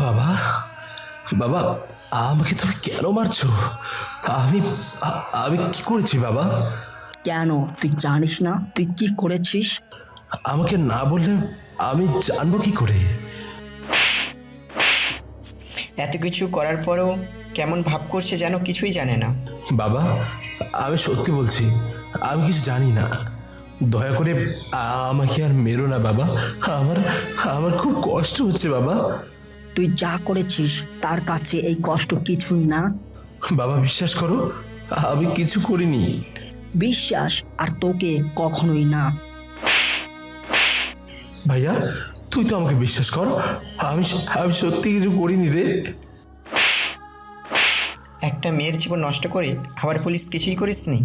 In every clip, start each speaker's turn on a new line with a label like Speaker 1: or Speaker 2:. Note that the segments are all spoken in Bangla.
Speaker 1: বাবা, বাবা, আমাকে তুমি কেন মারছো? আমি আমি কি করেছি বাবা?
Speaker 2: কেন তুই জানিস না তুই কি করেছিস?
Speaker 1: আমাকে না বললে আমি জানবো কি করে?
Speaker 3: এত কিছু করার পরেও কেমন ভাব করছে যেন কিছুই জানে না।
Speaker 1: বাবা, আমি সত্যি বলছি, আমি কিছু জানি না। দয়া করে আমাকে আর মেরো না বাবা। আমার আমার খুব কষ্ট হচ্ছে বাবা।
Speaker 2: তুই যা করেছিস তার কাছে এই কষ্ট কিছুই না।
Speaker 1: বাবা বিশ্বাস করো, আমি কিছু করিনি।
Speaker 2: বিশ্বাস আর তোকে কখনোই না।
Speaker 1: ভাইয়া, তুই তো আমাকে বিশ্বাস কর, আমি আমি সত্যি কিছু করিনি রে।
Speaker 3: একটা মেয়ের জীবন নষ্ট করে আবার পুলিশ কিছুই করিসনি?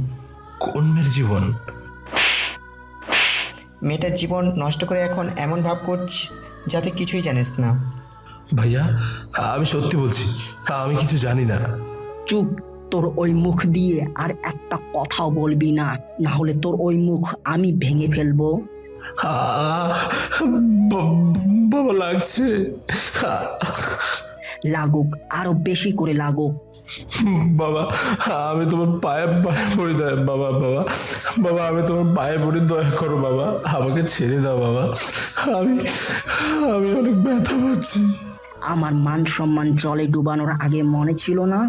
Speaker 1: কোন মেয়ের জীবন?
Speaker 3: মেয়েটার জীবন নষ্ট করে এখন এমন ভাব করছিস যাতে কিছুই জানিস না।
Speaker 1: ভাইয়া, আমি সত্যি বলছি, আমি কিছু জানি না।
Speaker 2: চুপ, তোর ওই মুখ দিয়ে আর একটা কথাও বলবি না, না হলে তোর ওই মুখ আমি ভেঙে ফেলবো।
Speaker 1: আহ, বাবা লাগছে।
Speaker 2: লাগুক, আরো বেশি করে লাগুক।
Speaker 1: বাবা, আমি তোমার পায়ে পায়ে পড়ি, দয়া বাবা, বাবা, বাবা, আমি তোমার পায়ে পড়ি, দয়া করো বাবা, আমাকে ছেড়ে দাও বাবা। আমি আমি অনেক ব্যথা পাচ্ছি।
Speaker 2: আমার মান সম্মান জলে ডুবানোর আগে মনে ছিল না,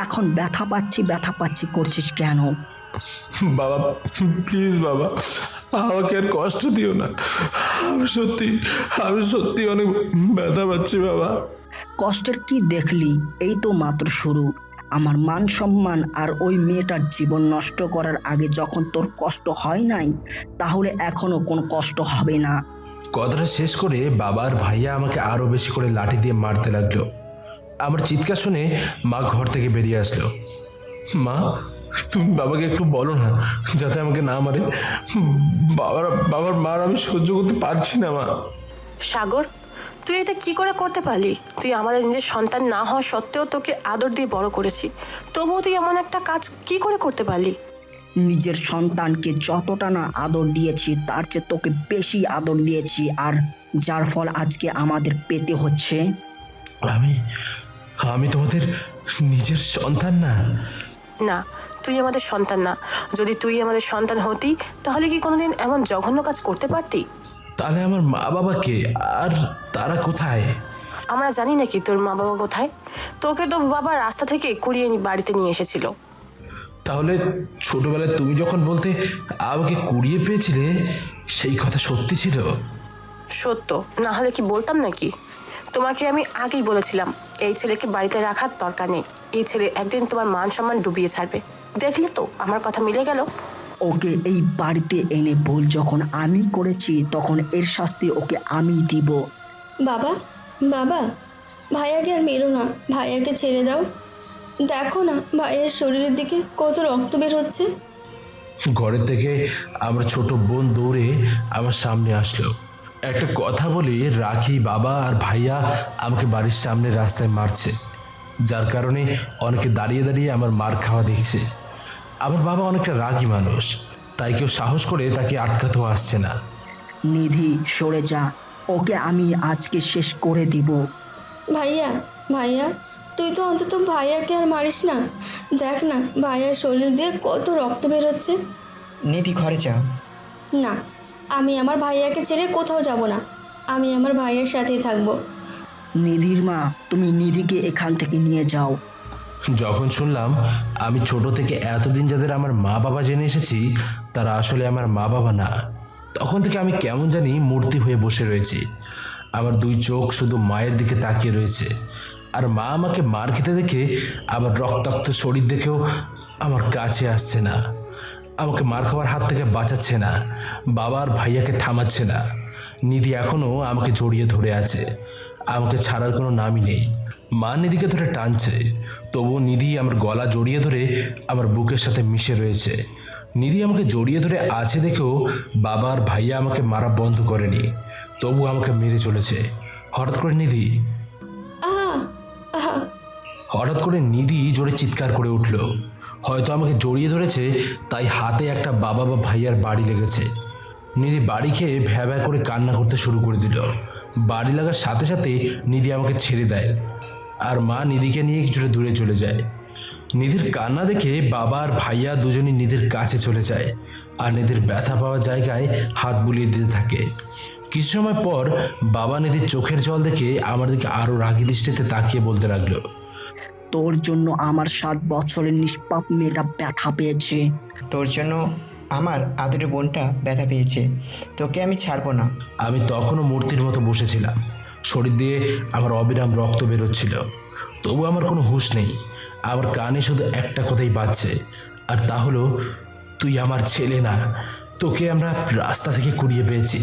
Speaker 2: এখন ব্যথা পাচ্ছি ব্যথা পাচ্ছি করছিস কেন?
Speaker 1: বাবা প্লিজ বাবা, আমাকে আর কষ্ট দিও না। আমি সত্যি অনেক ব্যথা পাচ্ছি বাবা।
Speaker 2: কষ্টের কি দেখলি? এই তো মাত্র শুরু। আমার মান সম্মান আর ওই মেয়েটার জীবন নষ্ট করার আগে যখন তোর কষ্ট হয় নাই, তাহলে এখনো কোনো কষ্ট হবে না।
Speaker 1: কথাটা শেষ করে বাবার ভাইয়া আমাকে আরো বেশি করে লাঠি দিয়ে মারতে লাগলো। আমার চিৎকার শুনে মা ঘর থেকে বেরিয়ে আসলো। মা, তুমি বাবাকে একটু বলো না যাতে আমাকে না মারে। বাবার মার আমি সহ্য করতে পারছি না মা।
Speaker 4: সাগর, তুই এটা কি করে করতে পারলি? তুই আমাদের নিজের সন্তান না হওয়া সত্ত্বেও তোকে আদর দিয়ে বড় করেছি, তবুও তুই এমন একটা কাজ কি করে করতে পারলি?
Speaker 2: নিজের সন্তানকে যতটা না আদর দিয়েছি তার চেয়ে তোকে বেশি আদর দিয়েছি, আর যার ফল আজকে আমাদের পেতে হচ্ছে।
Speaker 1: আমি আমি তোমাদের নিজের সন্তান না।
Speaker 4: না, তুই আমাদের সন্তান না। যদি তুই আমাদের সন্তান হতি তাহলে কি কোনোদিন এমন জঘন্য কাজ করতে পারতি?
Speaker 1: তাহলে আমার মা বাবাকে, আর তারা কোথায়?
Speaker 4: আমরা জানি নাকি তোর মা বাবা কোথায়? তোকে তো বাবা রাস্তা থেকে কুড়িয়ে বাড়িতে নিয়ে এসেছিল।
Speaker 1: তাহলে ছোটবেলায় তুমি যখন বলতে আমাকে কুড়িয়ে পেয়েছিলে, সেই কথা সত্যি ছিল?
Speaker 4: সত্য না হলে কি বলতাম নাকি? তোমাকে আমি আগেই বলেছিলাম এই ছেলেকে বাড়িতে রাখার দরকার নেই। এই ছেলে একদিন তোমার মান সম্মান ডুবিয়ে ছাড়বে। দেখলি তো আমার কথা মিলে গেল।
Speaker 2: ওকে এই বাড়িতে এনে ভুল যখন আমি করেছি তখন এর শাস্তি ওকে আমি দিব।
Speaker 5: বাবা, বাবা, ভাইয়াকে আর মেরো না, ভাইয়াকে ছেড়ে দাও। দেখো না ভাইয়ের শরীরের দিকে কত রক্ত বের হচ্ছে।
Speaker 1: ঘরের থেকে আমার ছোট বোন দৌড়ে আমার সামনে আসলো। একটা কথা বলে রাখি বাবা আর ভাইয়া আমাকে বাড়ির সামনে রাস্তায় মারছে, যার কারণে অনেকে দাঁড়িয়ে দাঁড়িয়ে আমার মার খাওয়া দেখছে। আমার বাবা অনেকটা রাগী মানুষ, তাই কেউ সাহস করে তাকে আটকাতেও আসছে না।
Speaker 2: নিধি সরে যা, ওকে আমি আজকে শেষ করে দিব।
Speaker 5: ভাইয়া, ভাইয়া, তুই তো অন্তত ভাইয়াকে আর মারিস না। দেখ না ভাইয়ার শরীর দিয়ে কত রক্ত বের হচ্ছে।
Speaker 3: নিধি ঘরে যা।
Speaker 5: না, আমি আমার ভাইয়াকে ছেড়ে কোথাও যাব না। আমি আমার ভাইয়ের সাথেই থাকবো।
Speaker 2: নিধির মা, তুমি নিধিকে এখান থেকে নিয়ে যাও।
Speaker 1: যখন শুনলাম আমি ছোট থেকে এতদিন যাদের আমার মা বাবা জেনে এসেছি তারা আসলে আমার মা বাবা না, তখন থেকে আমি কেমন জানি মূর্তি হয়ে বসে রয়েছি। আমার দুই চোখ শুধু মায়ের দিকে তাকিয়ে রয়েছে, আর মা আমাকে মার খেতে দেখে আমার রক্তাক্ত শরীর দেখেও আমার কাছে আসছে না, আমাকে মার খাওয়ার হাত থেকে বাঁচাচ্ছে না, বাবার ভাইয়াকে থামাচ্ছে না। নিধি এখনও আমাকে জড়িয়ে ধরে আছে, আমাকে ছাড়ার কোনো নামই নেই। মা নিধিকে ধরে টানছে, তবুও নিধি আমার গলা জড়িয়ে ধরে আমার বুকের সাথে মিশে রয়েছে। নিধি আমাকে জড়িয়ে ধরে আছে দেখেও বাবা আর ভাইয়া আমাকে মারা বন্ধ করেনি, তবু আমাকে মেরে চলেছে। হঠাৎ করে নিধি
Speaker 5: আহা, আহা,
Speaker 1: হঠাৎ করে নিধি জোরে চিৎকার করে উঠল। হয়তো আমাকে জড়িয়ে ধরেছে, তাই হাতে একটা বাবা বা ভাইয়ার বাড়ি লেগেছে। নিধি বাড়ি খেয়ে ভ্যা ভ্যা করে কান্না করতে শুরু করে দিল। বাড়ি লাগার সাথে সাথে নিধি আমাকে ছেড়ে দেয়, আর মা নিধিকে নিয়ে কিছুটা দূরে চলে যায়। নিধির কান্না দেখে বাবা আর ভাইয়া দুজনই নিধির কাছে চলে যায় আর নিধির ব্যথা পাওয়া জায়গায় হাত বুলিয়ে দিতে থাকে। কিছু সময় পর বাবা নিধির চোখের জল দেখে আমার দিকে আরো রাগী দৃষ্টিতে তাকিয়ে বলতে লাগলো,
Speaker 2: তোর জন্য আমার 7 বছরের নিষ্পাপ মেয়েটা ব্যথা পেয়েছে।
Speaker 3: তোর জন্য আমার আদরের বোনটা ব্যথা পেয়েছে, তোকে আমি ছাড়বো না।
Speaker 1: আমি তখনও মূর্তির মতো বসেছিলাম, শরীর দিয়ে আমার অবিরাম রক্ত বেরোচ্ছিল, তবু আমার কোনো হুঁশ নেই। আমার কানে শুধু একটা কথাই বাজছে, আর তা হলো, তুই আমার ছেলে না, তোকে আমরা রাস্তা থেকে কুড়িয়ে পেয়েছি।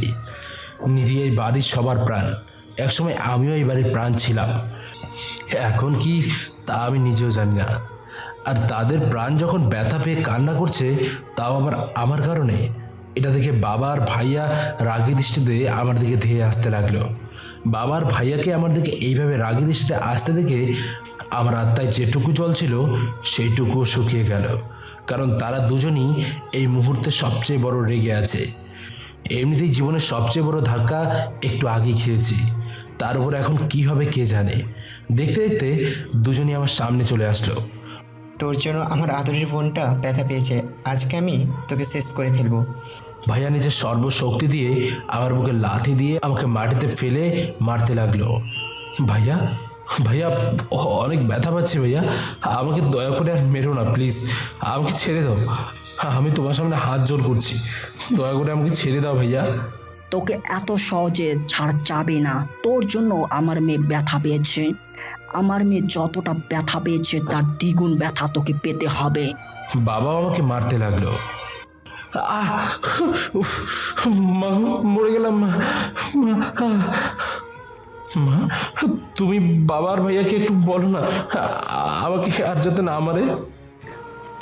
Speaker 1: নিধি এই বাড়ির সবার প্রাণ, একসময় আমিও এই বাড়ির প্রাণ ছিলাম, এখন কি তা আমি নিজেও জানি না। আর তাদের প্রাণ যখন ব্যথা পেয়ে কান্না করছে, তাও আবার আমার কারণে, এটা দেখে বাবা আর ভাইয়া রাগী দৃষ্টিতে আমার দিকে ধেয়ে আসতে লাগলো। বাবা আর ভাইয়াকে আমার দিকে এইভাবে রাগী দৃষ্টিতে আসতে দেখে আমার আত্মায় যেটুকু জল ছিল সেইটুকুও শুকিয়ে গেল, কারণ তারা দুজনই এই মুহূর্তে সবচেয়ে বড় রেগে আছে। এমনিতেই জীবনের সবচেয়ে বড় ধাক্কা একটু আগে খেয়েছি, তার উপর এখন কি হবে কে জানে। দেখতে দেখতে দুজনই আমার সামনে চলে আসলো।
Speaker 3: তোর জন্য আমার আদরের বোনটা ব্যথা পেয়েছে, আজকে আমি তোকে শেষ করে ফেলবো।
Speaker 1: ভাইয়া নিজের সর্বশক্তি দিয়ে আমার বুকে লাথি দিয়ে আমাকে মাটিতে ফেলে মারতে লাগলো। ভাইয়া ভাইয়া অনেক ব্যথা পাচ্ছি ভাইয়া, আমাকে দয়া করে আর মেরো না প্লিজ, আমাকে ছেড়ে দাও, আমি তোমার সামনে হাত জোর করছি, দয়া করে আমাকে ছেড়ে দাও ভাইয়া।
Speaker 2: তোকে এত সহজে ছাড় যাবে না। তোর জন্য আমার মেয়ে ব্যথা পেয়েছে। আমার মেয়ে যতটা ব্যথা পেয়েছে তার দ্বিগুণ ব্যথা তোকে পেতে হবে।
Speaker 1: বাবাও আমাকে মারতে লাগলো। উফ, মা মরে গেলাম মা। মা তুমি বাবার ভাইয়াকে একটু বলো না আমাকে আর যাতে না মারে।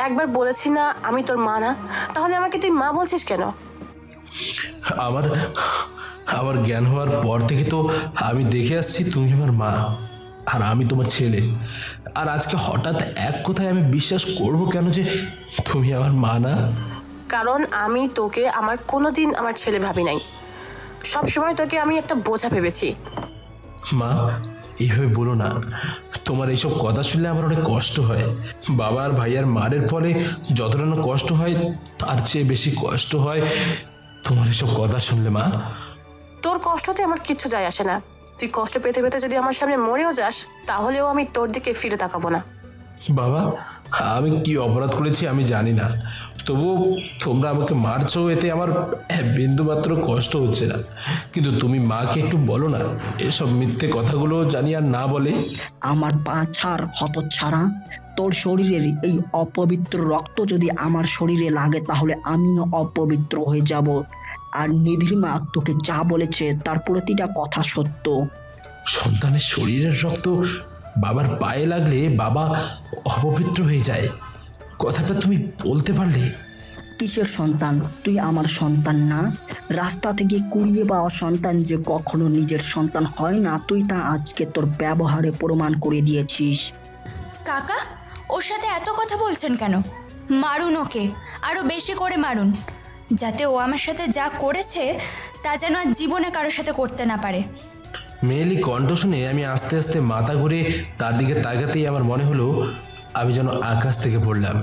Speaker 4: একবার বলেছি না আমি তোর মা না, তাহলে আমাকে তুই মা বলছিস কেন?
Speaker 1: আমার আমার জ্ঞান হওয়ার পর থেকে তো আমি দেখে আসছি তুমি আমার মা আর আমি তোমার ছেলে, আর আজকে হঠাৎ এক কথায় আমি বিশ্বাস করব কেন যে তুমি আমার মা না?
Speaker 4: কারণ আমি তোকে আমার কোনোদিন আমার ছেলে ভাবি নাই, সবসময় তোকে আমি একটা বোঝা ভেবেছি।
Speaker 1: মা এইভাবে বলো না, তোমার এইসব কথা শুনলে আমার অনেক কষ্ট হয়। বাবা আর ভাইয়ার মারের ফলে যতটা না কষ্ট হয় তার চেয়ে বেশি কষ্ট হয় তোমার এসব কথা শুনলে মা।
Speaker 4: তোর কষ্টতে আমার কিচ্ছু যায় আসে না, তুই কষ্ট পেতে পেতে যদি আমার সামনে মরেও যাস তাহলেও আমি তোর দিকে ফিরে তাকাবো না।
Speaker 1: বাবা আমি কি অপরাধ করেছি আমি জানি না, তবুও তোমরা আমাকে মারছো, এতে আমার বিন্দুমাত্র কষ্ট হচ্ছে না, কিন্তু তুমি মাকে একটু বলো না এসব মিথ্যে কথাগুলো জানি আর না বলে।
Speaker 2: আমার পা ছাড় হতচ্ছাড়া। তোর শরীরের এই অপবিত্র রক্ত যদি আমার শরীরে লাগে তাহলে আমিও অপবিত্র হয়ে যাব। আর নিধির মা তোকে যা বলেছে তার প্রতিটা কথা সত্য।
Speaker 1: সন্তানের শরীরের রক্ত বাবার পায়ে লাগলে বাবা অপবিত্র হয়ে যায়, কথাটা তুমি বলতে পারলে?
Speaker 2: কিসের সন্তান? তুই আমার সন্তান না। রাস্তা থেকে কুড়িয়ে পাওয়া সন্তান যে কখনো নিজের সন্তান হয় না, তুই তা আজকে তোর ব্যবহারে প্রমাণ করে দিয়েছিস।
Speaker 6: কাকা, ওর সাথে এত কথা বলছেন কেন? মারুন ওকে, আরো বেশি করে মারুন, যাতে ও আমার সাথে যা করেছে তা যেন আর জীবনে কারোর সাথে করতে না পারে।
Speaker 1: মেয়েলি কণ্ঠ শুনে আমি আস্তে আস্তে মাথা ঘুরে তার দিকে তাকাতেই আমার মনে হলো আমি যেন আকাশ থেকে পড়লাম,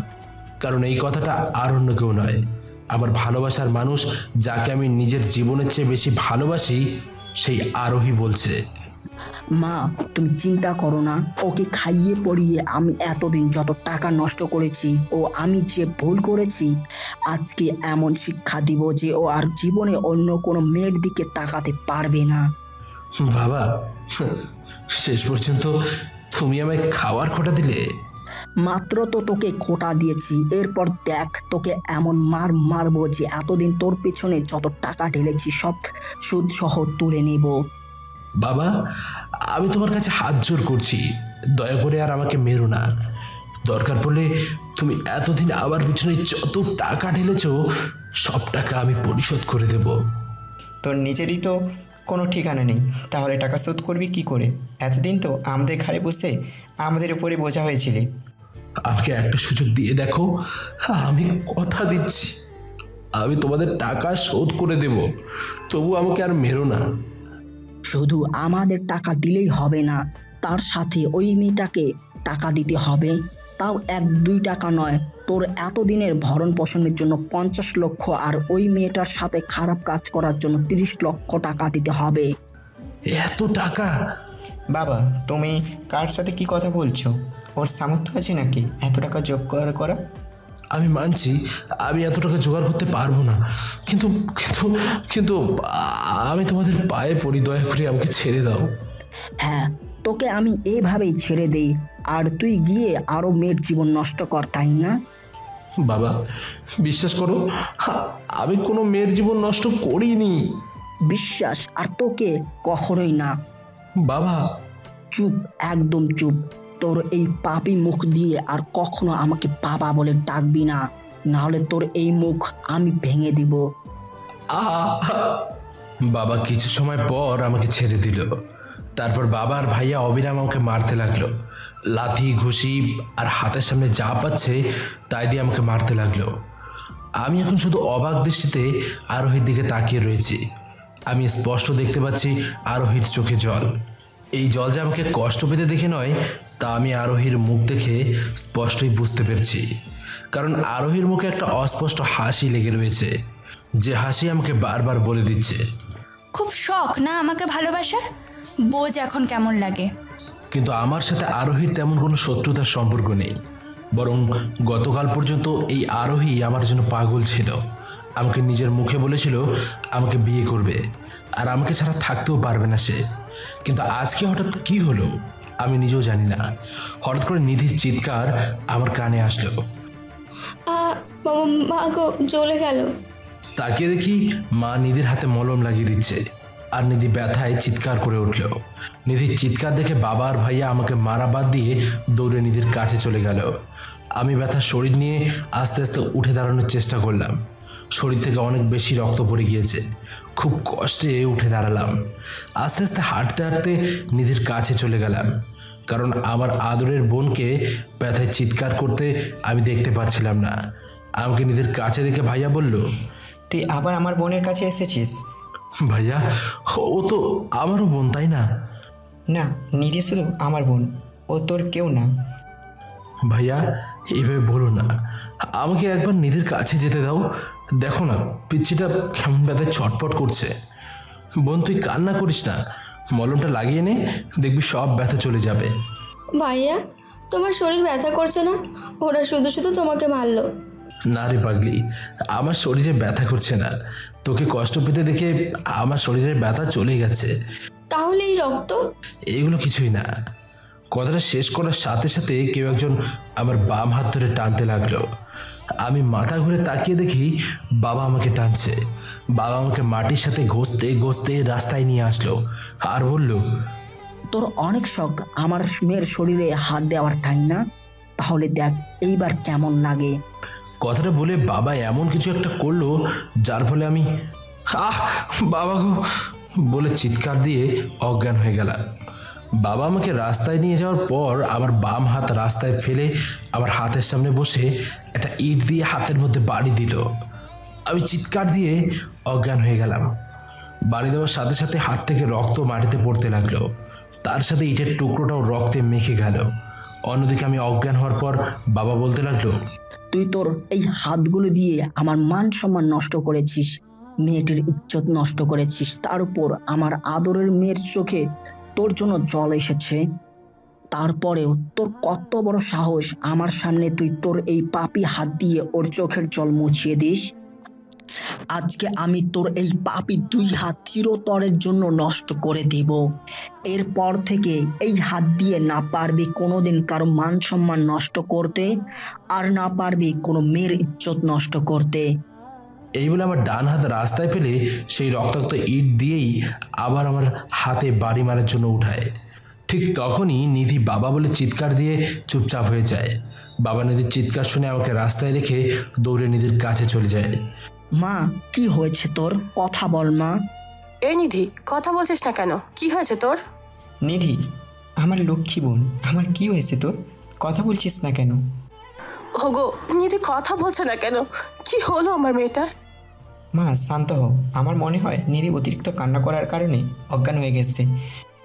Speaker 1: কারণ এই কথাটা আর অন্য কেউ নয়, আমার ভালোবাসার মানুষ, যাকে আমি নিজের জীবনের চেয়ে বেশি ভালোবাসি, সেই আরোহী বলছে।
Speaker 2: মা তুমি চিন্তা করো না, ওকে খাইয়ে পড়িয়ে আমি এতদিন যত টাকা নষ্ট করেছি ও আমি যে ভুল করেছি, আজকে এমন শিক্ষা দিব যে ও আর জীবনে অন্য কোনো মেয়ের দিকে তাকাতে পারবে না।
Speaker 1: বাবা শেষ পর্যন্ত তুমি আমায় খাওয়ার খোঁটা দিলে।
Speaker 2: মাত্র তো তোকে খোঁটা দিয়েছি, এরপর দেখ তোকে এমন মারবো যে এতদিন তোর পেছনে যত টাকা ঢেলেছি সব সুদ সহ তুলে নেব।
Speaker 1: বাবা আমি তোমার কাছে হাত জোর করছি, দয়া করে আর আমাকে মেরো না, দরকার পড়লে তুমি এতদিন আমার পিছনে যত টাকা ঢেলেছো সব টাকা আমি পরিশোধ করে দেব।
Speaker 3: তোর নিজেরই তো কোনো ঠিকানা নেই, তাহলে টাকা শোধ করবি কি করে? এতদিন তো আমাদের ঘাড়ে বসে আমাদের উপরে বোঝা হয়েছিলি।
Speaker 1: আমাকে একটা সুযোগ দিয়ে দেখো, আমি কথা দিচ্ছি আমি তোমাদের টাকা শোধ করে দেব, তবু আমাকে আর মেরো না।
Speaker 2: শুধু আমাদের টাকা দিলেই হবে না, তার সাথে ওই মেয়েটাকে টাকা দিতে হবে। তাও 1-2 টাকা নয়, তোর এতদিনের ভরণ পোষণের জন্য 50 লক্ষ, আর ওই মেয়েটার সাথে খারাপ কাজ করার জন্য 30 লক্ষ টাকা দিতে হবে।
Speaker 1: এত টাকা?
Speaker 3: বাবা, তুমি কার সাথে কি কথা বলছো? ওর সামর্থ্য আছে নাকি এত টাকা যোগ করা?
Speaker 1: আমি মানছি আমি এত টাকা জোগাড় করতে পারবো না, কিন্তু কিন্তু কিন্তু আমি তোমাদের পায়ে পড়ি, দয়া করে আমাকে ছেড়ে দাও।
Speaker 2: হ্যাঁ, তোকে আমি এভাবেই ছেড়ে দেই, আর তুই গিয়ে আরো মেয়ের জীবন নষ্ট কর, তাই না?
Speaker 1: বাবা, বিশ্বাস করো, আমি কোনো মেয়ের জীবন নষ্ট করিনি।
Speaker 2: বিশ্বাস আর তোকে কখনোই না।
Speaker 1: বাবা,
Speaker 2: চুপ, একদম চুপ। তোর এই পাপী মুখ দিয়ে আর কখনো আমাকে বাবা বলে ডাকবি না, নাহলে তোর এই মুখ আমি ভেঙে দিব।
Speaker 1: বাবা কিছু সময় পর আমাকে ছেড়ে দিল। তারপর বাবা আর ভাইয়া অবিরাম আমাকে মারতে লাগলো। লাথি, ঘুষি আর হাতের সামনে যা পাচ্ছে তাই দিয়ে আমাকে মারতে লাগলো। আমি এখন শুধু অবাক দৃষ্টিতে আরোহীর দিকে তাকিয়ে রয়েছি। আমি স্পষ্ট দেখতে পাচ্ছি আরোহীর চোখে জল। এই জল যে আমাকে কষ্ট পেতে দেখে নয়, তা আমি আরোহীর মুখ দেখে স্পষ্টই বুঝতে পেরেছি। কারণ আরোহীর মুখে একটা অস্পষ্ট হাসি লেগে রয়েছে, যে হাসি আমাকে বারবার বলে দিচ্ছে,
Speaker 6: খুব শখ না আমাকে ভালোবাসার? বোঝ এখন কেমন লাগে।
Speaker 1: কিন্তু আমার সাথে আরোহীর তেমন কোনো শত্রুতার সম্পর্ক নেই। বরং গতকাল পর্যন্ত এই আরোহী আমার জন্য পাগল ছিল। আমাকে নিজের মুখে বলেছিল আমাকে বিয়ে করবে, আর আমাকে ছাড়া থাকতেও পারবে না সে। কিন্তু আজকে হঠাৎ কি হলো আমি নিজেও জানি না। হঠাৎ করে নিধির চিৎকার আমার কানে আসলো।
Speaker 5: মা গো, জ্বলে গেল।
Speaker 1: তাকিয়ে দেখি মা নিধির হাতে মলম লাগিয়ে দিচ্ছে, আর নিধি ব্যথায় চিৎকার করে উঠল। নিধির চিৎকার দেখে বাবা আর ভাইয়া আমাকে মারা বাদ দিয়ে দৌড়ে নিধির কাছে চলে গেল। আমি ব্যথার শরীর নিয়ে আস্তে আস্তে উঠে দাঁড়ানোর চেষ্টা করলাম। শরীর থেকে অনেক বেশি রক্ত পড়ে গিয়েছে। খুব কষ্টে উঠে দাঁড়ালাম। আস্তে আস্তে হাঁটতে হাঁটতে নিধির কাছে চলে গেলাম, কারণ আমার আদরের বোনকে ব্যথায় চিৎকার করতে আমি দেখতে পাচ্ছিলাম না। আমাকে নিধির কাছে দেখে ভাইয়া বলল,
Speaker 3: তুই আবার আমার বোনের কাছে এসেছিস?
Speaker 1: ভাইয়া, ও তো আমারও বোন, তাই না?
Speaker 3: না, নিধি শুধু আমার বোন, ও তোর কেউ না।
Speaker 1: ভাইয়া, এইভাবে বলো না। আমাকে একবার নিধির কাছে যেতে দাও। দেখো না, পিচ্ছিটা কেমন ব্যথায় ছটফট করছে। বোন, তুই কান্না করিস না, মলমটা লাগিয়ে নে, দেখবি সব ব্যথা চলে যাবে।
Speaker 5: ভাইয়া, তোমার শরীর ব্যথা করছে না? ওরা শুধু শুধু তোমাকে মারলো।
Speaker 1: না রে পাগলি, আমার শরীরে ব্যথা করছে না। তোকে কষ্ট পেতে দেখে আমার শরীরের ব্যথা চলে গেছে।
Speaker 5: তাহলে এই রক্ত?
Speaker 1: এগুলো কিছুই না। কথাটা শেষ করার সাথে সাথে কেউ একজন আমার বাম হাত ধরে টানতে লাগলো। আমি মাথা ঘুরে তাকিয়ে দেখি বাবা আমাকে টানছে। বাবা আমাকে মাটির সাথে ঘষতে ঘষতে রাস্তায় নিয়ে আসলো আর বলল,
Speaker 2: তোর অনেক শখ আমার মেয়ের শরীরে হাত দেওয়ার, তাই না? তাহলে দেখ এইবার কেমন লাগে।
Speaker 1: কথাটা বলে বাবা এমন কিছু একটা করলো যার ফলে আমি বাবা গো বলে চিৎকার দিয়ে অজ্ঞান হয়ে গেলাম। বাবা আমাকে রাস্তায় নিয়ে যাওয়ার পর আমার বাম হাত রাস্তায় ফেলে আমার হাতের সামনে বসে একটা ইট দিয়ে হাতের মধ্যে বাড়ি দিল। আমি চিৎকার দিয়ে অজ্ঞান হয়ে গেলাম। বাড়ি দেওয়ার সাথে সাথে হাত থেকে রক্ত মাটিতে পড়তে লাগলো, তার সাথে ইটের টুকরোটাও রক্তে মেখে গেল। অন্যদিকে আমি অজ্ঞান হওয়ার পর বাবা বলতে লাগলো,
Speaker 2: তুই তোর এই হাতগুলো দিয়ে আমার মান সম্মান নষ্ট করেছিস, মেয়েটির ইজ্জত নষ্ট করেছিস, তার উপর আমার আদরের মেয়ের চোখে তোর জন্য জল এসেছে। তারপরেও তোর কত বড় সাহস আমার সামনে তুই তোর এই পাপী হাত দিয়ে ওর চোখের জল মুছিয়ে দিস। আজকে আমি তোর এই পাপী 2 হাত চিরতরের জন্য নষ্ট করে দেব। এরপর থেকে এই হাত দিয়ে না পারবি কোনোদিন কারো মান সম্মান নষ্ট করতে, আর না পারবি কোনো মেয়ের ইজ্জত নষ্ট করতে।
Speaker 1: এই বলে আমার ডান হাত রাস্তায় ফেলে সেই রক্তাক্ত ইট দিয়েই আবার আমার হাতে বাড়ি মারার জন্য উঠায়। ঠিক তখনই নিধি বাবা বলে চিৎকার দিয়ে চুপচাপ হয়ে যায়। বাবা নিধির চিৎকার শুনে আমাকে রাস্তায় রেখে দৌড়ে নিধির কাছে চলে যায়।
Speaker 2: মা, কি হয়েছে তোর? কথা বল মা।
Speaker 4: এই নিধি, কথা বলছিস না কেন? কি হয়েছে তোর?
Speaker 3: নিধি, আমার লক্ষ্মী বোন, আমার কি হয়েছে তোর? কথা বলছিস না কেন?
Speaker 4: ওগো, নিধি কথা বলছে না কেন? কি হলো আমার মেয়েটার?
Speaker 3: মা শান্ত হও, আমার মনে হয় নিধি অতিরিক্ত কান্না করার কারণে অজ্ঞান হয়ে গেছে।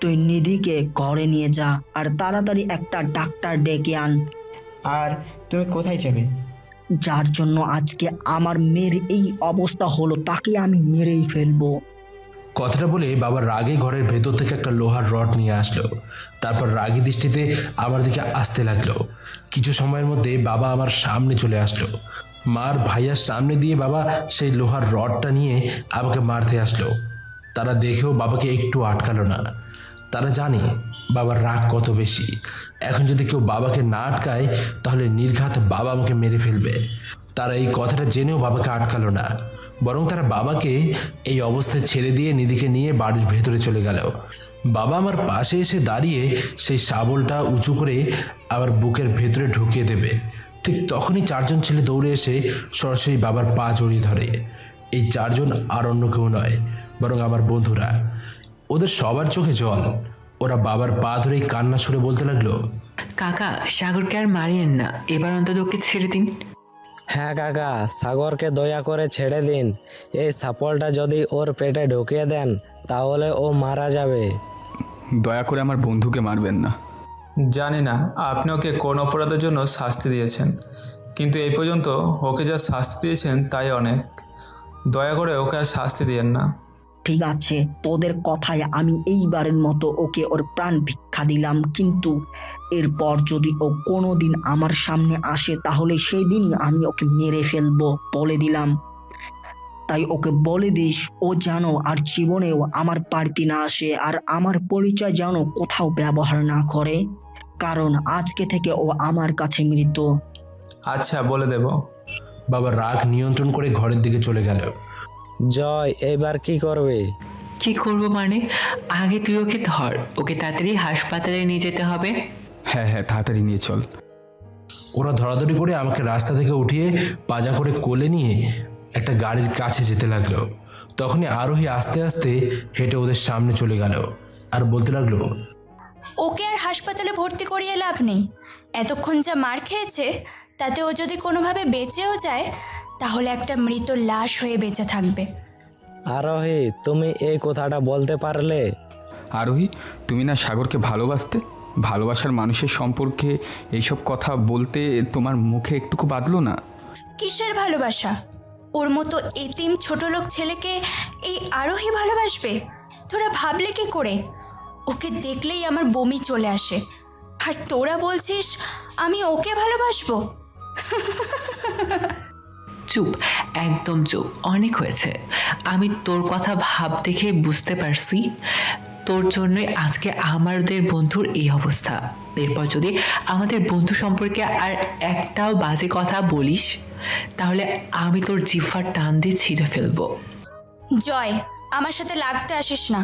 Speaker 2: তুই নিধিকে ঘরে নিয়ে যা আর তাড়াতাড়ি একটা ডাক্তার ডেকে আন।
Speaker 3: আর তুমি কোথায় যাবে?
Speaker 2: যার জন্য আজকে আমার মেয়ের এই অবস্থা হলো তাকে আমি মেরেই ফেলবো।
Speaker 1: কথাটা বলে বাবা রাগে ঘরের ভেতর থেকে একটা লোহার রড নিয়ে আসলো। তারপর রাগী দৃষ্টিতে আমার দিকে আসতে লাগলো। কিছু সময়ের মধ্যে বাবা আমার সামনে চলে আসলো। মার ভাইয়ার সামনে দিয়ে বাবা সেই লোহার রডটা নিয়ে আমাকে মারতে আসলো। তারা দেখেও বাবাকে একটু আটকালো না। তারা জানে বাবার রাগ কত বেশি। এখন যদি কেউ বাবাকে না আটকায় তাহলে নির্ঘাত বাবা আমাকে মেরে ফেলবে। তারা এই কথাটা জেনেও বাবাকে আটকালো না, বরং তারা বাবাকে এই অবস্থায় ছেড়ে দিয়ে নিধিকে নিয়ে বাড়ির ভেতরে চলে গেল। বাবা আমার পাশে এসে দাঁড়িয়ে সেই শাবলটা উঁচু করে আমার বুকের ভেতরে ঢুকিয়ে দেবে। ঠিক তখনই চারজন ছেলে দৌড়ে এসে সরাসরি বাবার পা জড়িয়ে ধরে। এই চারজন আর অন্য কেউ নয়, বরং আমার বন্ধুরা। ওদের সবার চোখে জল। ওরা বাবার পা ধরেই কান্না সুরে বলতে লাগলো,
Speaker 7: কাকা, সাগরকে আর মারিয়েন না, এবার অন্তত ওকে ছেড়ে দিন।
Speaker 8: হ্যাঁ কাকা, সাগরকে দয়া করে ছেড়ে দিন। এই সাপলটা যদি ওর পেটে ঢুকিয়ে দেন তাহলে ও মারা যাবে।
Speaker 9: দয়া করে আমার বন্ধুকে মারবেন না।
Speaker 10: জানি না আপনি ওকে কোন অপরাধের জন্য শাস্তি দিয়েছেন, কিন্তু এই পর্যন্ত ওকে যা শাস্তি দিয়েছেন তাই অনেক। দয়া করে ওকে আর শাস্তি দিয়েন না।
Speaker 2: ঠিক আছে, তোদের কথায় আমি এইবারের মতো ওকে ওর প্রাণ ভিক্ষা দিলাম, কিন্তু এরপর যদি ও কোনোদিন আমার সামনে আসে তাহলে সেই দিনই আমি ওকে মেরে ফেলবো, বলে দিলাম। তাই ওকে বলে দিস ও যেন আর জীবনেও আমার বাড়িতে না আসে আর আমার পরিচয় যেন কোথাও ব্যবহার না করে, কারণ আজকে থেকে ও আমার কাছে মৃত।
Speaker 10: আচ্ছা, বলে দেব।
Speaker 1: বাবা রাগ নিয়ন্ত্রণ করে ঘরের দিকে চলে গেল।
Speaker 8: জয়, এইবার কি করবে?
Speaker 7: কি করব মানে? আগে তুই ওকে ধর, ওকে তাড়াতাড়ি হাসপাতালে নিয়ে যেতে হবে।
Speaker 9: হ্যাঁ হ্যাঁ, তাড়াতাড়ি নিয়ে চল।
Speaker 1: ওরা ধরাধরি করে আমাকে রাস্তা থেকে উঠিয়ে পাজা করে কোলে নিয়ে একটা গাড়ির কাছে যেতে লাগলো। তখনই আরোহী আস্তে আস্তে হেঁটে ওদের সামনে চলে গেল আর বলতে লাগলো,
Speaker 6: ওকে আর হাসপাতালে ভর্তি করিয়ে লাভ নেই। এতক্ষণ যা মার খেয়েছে তাতে ও যদি কোনোভাবে বেঁচেও যায় তাহলে একটা মৃত লাশ হয়ে বেঁচে থাকবে।
Speaker 8: আরোহী, তুমি এই কথাটা বলতে পারলে?
Speaker 9: আরোহী, তুমি না সাগরকে ভালোবাসতে? ভালোবাসার মানুষের সম্পর্কে এইসব কথা বলতে তোমার মুখে একটুকু বাঁধলো না?
Speaker 6: কিসের ভালোবাসা? ওর মতো এতিম ছোটলোক ছেলেকে এই আরোহী ভালোবাসবে? তোরা ভাবলে কি করে? ওকে দেখলেই আমার বমি চলে আসে, আর তোরা বলছিস আমি ওকে ভালোবাসবো?
Speaker 7: চুপ, একদম চুপ, অনেক হয়েছে। আমি তোর কথা ভাব দেখে বুঝতে পারছি তোর জন্যই আজকে আমাদের বন্ধুর এই অবস্থা। এরপর যদি আমাদের বন্ধু সম্পর্কে আর একটাও বাজে কথা বলিস তাহলে আমি তোর জিহ্বার টান দিয়ে ছিঁড়ে ফেলবো।
Speaker 6: জয়, আমার সাথে লাগতে আসিস না।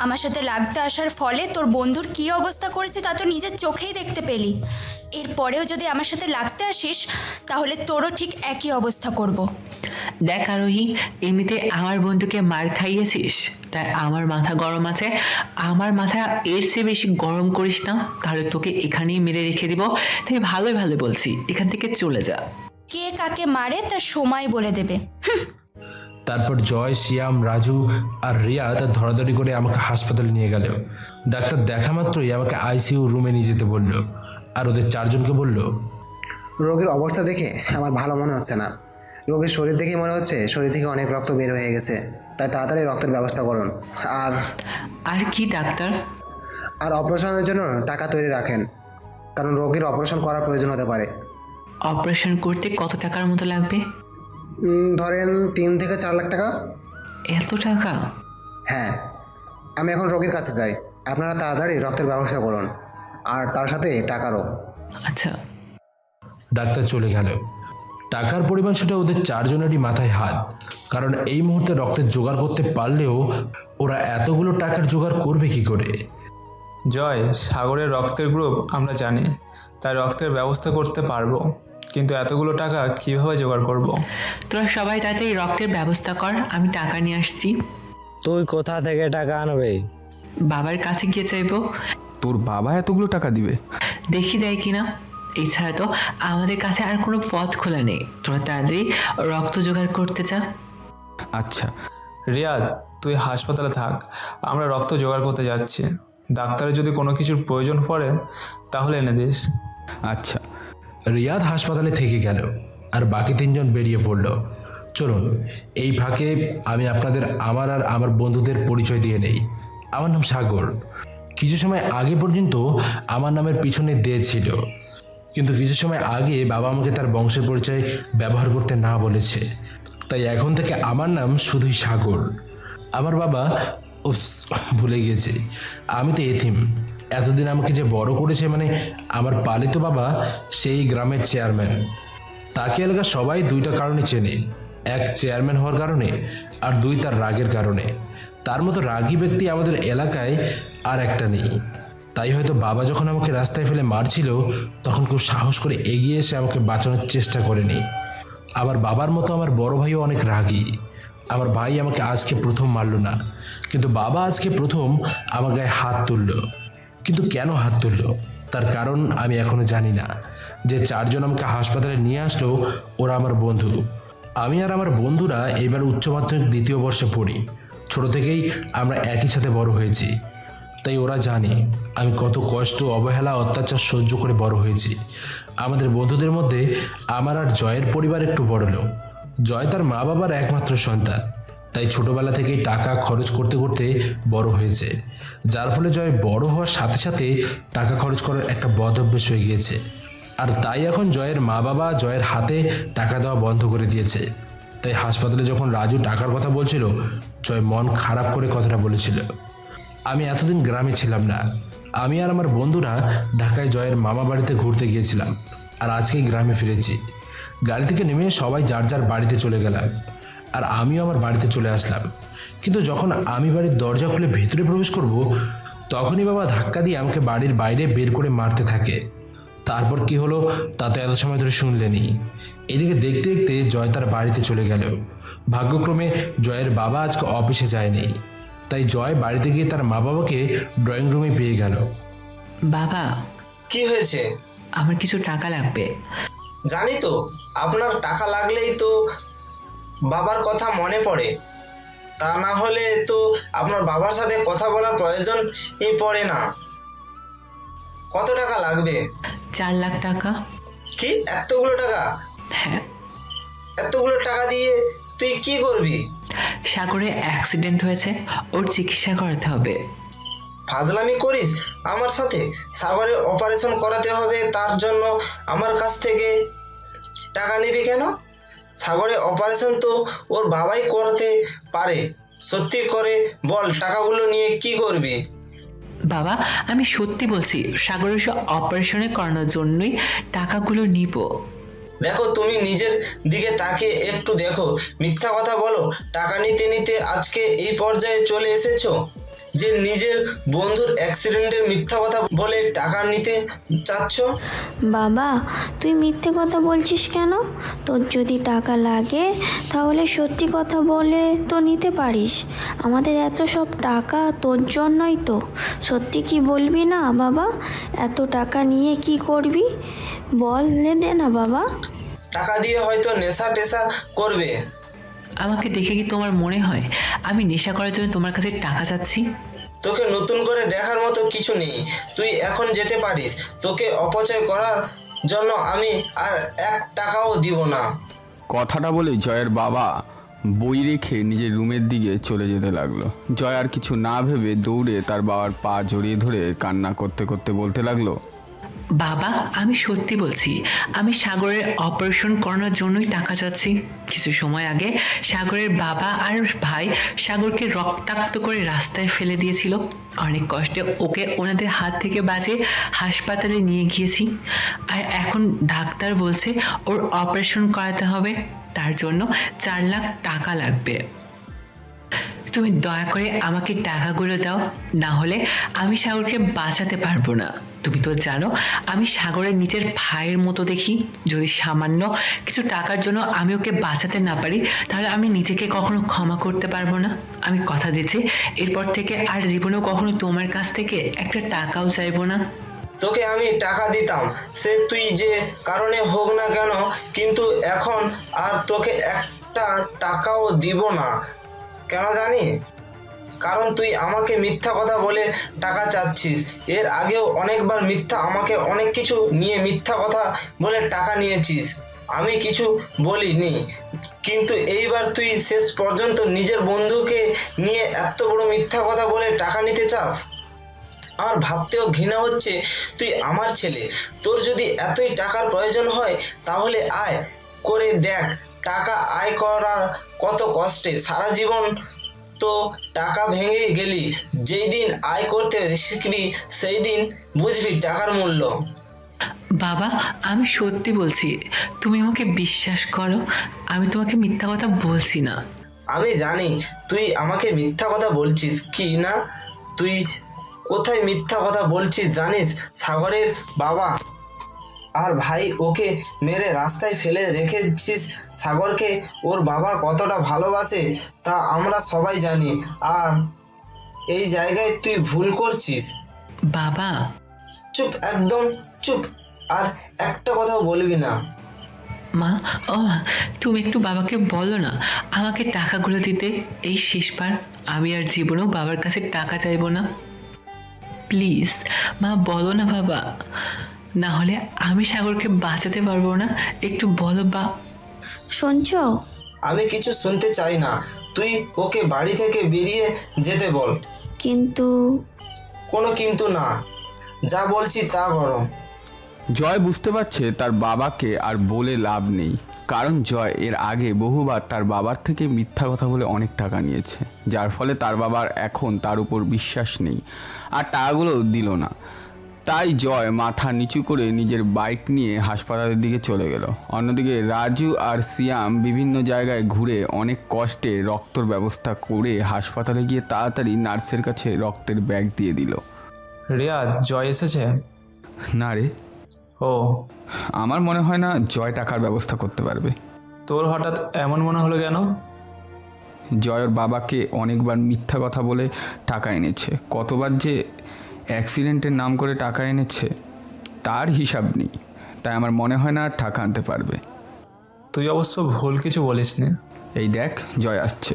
Speaker 6: আমার সাথে লাগতে আসার ফলে তোর বন্ধুর কী অবস্থা করেছে তা তো নিজের চোখেই দেখতে পেলি। এরপরেও যদি আমার সাথে লাগতে আসিস তাহলে তোরও ঠিক একই অবস্থা করব।
Speaker 7: দেখ আরোহী, এমনিতে আমার বন্ধুকে মার খাইয়েছিস, তাই আমার মাথা গরম আছে। আমার মাথা এর চেয়ে বেশি গরম করিস না, তাহলে তোকে এখানেই মেরে রেখে দিব। তাই ভালোই ভালো বলছি, এখান থেকে চলে যা।
Speaker 6: কে কাকে মারে তার সময় বলে দেবে।
Speaker 1: তারপর জয়, শিয়াম, রাজু আর রিয়া তার ধরাধরি করে আমাকে হাসপাতালে নিয়ে গেল। ডাক্তার দেখা মাত্রই আমাকে আইসিইউ রুমে নিয়ে যেতে বলল আর ওদের চারজনকে বলল,
Speaker 11: রোগীর অবস্থা দেখে আমার ভালো মনে হচ্ছে না। রোগীর শরীর দেখে মনে হচ্ছে শরীর থেকে অনেক রক্ত বের হয়ে গেছে, তাই তাড়াতাড়ি রক্তের ব্যবস্থা করুন।
Speaker 7: আর কি ডাক্তার?
Speaker 11: আর অপারেশনের জন্য টাকা তৈরি রাখেন, কারণ রোগীর অপারেশন করার প্রয়োজন হতে পারে।
Speaker 7: অপারেশন করতে কত টাকার মতো লাগবে?
Speaker 11: ধরেন 3 থেকে 4 লাখ টাকা।
Speaker 7: এত টাকা?
Speaker 11: হ্যাঁ, আমি এখন রোগীর কাছে যাই, আপনারা তাড়াতাড়ি রক্তের ব্যবস্থা করুন, আর তার সাথে টাকারও।
Speaker 7: আচ্ছা।
Speaker 1: ডাক্তার চলে গেল। টাকার পরিমাণ শুনে ওদের চারজনেরই মাথায় হাত, কারণ এই মুহূর্তে রক্তের জোগাড় করতে পারলেও ওরা এতগুলো টাকার জোগাড় করবে কি করে?
Speaker 10: জয়, সাগরের রক্তের গ্রুপ আমরা জানি, তাই রক্তের ব্যবস্থা করতে পারবো, কিন্তু এতগুলো টাকা কিভাবে জোগাড় করব?
Speaker 7: তোরা সবাই তাড়াতাড়ি রক্তের ব্যবস্থা কর, আমি টাকা নিয়ে আসছি।
Speaker 8: তুই কোথা থেকে টাকা আনবে?
Speaker 7: বাবার কাছে গিয়ে চাইবো।
Speaker 9: তোর বাবা এতগুলো টাকা দিবে?
Speaker 7: দেখি দেয় কিনা। এছাড়া তো আমাদের কাছে আর কোনো পথ খোলা নেই। তোরা তাড়াতাড়ি রক্ত জোগাড় করতে চা।
Speaker 9: আচ্ছা।
Speaker 10: রিয়াদ, তুই হাসপাতালে থাক, আমরা রক্ত জোগাড় করতে যাচ্ছি। ডাক্তারের যদি কোনো কিছুর প্রয়োজন পড়ে তাহলে এনে দিস।
Speaker 9: আচ্ছা।
Speaker 1: রিয়াদ হাসপাতালে থেকে গেল আর বাকি তিনজন বেরিয়ে পড়ল। চলুন এই ফাঁকে আমি আপনাদের আমার আর আমার বন্ধুদের পরিচয় দিয়ে নেই। আমার নাম সাগর। কিছু সময় আগে পর্যন্ত আমার নামের পিছনে দে ছিল, কিন্তু কিছু সময় আগে বাবা আমাকে তার বংশের পরিচয় ব্যবহার করতে না বলেছে, তাই এখন থেকে আমার নাম শুধুই সাগর। আমার বাবা ভুলে গিয়েছে, আমি তো এতিম। এতদিন আমাকে যে বড় করেছে, মানে আমার পালিত বাবা সেই গ্রামের চেয়ারম্যান। তাকে এলাকার সবাই দুইটা কারণে চেনে, এক চেয়ারম্যান হওয়ার কারণে, আর দুই তার রাগের কারণে। তার মতো রাগী ব্যক্তি আমাদের এলাকায় আর একটা নেই। তাই হয়তো বাবা যখন আমাকে রাস্তায় ফেলে মারছিল, তখন কেউ সাহস করে এগিয়ে এসে আমাকে বাঁচানোর চেষ্টা করেনি। আমার বাবার মতো আমার বড় ভাইও অনেক রাগী। আমার ভাই আমাকে আজকে প্রথম মারল না, কিন্তু বাবা আজকে প্রথম আমার গায়ে হাত তুলল। কিন্তু কেন হাত তুলল তার কারণ আমি এখনো জানি না। যে চারজন আমাকে হাসপাতালে নিয়ে আসলো ওরা আমার বন্ধু। আমি আর আমার বন্ধুরা এবার উচ্চ মাধ্যমিক দ্বিতীয় বর্ষে পড়ি। ছোট থেকেই আমরা একই সাথে বড় হয়েছি, তাই ওরা জানে আমি কত কষ্ট, অবহেলা, অত্যাচার সহ্য করে বড় হয়েছি। আমাদের বন্ধুদের মধ্যে আমার আর জয়ের পরিবার একটু বড় লোক। জয় তার মা বাবার একমাত্র সন্তান, তাই ছোটবেলা থেকেই টাকা খরচ করতে করতে বড় হয়েছে, যার ফলে জয় বড় হওয়ার সাথে সাথে টাকা খরচ করার একটা বদ অভ্যেস হয়ে গিয়েছে। আর তাই এখন জয়ের মা বাবা জয়ের হাতে টাকা দেওয়া বন্ধ করে দিয়েছে। তাই হাসপাতালে যখন রাজু টাকার কথা বলছিল, জয় মন খারাপ করে কথাটা বলেছিল। আমি এতদিন গ্রামে ছিলাম না। আমি আর আমার বন্ধুরা ঢাকায় জয়ের মামা বাড়িতে ঘুরতে গিয়েছিলাম, আর আজকেই গ্রামে ফিরেছি। গাড়ি থেকে নেমে সবাই যার যার বাড়িতে চলে গেলাম, আর আমিও আমার বাড়িতে চলে আসলাম। কিন্তু যখন আমি বাড়ির দরজা খুলে ভেতরে প্রবেশ করব, তখনই বাবা ধাক্কা দিয়ে আমাকে বাড়ির বাইরে বের করে মারতে থাকে। তারপর কি হলো তা তো এত সময় ধরে শুনলেনি। এদিকে দেখতে দেখতে জয় তার বাড়িতে চলে গেল। ভাগ্যক্রমে জয়ের বাবা আজকে অফিসে যায়নি, তাই জয় বাড়িতে গিয়ে তার মা বাবাকে ড্রয়িং রুমে পেয়ে গেল।
Speaker 7: বাবা,
Speaker 12: কি হয়েছে?
Speaker 7: আমার কিছু টাকা লাগবে।
Speaker 12: জানি তো, আপনার টাকা লাগলেই তো বাবার কথা মনে পড়ে। তা না হলে তো আপনার বাবার সাথে কথা বলার প্রয়োজনই পড়ে না। কত টাকা লাগবে?
Speaker 7: 4 লাখ টাকা।
Speaker 12: কি, এতগুলো টাকা?
Speaker 7: হ্যাঁ।
Speaker 12: এতগুলো টাকা দিয়ে তুই কি করবি?
Speaker 7: সাগরে অ্যাক্সিডেন্ট হয়েছে, ওর চিকিৎসা করাতে হবে।
Speaker 12: ফাজলামি করিস আমার সাথে? সাগরে অপারেশন করাতে হবে, তার জন্য আমার কাছ থেকে টাকা নিবি কেন? সাগরে অপারেশন তো ওর বাবাই করাতে পারে। সত্যি করে বল, টাকাগুলো নিয়ে কি করবি?
Speaker 7: বাবা, আমি সত্যি বলছি, সাগরের অপারেশনে করানোর জন্যই টাকাগুলো নিব।
Speaker 12: দেখো, তুমি নিজের দিকে তাকিয়ে একটু দেখো। মিথ্যা কথা বলো, টাকা নিতে নিতে আজকে এই পর্যায়ে চলে এসেছো যে নিজের বন্ধুর অ্যাক্সিডেন্টের মিথ্যা কথা বলে টাকা নিতে চাচ্ছ।
Speaker 13: বাবা, তুই মিথ্যে কথা বলছিস কেন? তোর যদি টাকা লাগে তাহলে সত্যি কথা বলে তো নিতে পারিস। আমাদের এত সব টাকা তোর জন্যই তো। সত্যি কি বলবি না বাবা? এত টাকা নিয়ে কি করবি বললে দে না বাবা।
Speaker 12: টাকা দিয়ে হয়তো নেশা টেশা করবে।
Speaker 7: আমাকে দেখে কি তোমার মনে হয় আমি নেশা করার জন্য তোমার কাছে টাকা চাচ্ছি?
Speaker 12: তোকে নতুন করে দেখার মতো কিছু নেই, তুই এখন যেতে পারিস। তোকে অপচয় করার জন্য আমি আর 1 টাকাও দিব না।
Speaker 9: কথাটা বলে জয়ের বাবা বই রেখে নিজের রুমের দিকে চলে যেতে লাগলো। জয় আর কিছু না ভেবে দৌড়ে তার বাবার পা জড়িয়ে ধরে কান্না করতে করতে বলতে লাগলো,
Speaker 7: বাবা, আমি সত্যি বলছি, আমি সাগরের অপারেশন করানোর জন্যই টাকা চাচ্ছি। কিছু সময় আগে সাগরের বাবা আর ভাই সাগরকে রক্তাক্ত করে রাস্তায় ফেলে দিয়েছিল। অনেক কষ্টে ওকে ওনাদের হাত থেকে বাঁচিয়ে হাসপাতালে নিয়ে গিয়েছি, আর এখন ডাক্তার বলছে ওর অপারেশন করাতে হবে, তার জন্য 4 লাখ টাকা লাগবে। তুমি দয়া করে আমাকে টাকাগুলো দাও, না হলে আমি সাগরকে বাঁচাতে পারবো না। তুমি তো জানো আমি সাগরের নিজের ভাইয়ের মতো দেখি। যদি সামান্য কিছু টাকার জন্য আমি ওকে বাঁচাতে না পারি, তাহলে আমি নিজেকে কখনো ক্ষমা করতে পারবো না। আমি কথা দিচ্ছি, এরপর থেকে আর জীবনেও কখনো তোমার কাছ থেকে একটা টাকাও চাইবো না।
Speaker 12: তোকে আমি টাকা দিতাম, সে তুই যে কারণে হোক না কেন, কিন্তু এখন আর তোকে 1 একটা টাকাও দিব না। কেন জানি? কারণ তুই আমাকে মিথ্যা কথা বলে টাকা চাচ্ছিস। এর আগেও অনেকবার আমাকে অনেক কিছু নিয়ে মিথ্যা কথা বলে টাকা নিয়েছিস, আমি কিছু বলিনি। কিন্তু এইবার তুই শেষ পর্যন্ত নিজের বন্ধুকে নিয়ে এত বড় মিথ্যা কথা বলে টাকা নিতে চাস। আমার ভাবতেও ঘৃণা হচ্ছে, তুই আমার ছেলে, তোর যদি এতই টাকার প্রয়োজন হয় তাহলে আয় করে দেখ। টাকা আয় করা কত কষ্টে, সারা জীবন তো টাকা ভেঙে গেলি। যেই দিন আয় করতে শিখবি সেই দিন বুঝবি টাকার মূল্য।
Speaker 7: বাবা, আমি সত্যি বলছি, তুমি আমাকে বিশ্বাস করো, আমি তোমাকে মিথ্যা কথা বলছি না।
Speaker 12: আমি জানি তুই আমাকে মিথ্যা কথা বলছিস কি না। তুই কোথায় মিথ্যা কথা বলছিস জানিস? সাগরের বাবা আর ভাই ওকে মেরে রাস্তায় ফেলে রেখেছিস। সাগরকে ওর বাবা কতটা ভালোবাসে তা আমরা সবাই জানি, আর এই জায়গায় তুই ভুল করছিস।
Speaker 7: বাবা,
Speaker 12: চুপ, একদম চুপ, আর একটা কথাও বলবি না।
Speaker 7: মা, ও মা, তুমি একটু বাবাকে বলো না আমাকে টাকাগুলো দিতে। এই শেষবার আমি আর জীবনেও বাবার কাছে টাকা চাইবো না। প্লিজ মা, বলো না বাবা, না হলে আমি সাগরকে বাঁচাতে পারবো না। একটু বলো বা।
Speaker 13: শুনছ?
Speaker 12: আমি কিছু শুনতে চাই না, তুই ওকে বাড়ি থেকে বেরিয়ে যেতে বল।
Speaker 13: কিন্তু
Speaker 12: কোনো কিন্তু না, যা বলছি তা করো।
Speaker 9: জয় বুঝতে পারছে তার বাবাকে আর বলে লাভ নেই, কারণ জয় এর আগে বহুবার তার বাবার থেকে মিথ্যা কথা বলে অনেক টাকা নিয়েছে, যার ফলে তার বাবার এখন তার উপর বিশ্বাস নেই আর টাকাগুলো দিল না। তাই জয় মাথা নিচু করে নিজের বাইক নিয়ে হাসপাতালের দিকে চলে গেল। অন্যদিকে রাজু আর সিয়াম বিভিন্ন জায়গায় ঘুরে অনেক কষ্টে রক্তর ব্যবস্থা করে হাসপাতালে গিয়ে তাড়াতাড়ি নার্সের কাছে রক্তের ব্যাগ দিয়ে দিল।
Speaker 10: রিয়াদ, জয় এসেছে?
Speaker 9: না রে,
Speaker 10: ও,
Speaker 9: আমার মনে হয় না জয় টাকার ব্যবস্থা করতে পারবে।
Speaker 10: তোর হঠাৎ এমন মনে হলো কেন?
Speaker 9: জয়ের বাবাকে অনেকবার মিথ্যা কথা বলে টাকা এনেছে, কতবার যে অ্যাক্সিডেন্টের নাম করে টাকা এনেছে তার হিসাব নেই। তাই আমার মনে হয় না আর টাকা আনতে পারবে।
Speaker 10: তুই অবশ্য ভুল কিছু বলিস না।
Speaker 9: এই দেখ, জয় আসছে।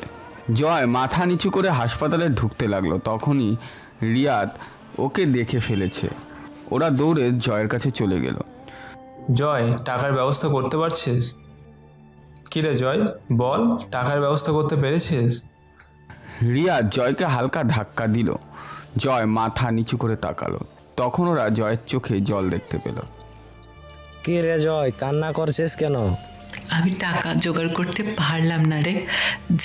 Speaker 9: জয় মাথা নিচু করে হাসপাতালে ঢুকতে লাগলো, তখনই রিয়াদ ওকে দেখে ফেলেছে। ওরা দৌড়ে জয়ের কাছে চলে গেল।
Speaker 10: জয়, টাকার ব্যবস্থা করতে পারছিস? কী রে জয়, বল, টাকার ব্যবস্থা করতে পেরেছিস?
Speaker 9: রিয়াদ জয়কে হালকা ধাক্কা দিল। জয় মাথা নিচু করে তাকালো, তখন ওরা জয়ের চোখে জল দেখতে পেল।
Speaker 8: কি রে জয়, কান্না করছিস কেন?
Speaker 7: আমি টাকা জোগাড় করতে পারলাম না রে।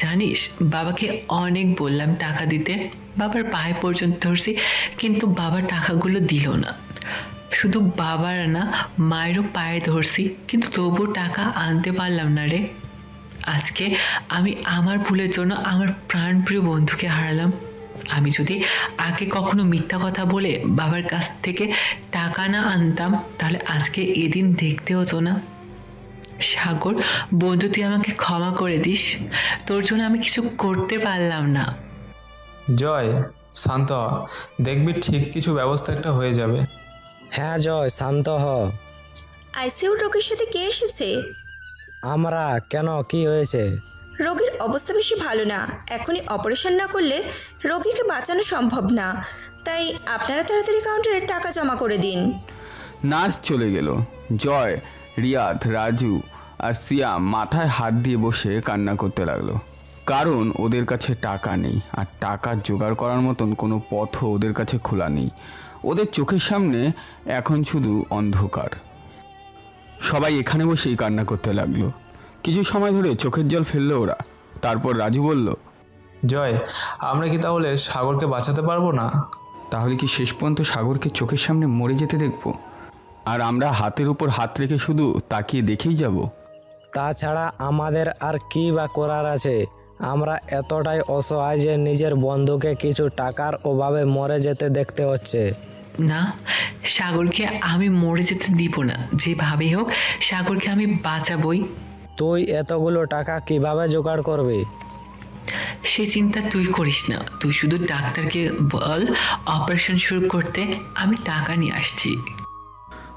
Speaker 7: জানিস, বাবাকে অনেক বললাম টাকা দিতে, বাবার পায়ে পর্যন্ত ধরছি, কিন্তু বাবা টাকাগুলো দিল না। শুধু বাবার না, মায়েরও পায়ে ধরছি, কিন্তু তবু টাকা আনতে পারলাম না রে। আজকে আমি আমার ভুলের জন্য আমার প্রাণপ্রিয় বন্ধুকে হারালাম। আমি যদি আগে কখনো মিথ্যা কথা বলে বাবার কাছ থেকে টাকা না আনতাম, তাহলে আজকে এদিন দেখতে হতো না। সাগর বন্ধু, তুই আমাকে ক্ষমা করে দিস, তোর জন্য আমি কিছু করতে পারলাম না।
Speaker 10: জয়, শান্ত হ, দেখবি ঠিক কিছু ব্যবস্থা একটা হয়ে যাবে।
Speaker 8: হ্যাঁ জয়, শান্ত হ।
Speaker 14: আইসিইউ রোগীর সাথে কে এসেছে?
Speaker 8: আমরা। কেন, কি হয়েছে?
Speaker 14: রোগীর অবস্থা বেশি ভালো না, এখনই অপারেশন না করলে রোগীকে বাঁচানো সম্ভব না, তাই আপনারা তাড়াতাড়ি কাউন্টারে টাকা জমা করে দিন।
Speaker 9: নার্স চলে গেল। জয়, রিয়াদ, রাজু আর সিয়াম মাথায় হাত দিয়ে বসে কান্না করতে লাগলো, কারণ ওদের কাছে টাকা নেই, আর টাকা জোগাড় করার মতন কোনো পথও ওদের কাছে খোলা নেই। ওদের চোখের সামনে এখন শুধু অন্ধকার। সবাই এখানে বসেই কান্না করতে লাগলো। কিছু সময় ধরে চোখের জল ফেললো ওরা। তারপর রাজু বলল,
Speaker 10: জয়, আমরা কি তাহলে সাগরকে বাঁচাতে পারবো না?
Speaker 9: তাহলে কি শেষ পর্যন্ত সাগরকে চোখের সামনে মরে যেতে দেখবো, আর আমরা হাতের উপর হাত রেখে শুধু তাকিয়ে দেখেই যাব?
Speaker 8: তাছাড়া আমাদের আর কি বা করার আছে? আমরা এতটাই অসহায় যে নিজের বন্ধুকে কিছু টাকার অভাবে মরে যেতে দেখতে হচ্ছে।
Speaker 7: না, সাগরকে আমি মরে যেতে দিব না, যেভাবেই হোক সাগরকে আমি বাঁচাবই।
Speaker 8: তুই এতগুলো টাকা কিভাবে জোগাড় করবি?
Speaker 7: সে চিন্তা তুই করিস না, তুই শুধু ডাক্তারকে বল অপারেশন শুরু করতে, আমি টাকা নিয়ে আসছি।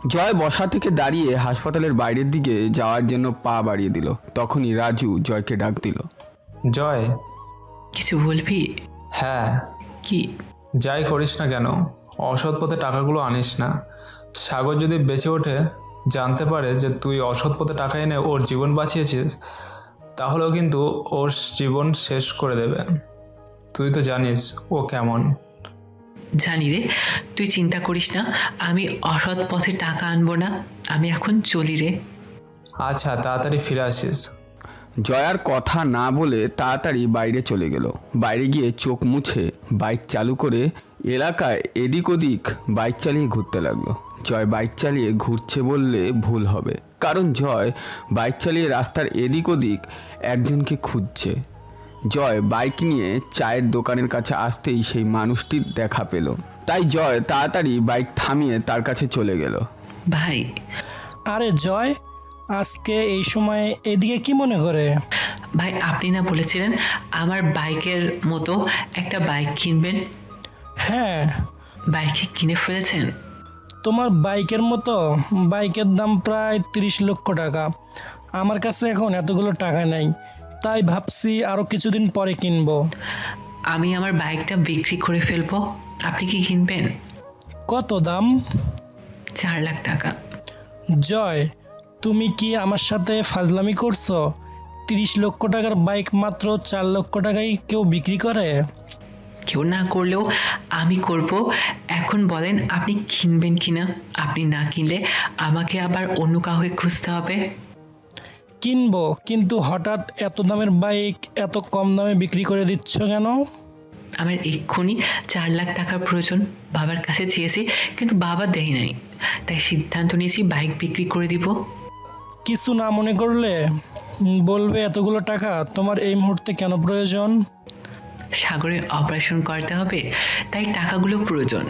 Speaker 9: জয় বসা থেকে দাঁড়িয়ে হাসপাতালের বাইরের দিকে যাওয়ার জন্য পা বাড়িয়ে দিল। তখনই রাজু জয়কে ডাক দিল।
Speaker 10: জয়,
Speaker 7: কিছু বলবি?
Speaker 10: হ্যাঁ,
Speaker 7: কি?
Speaker 10: যাই করিস না কেন অসৎ পথে টাকাগুলো আনিস না। সাগর যদি বেঁচে ওঠে, জানতে পারে যে তুই অসৎ পথে টাকা এনে ওর জীবন বাঁচিয়েছিস, তাহলেও কিন্তু ওর জীবন শেষ করে দেবে। তুই তো জানিস ও কেমন।
Speaker 7: জানি রে, তুই চিন্তা করিস না, আমি অসৎ পথে টাকা আনবো না। আমি এখন চলি রে।
Speaker 10: আচ্ছা, তাড়াতাড়ি ফিরে আসিস।
Speaker 9: জয়ার কথা না বলে তাড়াতাড়ি বাইরে চলে গেল। বাইরে গিয়ে চোখ মুছে বাইক চালু করে এলাকায় এদিক ওদিক বাইক চালিয়ে ঘুরতে লাগলো। জয় বাইক চালিয়ে ঘুরছে বললে ভুল হবে, কারণ জয় বাইক চালিয়ে রাস্তার এদিক ওদিক একজনকে খুঁজছে। জয় বাইক নিয়ে চায়ের দোকানের কাছে আসতেই সেই মানুষটির দেখা পেল। তাই জয় তাড়াতাড়ি বাইক থামিয়ে তার কাছে চলে গেল।
Speaker 7: ভাই।
Speaker 15: আরে জয়, আজকে এই সময় এদিকে কি মনে করে?
Speaker 7: ভাই, আপনি না বলেছিলেন আমার বাইকের মতো একটা বাইক কিনবেন?
Speaker 15: হ্যাঁ।
Speaker 7: বাইকে কিনে ফেলেছেন?
Speaker 15: তোমার বাইকের মতো বাইকের দাম প্রায় 30 লক্ষ টাকা। আমার কাছে এখন এতগুলো টাকা নেই, তাই ভাবছি আরও কিছুদিন পরে কিনবো।
Speaker 7: আমি আমার বাইকটা বিক্রি করে ফেলবো, আপনি কি কিনবেন?
Speaker 15: কত দাম?
Speaker 7: 4 লাখ টাকা।
Speaker 15: জয়, তুমি কি আমার সাথে ফাজলামি করছো? 30 লক্ষ টাকার বাইক মাত্র 4 লক্ষ টাকায় কেউ বিক্রি করে?
Speaker 7: কেউ না করলেও আমি করব। এখন বলেন আপনি কিনবেন কিনা? আপনি না কিনলে আমাকে আবার অন্য কাউকে খুঁজতে হবে।
Speaker 15: কিনবো, কিন্তু হঠাৎ এত দামের বাইক এত কম দামে বিক্রি করে দিচ্ছ কেন?
Speaker 7: আমার এক্ষুনি 4 লাখ টাকার প্রয়োজন। বাবার কাছে চেয়েছি, কিন্তু বাবা দেয় নাই, তাই সিদ্ধান্ত নিয়েছি বাইক বিক্রি করে দিব।
Speaker 15: কিছু না মনে করলে বলবে এতগুলো টাকা তোমার এই মুহূর্তে কেন প্রয়োজন?
Speaker 7: সাগরের অপারেশন করতে হবে, তাই টাকাগুলো প্রয়োজন।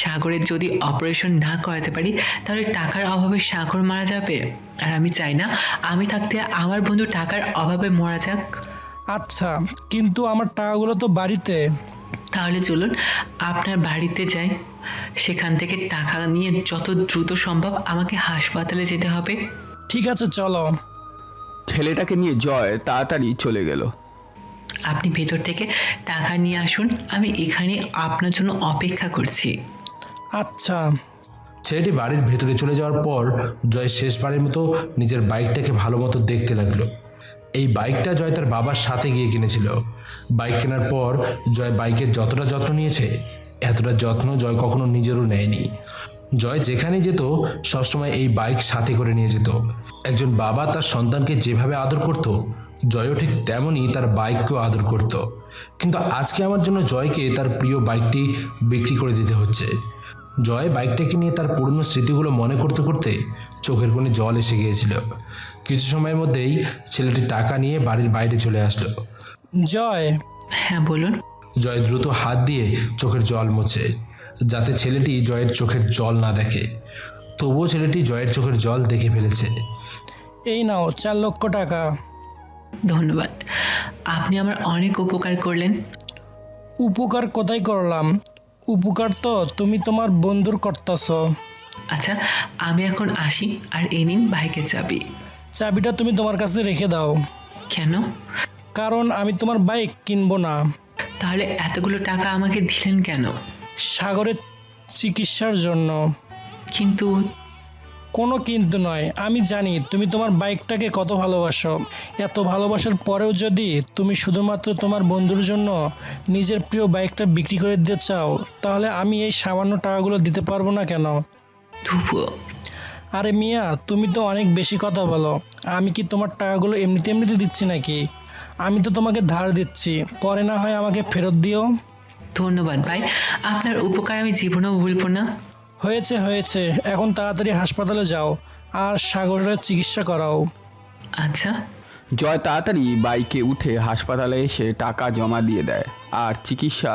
Speaker 7: সাগরের যদি অপারেশন না করাতে পারি, তাহলে টাকার অভাবে সাগর মারা যাবে, আর আমি চাই না আমি থাকতে আমার বন্ধু টাকার অভাবে মারা যাক।
Speaker 15: আচ্ছা, কিন্তু আমার টাকাগুলো তো বাড়িতে।
Speaker 7: তাহলে চলুন আপনার বাড়িতে যাই। সেখান থেকে টাকা নিয়ে যত দ্রুত সম্ভব আমাকে হাসপাতালে যেতে হবে।
Speaker 15: ঠিক আছে, চলো।
Speaker 9: ছেলেটাকে নিয়ে জয় তাড়াতাড়ি চলে গেল।
Speaker 7: আপনি ভেতর থেকে টাকা নিয়ে আসুন, আমি এখানে আপনার জন্য অপেক্ষা করছি।
Speaker 15: আচ্ছা।
Speaker 1: ছেলেটি বাড়ির ভেতরে চলে যাওয়ার পর জয় শেষবারের মতো নিজের বাইকটাকে ভালো মতো দেখতে লাগলো। এই বাইকটা জয় তার বাবার সাথে গিয়ে কিনেছিল। বাইক কেনার পর জয় বাইকের যতটা যত্ন নিয়েছে, এতটা যত্ন জয় কখনো নিজেরও নেয়নি। জয় যেখানে যেত সবসময় এই বাইক সাথে করে নিয়ে যেত। একজন বাবা তার সন্তানকে যেভাবে আদর করত, জয়ও ঠিক তেমনই তার বাইককেও আদর করত। কিন্তু আজকে আমার জন্য জয়কে তার প্রিয় বাইকটি বিক্রি করে দিতে হচ্ছে। জয় বাইকটাকে নিয়ে তার পুরনো স্মৃতিগুলো মনে করতে করতে চোখের কোণে জল এসে গিয়েছিল। কিছু সময়ের মধ্যেই ছেলেটি টাকা নিয়ে বাড়ির বাইরে চলে আসলো।
Speaker 15: জয়।
Speaker 7: হ্যাঁ বলুন।
Speaker 1: জয় দ্রুত হাত দিয়ে চোখের জল মোছে, যাতে ছেলেটি জয়ের চোখের জল না দেখে। তবুও ছেলেটি জয়ের চোখের জল দেখে ফেলেছে।
Speaker 15: এই নাও 4 লক্ষ টাকা।
Speaker 7: ধন্যবাদ, আপনি আমার অনেক উপকার করলেন।
Speaker 15: উপকার কোথায় করলাম? উপকার তো তুমি তোমার বন্ধুর করতেছ।
Speaker 7: আচ্ছা, আমি এখন আসি, আর এই নিন বাইকের চাবি।
Speaker 15: চাবিটা তুমি তোমার কাছে রেখে দাও।
Speaker 7: কেন?
Speaker 15: কারণ আমি তোমার বাইক কিনবো না।
Speaker 7: তাহলে এতগুলো টাকা আমাকে দিলেন কেন?
Speaker 15: সাগরের চিকিৎসার জন্য।
Speaker 7: কিন্তু
Speaker 15: কোনো কিন্তু নয়, আমি জানি তুমি তোমার বাইকটাকে কত ভালোবাসো। এত ভালোবাসার পরেও যদি তুমি শুধুমাত্র তোমার বন্ধুর জন্য নিজের প্রিয় বাইকটা বিক্রি করে দিতে চাও, তাহলে আমি এই সামান্য টাকাগুলো দিতে পারবো না কেন? আরে মিয়া, তুমি তো অনেক বেশি কথা বলো। আমি কি তোমার টাকাগুলো এমনিতে দিচ্ছি নাকি? আমি তো তোমাকে ধার দিচ্ছি, পরে না হয় আমাকে ফেরত দিও।
Speaker 7: ধন্যবাদ ভাই, আপনার উপকার আমি জীবনেও ভুলব না।
Speaker 15: হয়েছে হয়েছে, এখন তাড়াতাড়ি হাসপাতালে যাও আর সাগরের চিকিৎসা করাও।
Speaker 7: আচ্ছা।
Speaker 9: জয় তাড়াতাড়ি বাইকে উঠে হাসপাতালে এসে টাকা জমা দিয়ে দেয়, আর চিকিৎসা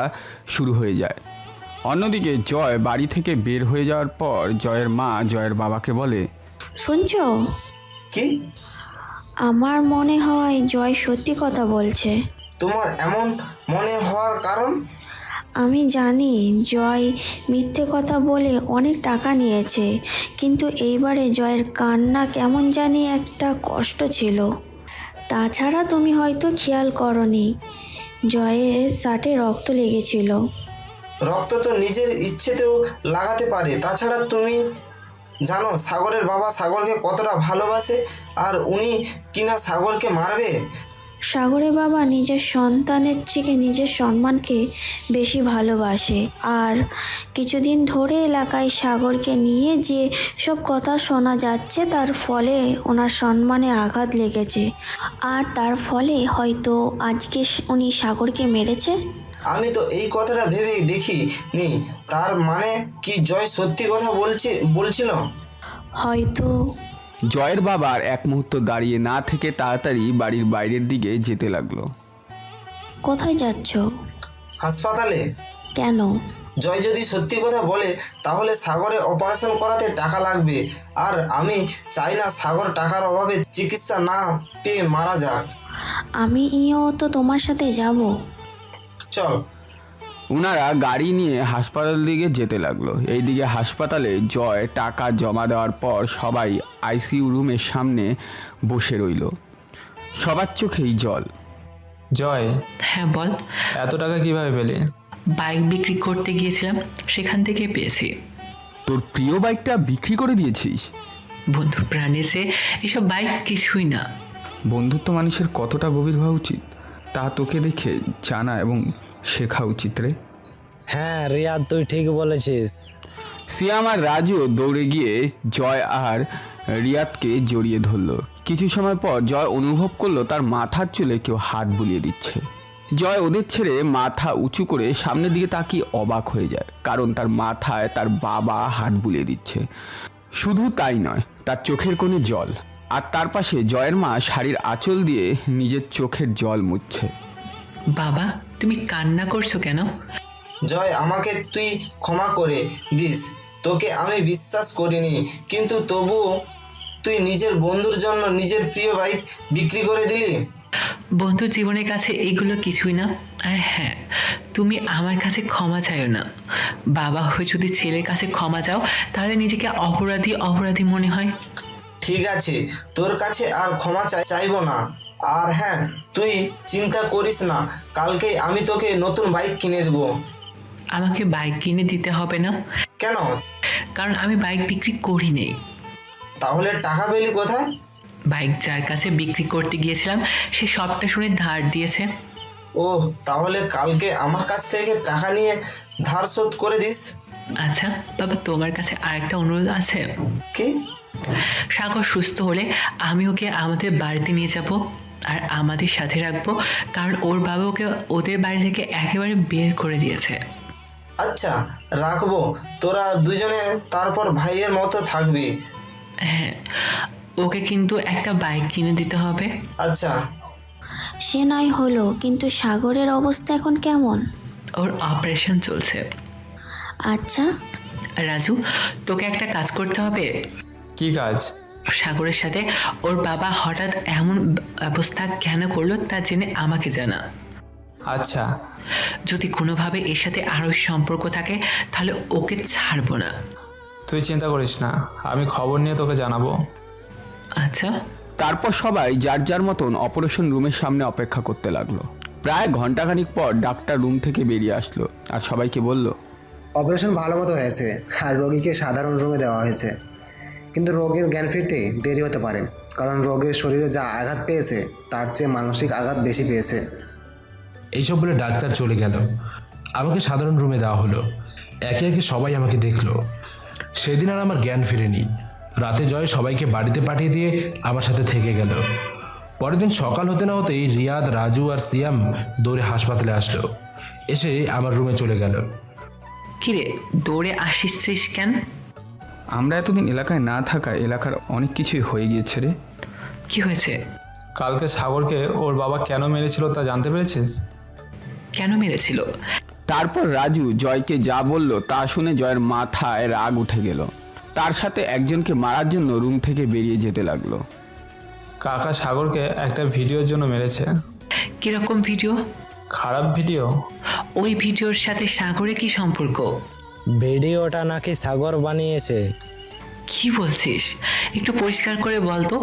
Speaker 9: শুরু হয়ে যায়। অন্যদিকে জয় বাড়ি থেকে বের হয়ে যাওয়ার পর জয়ের মা জয়ের বাবাকে বলে,
Speaker 13: শুনছো?
Speaker 12: কি?
Speaker 13: আমার মনে হয় জয় সত্যি কথা বলছে।
Speaker 12: তোমার এমন মনে হওয়ার কারণ?
Speaker 13: আমি জানি জয় মিথ্যে কথা বলে অনেক টাকা নিয়েছে, কিন্তু এইবারে জয়ের কান্না কেমন জানি একটা কষ্ট ছিল। তাছাড়া তুমি হয়তো খেয়াল করনি, জয়ের শার্টে রক্ত লেগেছিল।
Speaker 12: রক্ত তো নিজের ইচ্ছেতেও লাগাতে পারে। তাছাড়া তুমি জানো সাগরের বাবা সাগরকে কতটা ভালোবাসে, আর উনি কিনা সাগরকে মারবে?
Speaker 13: সাগরের বাবা নিজের সন্তানের থেকে নিজের সম্মানকে বেশি ভালোবাসে। আর কিছুদিন ধরে এলাকায় সাগরকে নিয়ে যে সব কথা শোনা যাচ্ছে, তার ফলে ওনার সম্মানে আঘাত লেগেছে, আর তার ফলে হয়তো আজকে উনি সাগরকে মেরেছে।
Speaker 12: আমি তো এই কথাটা ভেবে দেখি নি। তার মানে কি জয় সত্যি কথা বলছিল?
Speaker 13: হয়তো।
Speaker 9: জয়ের বাবা আর এক মুহূর্ত দাঁড়িয়ে না থেকে তাড়াতাড়ি বাড়ির বাইরের দিকে যেতে লাগলো।
Speaker 13: কোথায় যাচ্ছ?
Speaker 12: হাসপাতালে।
Speaker 13: কেন?
Speaker 12: জয় যদি সত্যি কথা বলে তাহলে সাগরে অপারেশন করাতে টাকা লাগবে, আর আমি চাই না সাগর টাকার অভাবে চিকিৎসা না পেয়ে মারা যাক।
Speaker 13: আমিও তো তোমার সাথে যাব।
Speaker 12: চল।
Speaker 9: ওনারা গাড়ি নিয়ে হাসপাতাল দিকে যেতে লাগলো। এইদিকে হাসপাতালে জয় টাকা জমা দেওয়ার পর সবাই আইসিইউ রুমের সামনে বসে রইল। সবার চোখেই জল।
Speaker 10: জয়,
Speaker 7: হ্যাঁ বল।
Speaker 10: এত টাকা কিভাবে পেলে?
Speaker 7: বাইক বিক্রি করতে গিয়েছিলাম, সেখান থেকে পেয়েছি।
Speaker 9: তোর প্রিয় বাইকটা বিক্রি করে দিয়েছিস?
Speaker 7: বন্ধুর প্রাণে সে এসব বাইক কিছুই না।
Speaker 9: বন্ধুত্ব মানুষের কতটা গভীর হওয়া উচিত তা তোকে দেখে জানা এবং শেখা উচিত রে।
Speaker 8: হ্যাঁ রিয়াদ, তুই ঠিক বলেছিস।
Speaker 9: সিয়াম আর রাজু দৌড়ে গিয়ে জয় আর রিয়াদকে জড়িয়ে ধরলো। কিছু সময় পর জয় অনুভব করলো তার মাথার চুলে কেউ হাত বুলিয়ে দিচ্ছে। জয় ওদের ছেড়ে মাথা উঁচু করে সামনের দিকে তাকিয়ে অবাক হয়ে যায়, কারণ তার মাথায় তার বাবা হাত বুলিয়ে দিচ্ছে। শুধু তাই নয়, তার চোখের কোণে জল, আর তার পাশে জয়ের মা শাড়ির আঁচল দিয়ে নিজের চোখের জল মুছছে।
Speaker 7: বাবা, তুমি কান্না করছো কেন?
Speaker 12: জয়, আমাকে তুই ক্ষমা করে দিস। তোকে আমি বিশ্বাস করিনি, কিন্তু তবুও তুই নিজের বন্ধুর জন্য নিজের প্রিয় বাইক বিক্রি করে দিলি।
Speaker 7: বন্ধু জীবনের কাছে এগুলো কিছুই না। আর হ্যাঁ, তুমি আমার কাছে ক্ষমা চাইও না। বাবা হয়ে যদি ছেলের কাছে ক্ষমা চাও তাহলে নিজেকে অপরাধী মনে হয়।
Speaker 12: ঠিক আছে, তোর কাছে আর ক্ষমা চাইবো না। আর হ্যাঁ, তুই চিন্তা করিস না, কালকে আমি তোকে নতুন বাইক কিনে দেবো।
Speaker 7: আমাকে বাইক কিনে দিতে হবে না।
Speaker 12: কেন?
Speaker 7: কারণ আমি বাইক বিক্রি করি নেই।
Speaker 12: তাহলে টাকা পেলি কোথায়?
Speaker 7: বাইক যার কাছে বিক্রি করতে গিয়েছিলাম সে সবটা শুনে ধার দিয়েছে।
Speaker 12: ও, তাহলে কালকে আমার কাছ থেকে টাকা নিয়ে ধার শোধ করে দিস।
Speaker 7: আচ্ছা বাবা, তোমার কাছে আরেকটা অনুরোধ আছে।
Speaker 12: কি?
Speaker 7: সাগর সুস্থ হলে আমি ওকে আমাদের বাড়িতে নিয়ে যাব আর আমাদের সাথে রাখবো, কারণ ওর বাবা ওকে ওদের বাড়ি থেকে একেবারে বের করে দিয়েছে।
Speaker 12: আচ্ছা, রাখবো। তোরা দুজনে তারপর ভাইয়ের মতো থাকবি।
Speaker 7: হ্যাঁ, ওকে কিন্তু একটা বাইক কিনে দিতে হবে।
Speaker 12: আচ্ছা।
Speaker 13: সে নয় হলো, কিন্তু সাগরের অবস্থা এখন কেমন?
Speaker 7: ওর অপারেশন চলছে।
Speaker 13: আচ্ছা
Speaker 7: রাজু, তোকে একটা কাজ করতে হবে।
Speaker 10: কি কাজ?
Speaker 7: সাগরের সাথে ওর বাবা হঠাৎ এমন অবস্থা কেন করলো তা জেনে আমাকে জানা।
Speaker 10: আচ্ছা।
Speaker 7: যদি কোনোভাবে এর সাথে আরও সম্পর্ক থাকে তাহলে ওকে ছাড়বো না।
Speaker 10: তুই চিন্তা করিস না, আমি খবর নিয়ে তোকে জানাবো।
Speaker 7: আচ্ছা।
Speaker 9: তারপর সবাই যার যার মতন অপারেশন রুমের সামনে অপেক্ষা করতে লাগলো। প্রায় ঘন্টাখানিক পর ডাক্তার রুম থেকে বেরিয়ে আসলো আর সবাইকে বলল,
Speaker 11: অপারেশন ভালো মতো হয়েছে আর রোগীকে সাধারণ রুমে দেওয়া হয়েছে, কিন্তু রোগীর জ্ঞান ফিরতে দেরি হতে পারে, কারণ রোগীর শরীরে যা আঘাত পেয়েছে তার চেয়ে মানসিক আঘাত বেশি পেয়েছে।
Speaker 1: এইসব বলে ডাক্তার চলে গেল। আমাকে সাধারণ রুমে দেওয়া হলো। একে একে সবাই আমাকে দেখলো। সেদিন আর আমার জ্ঞান ফিরেনি। রাতে জয় সবাইকে বাড়িতে পাঠিয়ে দিয়ে আমার সাথে থেকে গেল। পরের দিন সকাল হতে না হতেই রিয়াদ, রাজু আর সিয়াম দৌড়ে হাসপাতালে আসলো। এসে আমার রুমে চলে গেল।
Speaker 7: কিরে, দৌড়ে আসিস কেন?
Speaker 9: আমরা এতদিন এলাকায় না থাকায় এলাকার অনেক কিছুই হয়ে গিয়েছে রে।
Speaker 7: কি হয়েছে?
Speaker 10: কালকে সাগরকে ওর বাবা কেন মেরেছিল তা জানতে পেরেছিস?
Speaker 7: কেন মেরেছিল?
Speaker 9: তারপর রাজু জয়কে যা বলল তা শুনে জয়ের মাথায় রাগ উঠে গেল। তার সাথে একজনকে মারার জন্য রুম থেকে বেরিয়ে যেতে লাগলো।
Speaker 10: কাকা সাগরকে একটা ভিডিওর জন্য মেরেছে।
Speaker 7: কিরকম ভিডিও?
Speaker 10: খারাপ ভিডিও।
Speaker 7: ওই ভিডিওর সাথে সাগরের কি সম্পর্ক?
Speaker 8: ভিডিওটা নাকি সাগর বানিয়েছে।
Speaker 7: কি বলছিস? একটু পরিষ্কার করে বল তো,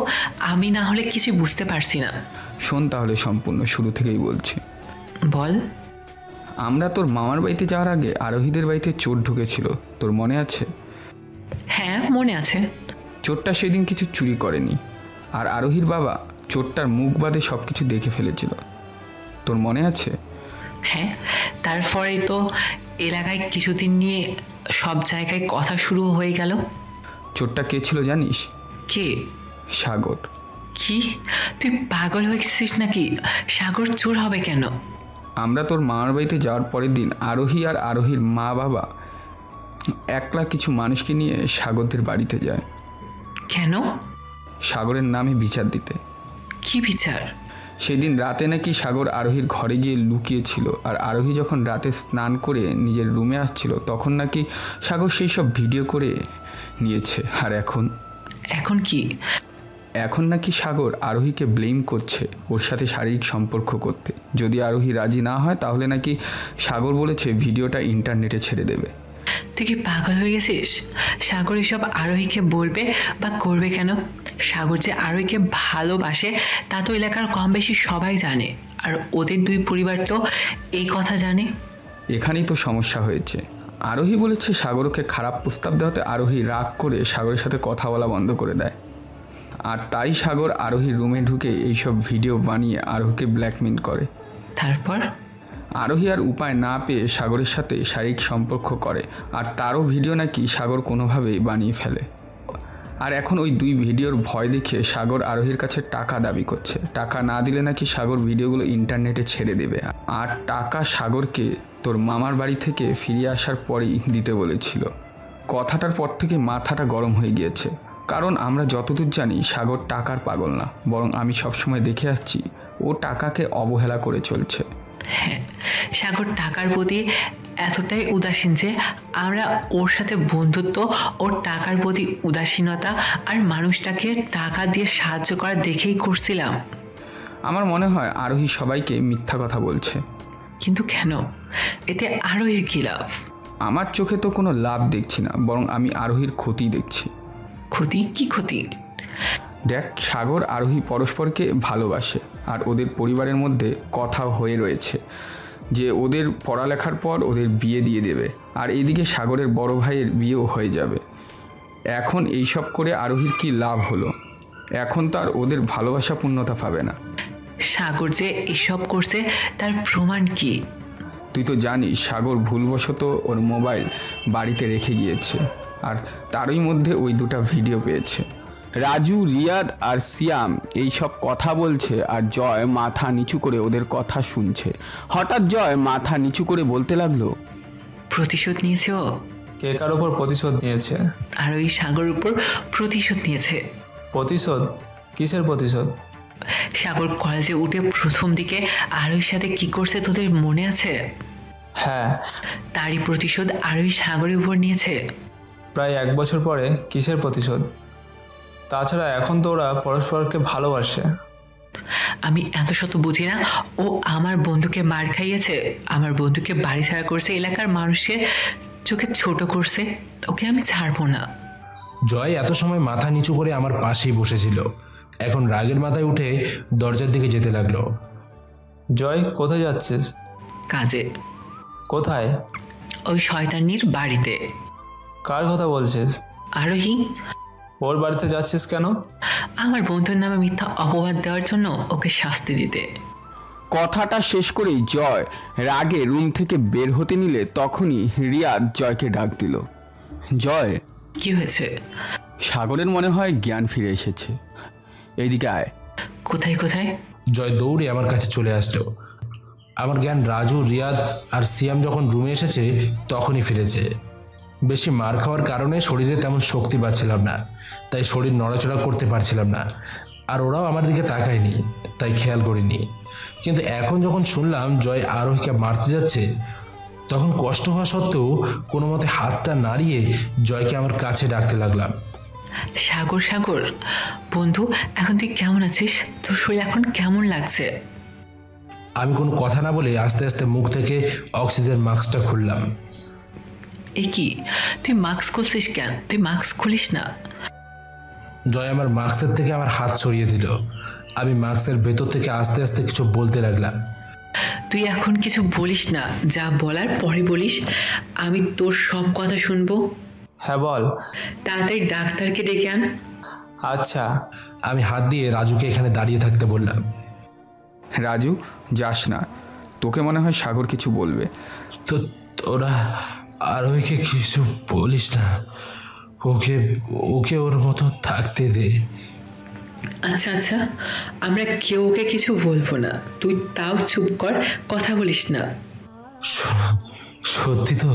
Speaker 7: আমি না হলে কিছু বুঝতে পারছি না।
Speaker 9: শোন তাহলে সম্পূর্ণ শুরু থেকেই বলছি।
Speaker 7: বল।
Speaker 9: আমরা তোর মামার বাড়িতে যাওয়ার আগে আরোহীদের বাড়িতে চোর ঢুকেছিল, তোর মনে আছে?
Speaker 7: হ্যাঁ মনে আছে।
Speaker 9: চোরটা সেদিন কিছু চুরি করেনি, আর আরোহীর বাবা চোরটার মুখ বাদে সব কিছু দেখে ফেলেছিল, তোর মনে আছে?
Speaker 7: হ্যাঁ, তারপরে তো এলাকায় কিছুদিন নিয়ে সব জায়গায় কথা শুরু হয়ে গেল।
Speaker 9: চোরটা কে ছিল জানিস?
Speaker 7: কে?
Speaker 9: সাগর।
Speaker 7: কি, তুই পাগল হয়ে গেছিস নাকি? সাগর চোর হবে কেন?
Speaker 9: আমরা তোর মামার বাড়িতে যাওয়ার পরের দিন আরোহী আর আরোহীর মা বাবা একলা কিছু মানুষকে নিয়ে সাগরদের বাড়িতে যায়।
Speaker 7: কেন?
Speaker 9: সাগরের নামে বিচার দিতে।
Speaker 7: কি বিচার?
Speaker 9: সেদিন রাতে নাকি সাগর আরোহীর ঘরে গিয়ে লুকিয়েছিল, আর আরোহী যখন রাতে স্নান করে নিজের রুমে আসছিল তখন নাকি সাগর সেই সব ভিডিও করে নিয়েছে। আর এখন কি? এখন নাকি সাগর আরোহীকে ব্লেম করছে ওর সাথে শারীরিক সম্পর্ক করতে। যদি আরোহী রাজি না হয় তাহলে নাকি সাগর বলেছে ভিডিওটা ইন্টারনেটে ছেড়ে দেবে।
Speaker 7: তুই কি পাগল হয়ে গেছিস? সাগর এসব আরোহীকে বলবে বা করবে কেন? সাগর যে আরোহীকে ভালোবাসে তা তো এলাকার কম বেশি সবাই জানে, আর ওদের দুই পরিবার তো এই কথা জানে।
Speaker 9: এখানেই তো সমস্যা হয়েছে। আরোহী বলেছে সাগরকে খারাপ প্রস্তাব দেওয়াতে আরোহী রাগ করে সাগরের সাথে কথা বলা বন্ধ করে দেয়, আর তাই সাগর আরোহীর রুমে ঢুকে এইসব ভিডিও বানিয়ে আরোহীকে ব্ল্যাকমেল করে।
Speaker 7: তারপর
Speaker 9: আরোহী আর উপায় না পেয়ে সাগরের সাথে শারীরিক সম্পর্ক করে, আর তারও ভিডিও নাকি সাগর কোনোভাবেই বানিয়ে ফেলে। আর এখন ওই দুই ভিডিওর ভয় দেখিয়ে সাগর আরোহীর কাছে টাকা দাবি করছে। টাকা না দিলে নাকি সাগর ভিডিওগুলো ইন্টারনেটে ছেড়ে দেবে, আর টাকা সাগরকে তোর মামার বাড়ি থেকে ফিরে আসার পরেই দিতে বলেছিল। কথাটার পর থেকে মাথাটা গরম হয়ে গিয়েছে, কারণ আমরা যতদূর জানি সাগর টাকার পাগল না, বরং আমি সবসময় দেখে আসছি ও টাকাকে অবহেলা করে চলছে।
Speaker 7: হ্যাঁ, সাগর টাকার প্রতি এতটাই উদাসীন যে আমরা ওর সাথে বন্ধুত্ব, ওর টাকার প্রতি উদাসীনতা আর মানুষটাকে টাকা দিয়ে সাহায্য করা দেখেই করছিলাম।
Speaker 9: আমার মনে হয় আরোহী সবাইকে মিথ্যা কথা বলছে।
Speaker 7: কিন্তু কেন? এতে আরোহীর কী লাভ?
Speaker 9: আমার চোখে তো কোনো লাভ দেখছি না, বরং আমি আরোহীর ক্ষতি দেখছি।
Speaker 7: ক্ষতি? কি ক্ষতি?
Speaker 9: দেখ, সাগর আরোহী পরস্পরকে ভালোবাসে, আর ওদের পরিবারের মধ্যে কথা হয়ে রয়েছে যে ওদের পড়ালেখার পর ওদের বিয়ে দিয়ে দেবে, আর এদিকে সাগরের বড় ভাইয়ের বিয়েও হয়ে যাবে। এখন এইসব করে আরোহীর কি লাভ হলো? এখন তো আর ওদের ভালোবাসা পূর্ণতা পাবে না।
Speaker 7: সাগর যে এসব করছে তার প্রমাণ কি?
Speaker 9: তুই তো জানিস সাগর ভুলবশত ওর মোবাইল বাড়িতে রেখে গিয়েছে, আর তারই মধ্যে ওই দুটো ভিডিও পেয়েছে। রাজু, রিয়াদ আর সিয়াম এই সব কথা বলছে, আর জয় মাথা নিচু করে ওদের কথা শুনছে। হঠাৎ জয় মাথা নিচু করে বলতে লাগলো,
Speaker 7: প্রতিশোধ নিয়েছে ও।
Speaker 10: কে কার উপর প্রতিশোধ নিয়েছে?
Speaker 7: আর ওই সাগর উপর প্রতিশোধ নিয়েছে।
Speaker 10: প্রতিশোধ? কিসের প্রতিশোধ?
Speaker 7: সাগর কলেজে উঠে প্রথম দিকে আরোহীর সাথে কি করছে তোদের মনে আছে?
Speaker 10: হ্যাঁ।
Speaker 7: তারই প্রতিশোধ আরোহী সাগরের উপর নিয়েছে।
Speaker 10: প্রায় 1 বছর পরে কিসের প্রতিশোধ? তাছাড়া এখন তো ওরা পরস্পরকে ভালোবাসে।
Speaker 7: আমি এত শত বুঝি না। ও আমার বন্ধুকে মার খাইয়েছে, আমার বন্ধুকে বাড়ি ছাড়া করছে, এলাকার মানুষের চোখে ছোট করছে। ওকে আমি ছাড়বো না।
Speaker 1: জয় এত সময় মাথা নিচু করে আমার পাশেই বসেছিল, এখন রাগের মাথায় উঠে দরজার দিকে যেতে লাগলো।
Speaker 10: জয়, কোথায় যাচ্ছিস?
Speaker 7: কাজে।
Speaker 10: কোথায়?
Speaker 7: ওই শয়তানির বাড়িতে।
Speaker 10: কার কথা বলছিস?
Speaker 7: আরোহী।
Speaker 10: ওর বাড়িতে যাচ্ছিস কেন?
Speaker 7: আমার বন্ধুর নামে মিথ্যা অপবাদ দেওয়ার জন্য ওকে শাস্তি দিতে।
Speaker 9: কথাটা শেষ করেই জয় রাগে রুম থেকে বের হতে নিলে তখনই রিয়াদ জয়কে ডাক দিল। জয়,
Speaker 7: কি হয়েছে?
Speaker 9: সাগরের মনে হয় জ্ঞান ফিরে এসেছে, এইদিকে আয়।
Speaker 7: কোথায় কোথায়?
Speaker 1: জয় দৌড়ে আমার কাছে চলে আসলো। আমার জ্ঞান রাজু, রিয়াদ আর সিয়াম যখন রুমে এসেছে তখনই ফিরেছে। বেশি মার খাওয়ার কারণে শরীরে তেমন শক্তি পাচ্ছিলাম না, তাই শরীর নড়াচড়া করতে পারছিলাম না, আর ওরাও আমার দিকে তাকায়নি, তাই খেয়াল করিনি। কিন্তু এখন যখন শুনলাম জয় আরোহীকে মারতে যাচ্ছে, তখন কষ্ট হওয়া সত্ত্বেও কোনো মতে হাতটা নাড়িয়ে জয়কে আমার কাছে ডাকতে লাগলাম।
Speaker 7: সাগর, সাগর বন্ধু, এখন তুই কেমন আছিস? তোর শরীর এখন কেমন লাগছে?
Speaker 1: আমি কোনো কথা না বলে আস্তে আস্তে মুখ থেকে অক্সিজেন মাস্কটা খুললাম।
Speaker 7: এ কি, তুই মাস্ক খুলছিস কেন? তুই মাস্ক খুলিস না।
Speaker 1: জয় আমার মাস্কের থেকে আমার হাত সরিয়ে দিল। আমি মাস্কের ভেতর থেকে আস্তে আস্তে কিছু বলতে লাগলাম।
Speaker 7: তুই এখন কিছু বলিস না, যা বলার পরে বলিস। আমি তোর সব কথা শুনবো।
Speaker 10: হ্যাঁ বল।
Speaker 7: তাড়াতাড়ি ডাক্তারকে ডেকে আন।
Speaker 10: আচ্ছা।
Speaker 1: আমি হাত দিয়ে রাজুকে এখানে দাঁড়িয়ে থাকতে বললাম।
Speaker 9: রাজু, যাস না, তোকে মনে হয় সাগর কিছু বলবে।
Speaker 1: তো তোরা আরোহীকে কিছু বলিস না, ওকে ওকে ওর মতো থাকতে দে।
Speaker 7: আচ্ছা আচ্ছা, আমরা কেউ ওকে কিছু বলবো না, তুই তাও চুপ কর, কথা বলিস না।
Speaker 1: সত্যি তো?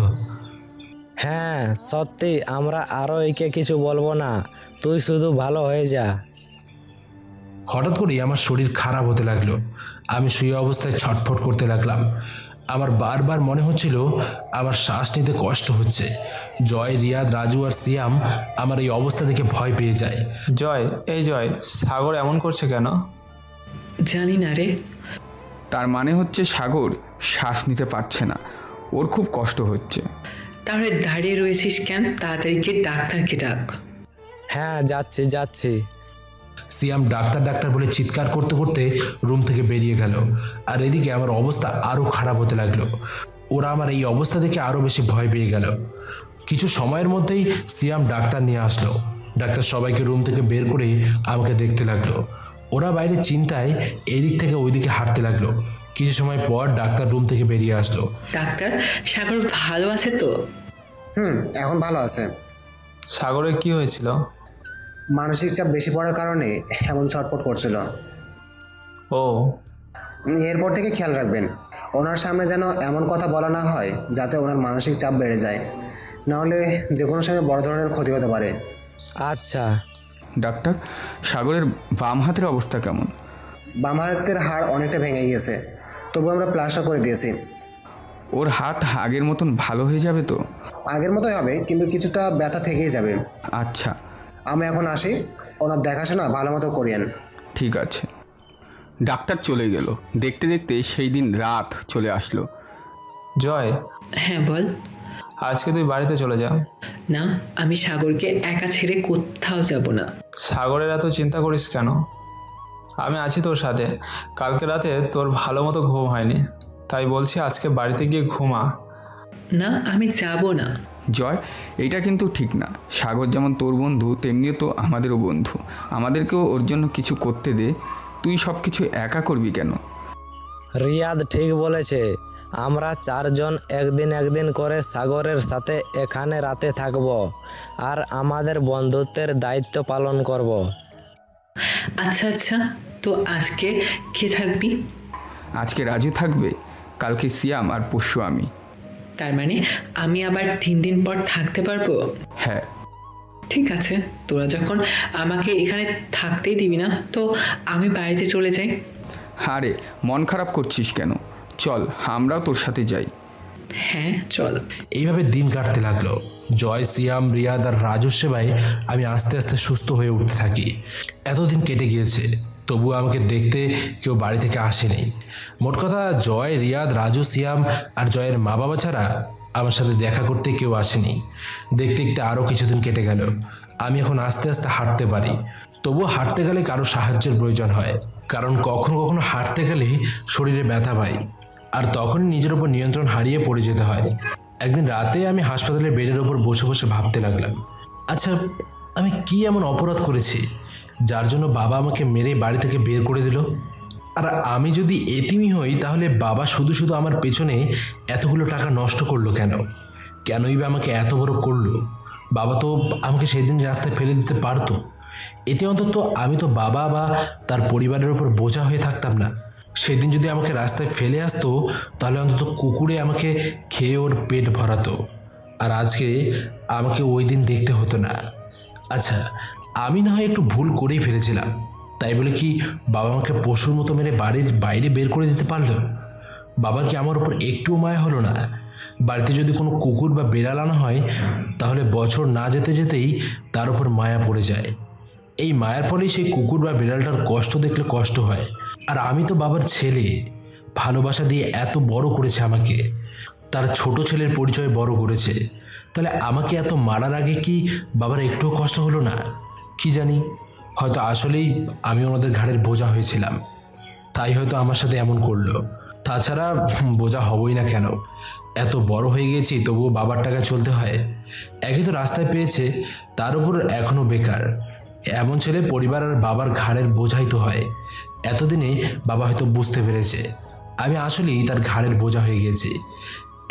Speaker 8: হ্যাঁ সত্যি, আমরা আরও একে কিছু বলবো না, তুই শুধু ভালো হয়ে যা।
Speaker 1: হঠাৎ করেই আমার শরীর খারাপ হতে লাগলো। আমি শুয়ে অবস্থায় ছটফট করতে লাগলাম। আমার বারবার মনে হচ্ছিল আমার শ্বাস নিতে কষ্ট হচ্ছে। জয়, রিয়াদ, রাজু আর সিয়াম আমার এই অবস্থা দেখে ভয় পেয়ে যায়।
Speaker 10: জয়, এই জয়, সাগর এমন করছে কেন?
Speaker 7: জানি না রে।
Speaker 9: তার মানে হচ্ছে সাগর শ্বাস নিতে পারছে না, ওর খুব কষ্ট হচ্ছে।
Speaker 7: তাহলে দাঁড়িয়ে রয়েছিস কেন? তাড়াতাড়ি গিয়ে ডাক্তারকে ডাক।
Speaker 8: হ্যাঁ যাচ্ছি যাচ্ছি।
Speaker 1: সিয়াম ডাক্তার ডাক্তার বলে চিৎকার করতে করতে রুম থেকে বেরিয়ে গেল। আর এদিকে আমার অবস্থা আরও খারাপ হতে লাগলো। ওরা আমার এই অবস্থা দেখে আরও বেশি ভয় পেয়ে গেল। কিছু সময়ের মধ্যেই সিয়াম ডাক্তার নিয়ে আসলো। ডাক্তার সবাইকে রুম থেকে বের করে আমাকে দেখতে লাগলো। ওরা বাইরে চিন্তায় এদিক থেকে ওইদিকে হাঁটতে লাগলো। কিছু সময় পর ডাক্তার রুম থেকে বেরিয়ে আসলো।
Speaker 7: ডাক্তার, সাগর ভালো আছে তো?
Speaker 11: এখন ভালো আছে।
Speaker 10: সাগরের কি হয়েছিল?
Speaker 11: মানসিক চাপ বেশি পড়ার কারণে এমন ছটফট করছিল।
Speaker 10: ও,
Speaker 11: এরপর থেকে খেয়াল রাখবেন, ওনার সামনে যেন এমন কথা বলা না হয় যাতে ওনার মানসিক চাপ বেড়ে যায়, নাহলে যে কোনো সময় বড় ধরনের ক্ষতি হতে পারে।
Speaker 8: আচ্ছা।
Speaker 9: ডাক্তার, সাগরের বাম হাতের অবস্থা কেমন?
Speaker 11: বাম হাতের হাড় অনেকটা ভেঙে গিয়েছে, তবু আমরা প্লাস্টার করে দিয়েছি।
Speaker 9: ওর হাত আগের মতন ভালো হয়ে যাবে তো?
Speaker 11: আগের মতোই হবে, কিন্তু কিছুটা ব্যথা থেকেই যাবে।
Speaker 9: আচ্ছা,
Speaker 11: আমি এখন আসি, ওনার দেখাশোনা ভালো মতো করিয়েন।
Speaker 9: ঠিক আছে। ডাক্তার চলে গেল। দেখতে দেখতে সেই দিন রাত চলে আসলো।
Speaker 10: জয়।
Speaker 7: হ্যাঁ বল।
Speaker 10: আজকে তুই বাড়িতে চলে যা।
Speaker 7: না, আমি সাগরকে একা ছেড়ে কোথাও যাব না।
Speaker 10: সাগরের এত চিন্তা করিস কেন? আমি আছি তোর সাথে। কালকে রাতে তোর ভালো মতো ঘুম হয়নি, তাই বলছি আজকে বাড়িতে গিয়ে ঘুমা।
Speaker 7: না, আমি যাব না।
Speaker 9: জয়, এইটা কিন্তু ঠিক না। সাগর যেমন তোর বন্ধু, তেমনিও তো আমাদেরও বন্ধু। আমাদেরকেও ওর জন্য কিছু করতে দে। তুই সব কিছু একা করবি কেন?
Speaker 8: রিয়াদ ঠিক বলেছে, আমরা চারজন একদিন করে সাগরের সাথে এখানে রাতে থাকব আর আমাদের বন্ধুত্বের দায়িত্ব পালন করব।
Speaker 7: আচ্ছা আচ্ছা, তো আজকে কে থাকবি?
Speaker 9: আজকে রাজু থাকবে, কালকে সিয়াম আর পরশু আমি।
Speaker 7: তার মানে আমি আবার 3 দিন পর থাকতে পারবো?
Speaker 9: হ্যাঁ।
Speaker 7: ঠিক আছে, তোরা যখন আমাকে এখানে থাকতেই দিবি না, তো আমি বাড়িতে চলে যাই।
Speaker 9: আরে মন খারাপ করছিস কেন? চল, আমরাও তোর সাথে যাই।
Speaker 7: হ্যাঁ চল।
Speaker 1: এইভাবে দিন কাটতে লাগলো। জয়, সিয়াম, রিয়াদ আর রাজুর সেবায় আমি আস্তে আস্তে সুস্থ হয়ে উঠতে থাকি। এতদিন কেটে গিয়েছে, তবুও আমাকে দেখতে কেউ বাড়ি থেকে আসেনি। মোট কথা, জয়, রিয়াদ, রাজু, সিয়াম আর জয়ের মা বাবা ছাড়া আমার সাথে দেখা করতে কেউ আসেনি। দেখতে দেখতে আরও কিছুদিন কেটে গেল। আমি এখন আস্তে আস্তে হাঁটতে পারি, তবুও হাঁটতে গেলে কারো সাহায্যের প্রয়োজন হয়। কারণ কখনো কখনো হাঁটতে গেলে শরীরে ব্যথা পাই, আর তখন নিজের উপর নিয়ন্ত্রণ হারিয়ে পড়ে যেতে হয়। একদিন রাতে আমি হাসপাতালের বেডের ওপর বসে বসে ভাবতে লাগলাম, আচ্ছা আমি কি এমন অপরাধ করেছি যার জন্য বাবা আমাকে মেরে বাড়ি থেকে বের করে দিল? আর আমি যদি এতিমই হই, তাহলে বাবা শুধু শুধু আমার পেছনে এতগুলো টাকা নষ্ট করলো কেন? কেনই বা আমাকে এত বড় করলো? বাবা তো আমাকে সেদিন রাস্তায় ফেলে দিতে পারতো। এতে অন্তত আমি তো বাবা বা তার পরিবারের ওপর বোঝা হয়ে থাকতাম না। সেদিন যদি আমাকে রাস্তায় ফেলে আসতো, তাহলে অন্তত কুকুরে আমাকে খেয়ে ওর পেট ভরাতো, আর আজকে আমাকে ওই দিন দেখতে হতো না। আচ্ছা, আমি না হয় একটু ভুল করেই ফেলেছিলাম, তাই বলে কি বাবা আমাকে পশুর মতো মেরে বাড়ির বাইরে বের করে দিতে পারলো? বাবার কি আমার উপর একটুও মায়া হলো না? বাড়িতে যদি কোনো কুকুর বা বেড়াল আনা হয়, তাহলে বছর না যেতে যেতেই তার উপর মায়া পড়ে যায়। এই মায়ার ফলেই সেই কুকুর বা বিড়ালটার কষ্ট দেখলে কষ্ট হয়। আর আমি তো বাবার ছেলে, ভালোবাসা দিয়ে এত বড় করেছে আমাকে, তার ছোট ছেলের পরিচয় বড় করেছে, তাহলে আমাকে এত মারার আগে কি বাবার একটুও কষ্ট হলো না? কি জানি, হয়তো আসলেই আমি ওনাদের ঘাড়ের বোঝা হয়েছিলাম, তাই হয়তো আমার সাথে এমন করলো। তাছাড়া বোঝা হবই না কেন, এত বড় হয়ে গেছি তবুও বাবার টাকা চলতে হয়। একে তো রাস্তায় পেয়েছে, তার উপর এখনও বেকার। এমন ছেলে পরিবার আর বাবার ঘাড়ের বোঝাই তো হয়। এতদিনে বাবা হয়তো বুঝতে পেরেছে আমি আসলেই তার ঘাড়ের বোঝা হয়ে গেছি।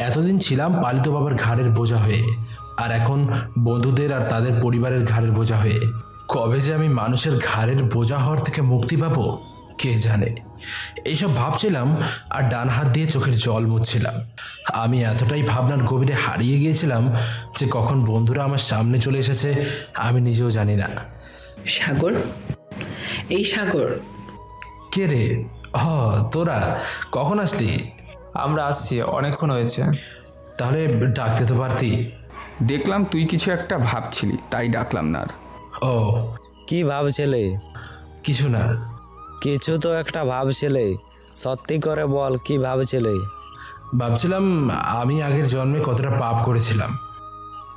Speaker 1: এতদিন ছিলাম পালিত বাবার ঘাড়ের বোঝা হয়ে, আর এখন বন্ধুদের আর তাদের পরিবারের ঘাড়ের বোঝা হয়ে। কবে যে আমি মানুষের ঘাড়ের বোঝা হওয়ার থেকে মুক্তি পাবো কে জানে। এইসব ভাবছিলাম আর ডান হাত দিয়ে চোখের জল মুছছিলাম। আমি এতটাই ভাবনার গভীরে হারিয়ে গিয়েছিলাম যে কখন বন্ধুরা আমার সামনে চলে এসেছে আমি নিজেও জানি না।
Speaker 7: সাগর, এই সাগর।
Speaker 1: কে রে? তোরা কখন আসলি?
Speaker 10: আমরা আসছি, অনেকক্ষণ হয়েছে।
Speaker 1: তাহলে ডাকতে তো পারতি।
Speaker 9: দেখলাম তুই কিছু একটা ভাবছিলি, তাই ডাকলাম না আর।
Speaker 1: ও,
Speaker 8: কি ভাবছিলে?
Speaker 1: কিছু না।
Speaker 8: কিছু তো একটা ভাবছিলে, সত্যি করে বল কি ভাবছিলে?
Speaker 1: ভাবছিলাম আমি আগের জন্মে কতটা পাপ করেছিলাম।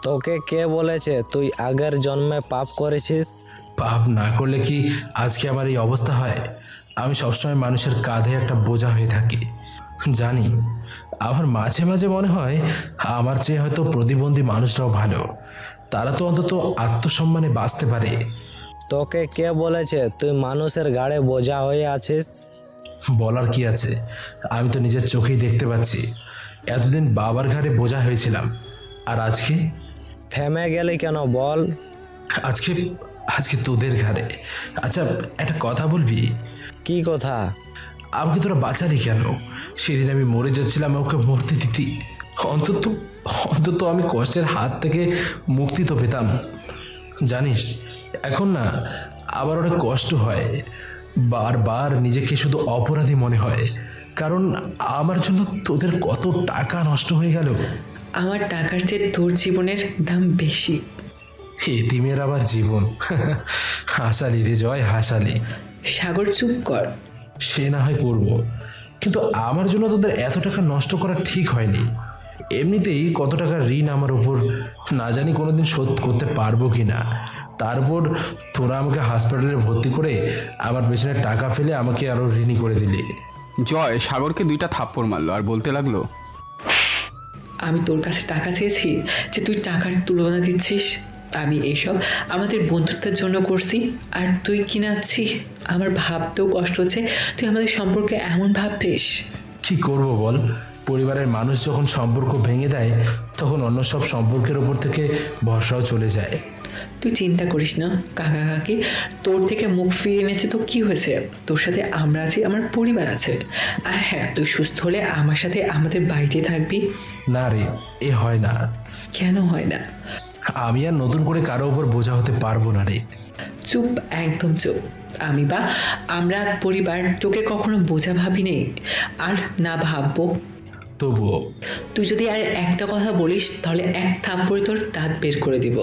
Speaker 8: তোকে কে বলেছে তুই আগের জন্মে পাপ করেছিস?
Speaker 1: পাপ না করলে কি আজকে আমার এই অবস্থা হয়? আমি সবসময় মানুষের কাঁধে একটা বোঝা হয়ে থাকি। জানি, আমার মাঝে মাঝে মনে হয় আমার চেয়ে হয়তো প্রতিবন্ধী মানুষরাও ভালো, তারা তো অন্তত আত্মসম্মানে বাঁচতে পারে।
Speaker 8: তোকে কে বলেছে তুই মানুষের ঘাড়ে বোঝা হয়ে আছিস?
Speaker 1: বলার কি আছে, আমি তো নিজের চোখেই দেখতে পাচ্ছি। এতদিন বাবার ঘাড়ে বোঝা হয়েছিলাম, আর আজকে
Speaker 8: থেমে গেলি কেন বল?
Speaker 1: আজকে আজকে তোদের ঘাড়ে। আচ্ছা, একটা কথা বলবি?
Speaker 8: কি কথা?
Speaker 1: আমাকে তোরা বাঁচালি কেন? সেদিন আমি মরে যাচ্ছিলাম, আমাকে মরতে দিতি। অন্তত অন্তত আমি কষ্টের হাত থেকে মুক্তি তো পেতাম। জানিস, এখন না আবার অনেক কষ্ট হয়, বারবার নিজেকে শুধু অপরাধী মনে হয়, কারণ আমার জন্য তোদের কত টাকা নষ্ট হয়ে গেল।
Speaker 7: আমার টাকার চেয়ে তোর জীবনের দাম বেশি।
Speaker 1: এতিমের আবার জীবন। হাসালি রে জয়, হাসালি।
Speaker 7: সাগর, চুপ কর।
Speaker 1: সে না হয় করবো, কিন্তু আমার জন্য তোদের এত টাকা নষ্ট করা ঠিক হয়নি। এমনিতেই কত টাকা ঋণ আমার উপর, না জানি কোনোদিন শোধ করতে পারবো কি না। তারপর তোরা আমাকে হাসপাতালে ভর্তি করে আমার পেছনে টাকা ফেলে আমাকে আরও ঋণী করে দিলি।
Speaker 9: জয় সাগরকে 2টা থাপ্পড় মারলো আর বলতে লাগলো,
Speaker 7: আমি তোর কাছে টাকা চেয়েছি যে তুই টাকার তুলনা দিচ্ছিস? আমি এসব আমাদের বন্ধুত্বের জন্য করছি, আর তুই কিনাচ্ছি। আমার ভাবতেও কষ্ট হচ্ছে তুই আমাদের সম্পর্কে এমন ভাবতিস।
Speaker 1: কি করব বল, পরিবারের মানুষ যখন সম্পর্ক ভেঙে দেয় তখন অন্য সব সম্পর্কের ওপর থেকে ভরসাও চলে যায়।
Speaker 7: তুই চিন্তা করিস না, কাকা কাকি তোর থেকে মুখ ফিরিয়ে এনেছে তো কি হয়েছে? তোর সাথে আমরা আছি, আমার পরিবার আছে। আর হ্যাঁ, তুই সুস্থ হলে আমার সাথে আমাদের বাড়িতে থাকবি।
Speaker 1: না রে, এ হয় না।
Speaker 7: কেন হয় না?
Speaker 1: আমি আর নতুন করে কারো উপর বোঝা হতে পারবো না রে।
Speaker 7: চুপ, একদম চুপ। আমি বা আমরা পরিবার তোকে কখনো বোঝা ভাবিনি, আর না ভাববো।
Speaker 1: তবুও
Speaker 7: তুই যদি আর একটা কথা বলিস তাহলে এক থাপ্পড়ে তোর দাঁত বের করে দিব।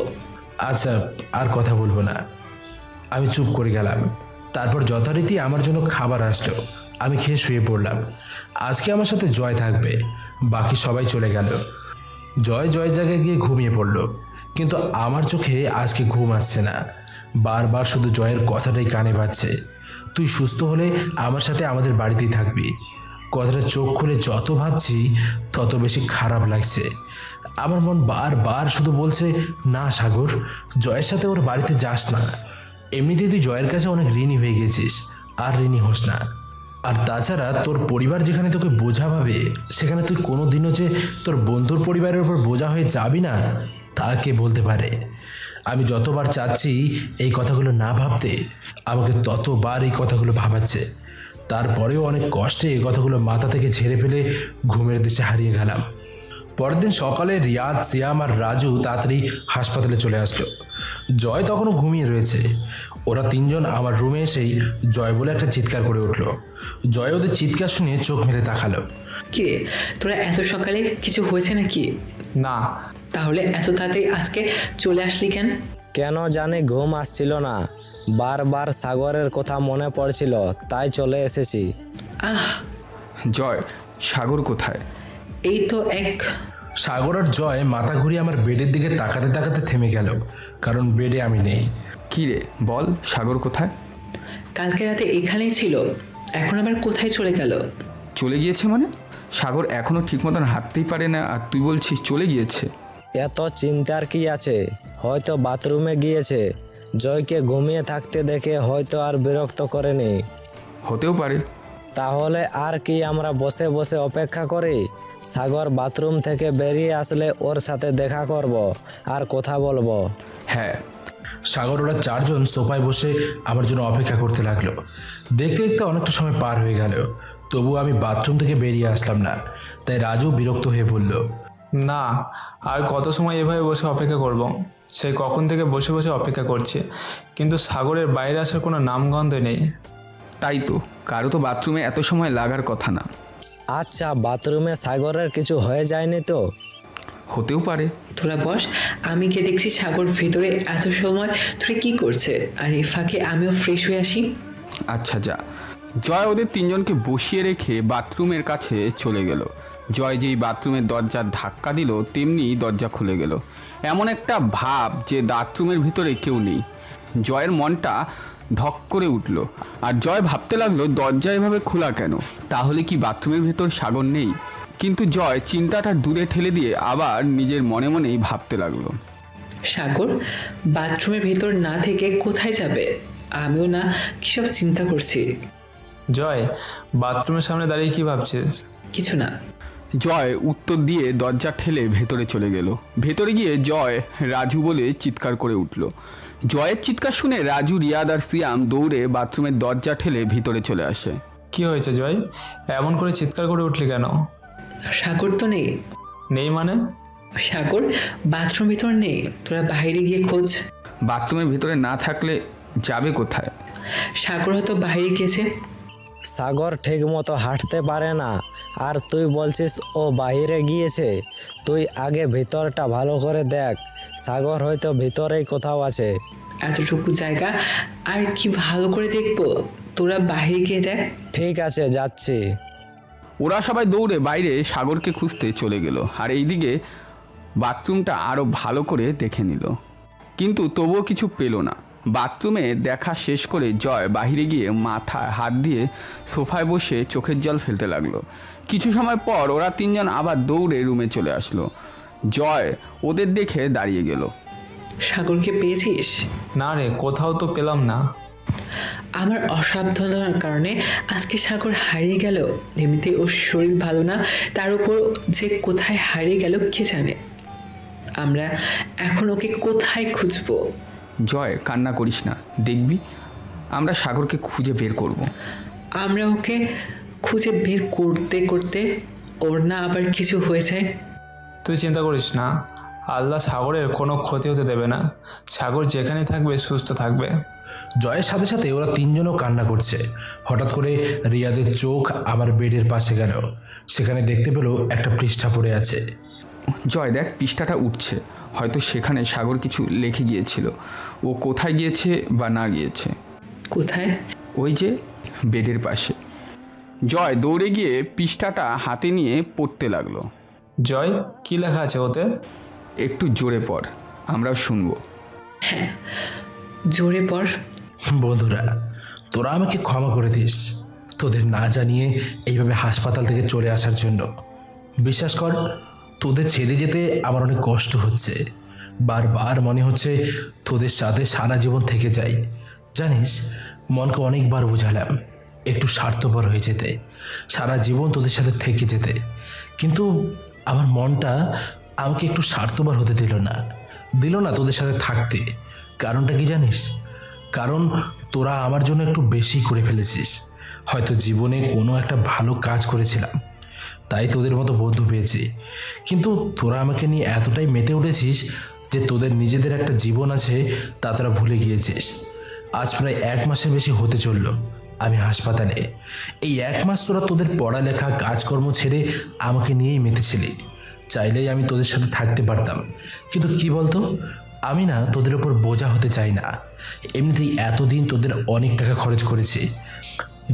Speaker 1: আচ্ছা, আর কথা বলবো না। আমি চুপ করে গেলাম। তারপর যথারীতি আমার জন্য খাবার আসলো, আমি খেয়ে শুয়ে পড়লাম। আজকে আমার সাথে জয় থাকবে, বাকি সবাই চলে গেল। জয় জায়গায় গিয়ে ঘুমিয়ে পড়লো, কিন্তু আমার চোখে আজকে ঘুম আসছে না। বারবার শুধু জয়ের কথাটাই কানে বাজছে, তুই সুস্থ হলে আমার সাথে আমাদের বাড়িতেই থাকবি। কথাটা চোখ খুলে যত ভাবছি তত বেশি খারাপ লাগছে। আমার মন বারবার শুধু বলছে, না সাগর, জয়ের সাথে ওর বাড়িতে যাস না। এমনিতেই তুই জয়ের কাছে অনেক ঋণী হয়ে গেছিস, আর ঋণী হোস না। আর তাছাড়া তোর পরিবার যেখানে তোকে বোঝা ভাবে, সেখানে তুই কোনো দিনও যে তোর বন্ধুর পরিবারের উপর বোঝা হয়ে যাবি না তা কে বলতে পারে। আমি যতবার চাচ্ছি এই কথাগুলো না ভাবতে, আমাকে ততবার এই কথাগুলো ভাবাচ্ছে। তারপরেও অনেক কষ্টে এই কথাগুলো মাথা থেকে ঝেড়ে ফেলে ঘুমের দেশে হারিয়ে গেলাম। পরের দিন সকালে রিয়াদ, সিয়াম আর রাজু তাড়াতাড়ি হাসপাতালে চলে আসলো। জয় তখনও ঘুমিয়ে রয়েছে। ওরা 3 জন আমার রুমে এসেই জয় বলে একটা চিৎকার করে উঠলো। জয় ওদের চিৎকার শুনে চোখ মেলে তাকালো।
Speaker 7: কি রে, তোরা এত সকালে কিছু হয়েছে নাকি?
Speaker 10: না।
Speaker 7: তাহলে এত তাড়াতাড়ি আজকে চলে আসলি কেন?
Speaker 8: কেন জানি ঘুম আসছিল না, বারবার সাগরের কথা মনে পড়ছিল, তাই চলে এসেছি।
Speaker 9: জয়, সাগর কোথায়?
Speaker 7: এই তো
Speaker 1: সাগর আর জয় মাথা ঘুরিয়ে আমার বেডের দিকে তাকাতে তাকাতে থেমে গেল, কারণ বেডে আমি নেই।
Speaker 9: কি রে বল, সাগর কোথায়?
Speaker 7: কালকে রাতে এখানেই ছিল, এখন আবার কোথায় চলে গেল?
Speaker 9: চলে গিয়েছে মানে? সাগর এখনো ঠিক মতন হাঁটতেই পারে না আর তুই বলছিস চলে গিয়েছে?
Speaker 8: এত চিন্তার কি আছে? হয়তো বাথরুমে গিয়েছে। জয়কে ঘুমিয়ে থাকতে দেখে হয়তো আর বিরক্ত করেনি।
Speaker 9: হতেও পারে।
Speaker 8: তাহলে আর কি আমরা বসে বসে অপেক্ষা করি? সাগর বাথরুম থেকে বেরিয়ে আসলে ওর সাথে দেখা করব আর কথা বলবো।
Speaker 9: হ্যাঁ।
Speaker 1: সাগর ওরা চারজন সোফায় বসে আমার জন্য অপেক্ষা করতে লাগলো। দেখতে দেখতে অনেকটা সময় পার হয়ে গেল, তবু আমি বাথরুম থেকে বেরিয়ে আসলাম না। তাই রাজু বিরক্ত হয়ে বলল,
Speaker 10: না, আর কত সময় এভাবে বসে অপেক্ষা করব? সেই কখন থেকে বসে বসে অপেক্ষা করছে, কিন্তু সাগরের বাইরে আসার কোনো নামগন্ধই নেই।
Speaker 9: তাই তো, কারো তো বাথরুমে এত সময় লাগার কথা না।
Speaker 8: আচ্ছা, বাথরুমে সাগরের কিছু হয়ে যায়নি তো?
Speaker 9: হতেও পারে।
Speaker 7: তোরা বস, আমি গিয়ে দেখছি সাগর ভেতরে এত সময় ধরে কি করছে, আর এই ফাঁকে আমিও ফ্রেশ হয়ে আসি।
Speaker 9: আচ্ছা যা। জয় ওদের তিনজনকে বসিয়ে রেখে বাথরুমের কাছে চলে গেল। জয় যেই বাথরুমের দরজার ধাক্কা দিল তেমনি দরজা খুলে গেল। এমন একটা ভাব যে বাথরুমের ভিতরে কেউ নেই। জয়ের মনটা ধক করে উঠল, আর জয় ভাবতে লাগলো দরজা এভাবে খোলা কেন? তাহলে কি বাথরুমের ভেতর সাগর নেই? কিন্তু জয় চিন্তাটা দূরে ঠেলে দিয়ে আবার নিজের মনে মনেই ভাবতে লাগলো,
Speaker 7: সাগর বাথরুমের ভেতর না থেকে কোথায় যাবে? আমিও না কিসব চিন্তা করছি।
Speaker 10: জয়, বাথরুমের সামনে দাঁড়িয়ে কি ভাবছিস?
Speaker 7: কিছু না।
Speaker 9: জয় উত্তর দিয়ে দরজা ঠেলে ভেতরে চলে গেল। ভেতরে গিয়ে জয় রাজু বলে চিৎকার করে উঠল। জয়ের চিৎকার শুনে রাজু, রিয়াদ আর সিয়াম দৌড়ে বাথরুমের দরজা ঠেলে ভিতরে চলে আসে।
Speaker 10: কি হয়েছে জয়, এমন করে চিৎকার করে উঠলি কেন?
Speaker 7: সাগর তো নেই।
Speaker 10: নেই মানে?
Speaker 7: সাগর বাথরুম ভিতর নেই, তোরা বাইরে গিয়ে খোঁজ।
Speaker 9: বাথরুমের ভিতরে না থাকলে যাবে কোথায়?
Speaker 7: সাগর হয়তো বাইরে গেছে।
Speaker 8: সাগর ঠিক মতো হাঁটতে পারে না, আর তুই বলছিস ও বাইরে গিয়েছে? তুই আগে ভিতরটা ভালো করে দেখ, সাগর হয়তো ভিতরেই কোথাও আছে।
Speaker 7: এতটুকু জায়গা আর কি ভালো করে দেখবো? তোরা বাইরে গিয়ে দেখ।
Speaker 8: ঠিক আছে, যাচ্ছি।
Speaker 9: ওরা সবাই দৌড়ে বাইরে সাগরকে খুঁজতে চলে গেল, আর এইদিকে বাথরুমটা আরও ভালো করে দেখে নিল, কিন্তু তবুও কিছু পেল না। বাথরুমে দেখা শেষ করে জয় বাইরে গিয়ে মাথায় হাত দিয়ে সোফায় বসে চোখের জল ফেলতে লাগলো। কিছু সময় পর ওরা তিনজন আবার দৌড়ে রুমে চলে আসলো। জয় ওদের দেখে দাঁড়িয়ে গেল।
Speaker 7: সাগরকে পেয়েছিস?
Speaker 10: না রে, কোথাও তো পেলাম না।
Speaker 7: আমার অসাবধানতার কারণে আজকে সাগর হারিয়ে গেল। এমনিতে ওর শরীর ভালো না, তার উপর যে কোথায় হারিয়ে গেল কে জানে। আমরা এখন ওকে কোথায় খুঁজবো?
Speaker 9: জয় কান্না করিস না, দেখবি আমরা সাগরকে খুঁজে বের করব।
Speaker 7: আমরা ওকে খুঁজে বের করতে করতে ওর না আবার কিছু হয়েছে।
Speaker 10: তুই চিন্তা করিস না, আল্লাহ সাগরের কোনো ক্ষতি হতে দেবে না। সাগর যেখানে থাকবে সুস্থ থাকবে।
Speaker 1: জয়ের সাথে সাথে ওরা তিনজনও কান্না করছে। হঠাৎ করে রিয়াদের চোখ আমার বেডের পাশে গেল। সেখানে দেখতে পেল একটা পৃষ্ঠা পড়ে আছে।
Speaker 9: জয় দেখ, পৃষ্ঠাটা উঠছে, হয়তো সেখানে সাগর কিছু লিখে গিয়েছিল। ও কোথায় গিয়েছে বা না গিয়েছে?
Speaker 7: কোথায়?
Speaker 9: ওই যে বেডের পাশে। জয় দৌড়ে গিয়ে পৃষ্ঠাটা হাতে নিয়ে পড়তে লাগলো।
Speaker 10: জয়, কি লেখা আছে ওতে?
Speaker 9: একটু জোরে পড়, আমরাও শুনবো।
Speaker 7: হ্যাঁ, জোরে পড়।
Speaker 1: বন্ধুরা, তোরা আমাকে ক্ষমা করে দিস তোদের না জানিয়ে এইভাবে হাসপাতাল থেকে চলে আসার জন্য। বিশ্বাস কর, তোদের ছেড়ে যেতে আমার অনেক কষ্ট হচ্ছে। বারবার মনে হচ্ছে তোদের সাথে সারা জীবন থেকে যাই। জানিস, মনকে অনেকবার বোঝালাম একটু স্বার্থপর হয়ে যেতে, সারা জীবন তোদের সাথে থেকে যেতে, কিন্তু আমার মনটা আমাকে একটু স্বার্থপর হতে দিল না তোদের সাথে থাকতে। কারণটা কি জানিস? কারণ তোরা আমার জন্য একটু বেশি করে ফেলেছিস। হয়তো জীবনে কোনো একটা ভালো কাজ করেছিলাম, তাই তোদের মতো বন্ধু পেয়েছি। কিন্তু তোরা আমাকে নিয়ে এতটাই মেতে উঠেছিস যে তোদের নিজেদের একটা জীবন আছে তা তোরা ভুলে গিয়েছিস। আজ প্রায় 1 মাসের বেশি হতে চললো আমি হাসপাতালে। এই 1 মাস তোরা তোদের পড়ালেখা কাজকর্ম ছেড়ে আমাকে নিয়েই মেতেছিলি। চাইলেই আমি তোদের সাথে থাকতে পারতাম, কিন্তু কি বলতো, আমি না তোদের ওপর বোঝা হতে চাই না। এমনিতেই এতদিন তোদের অনেক টাকা খরচ করেছি,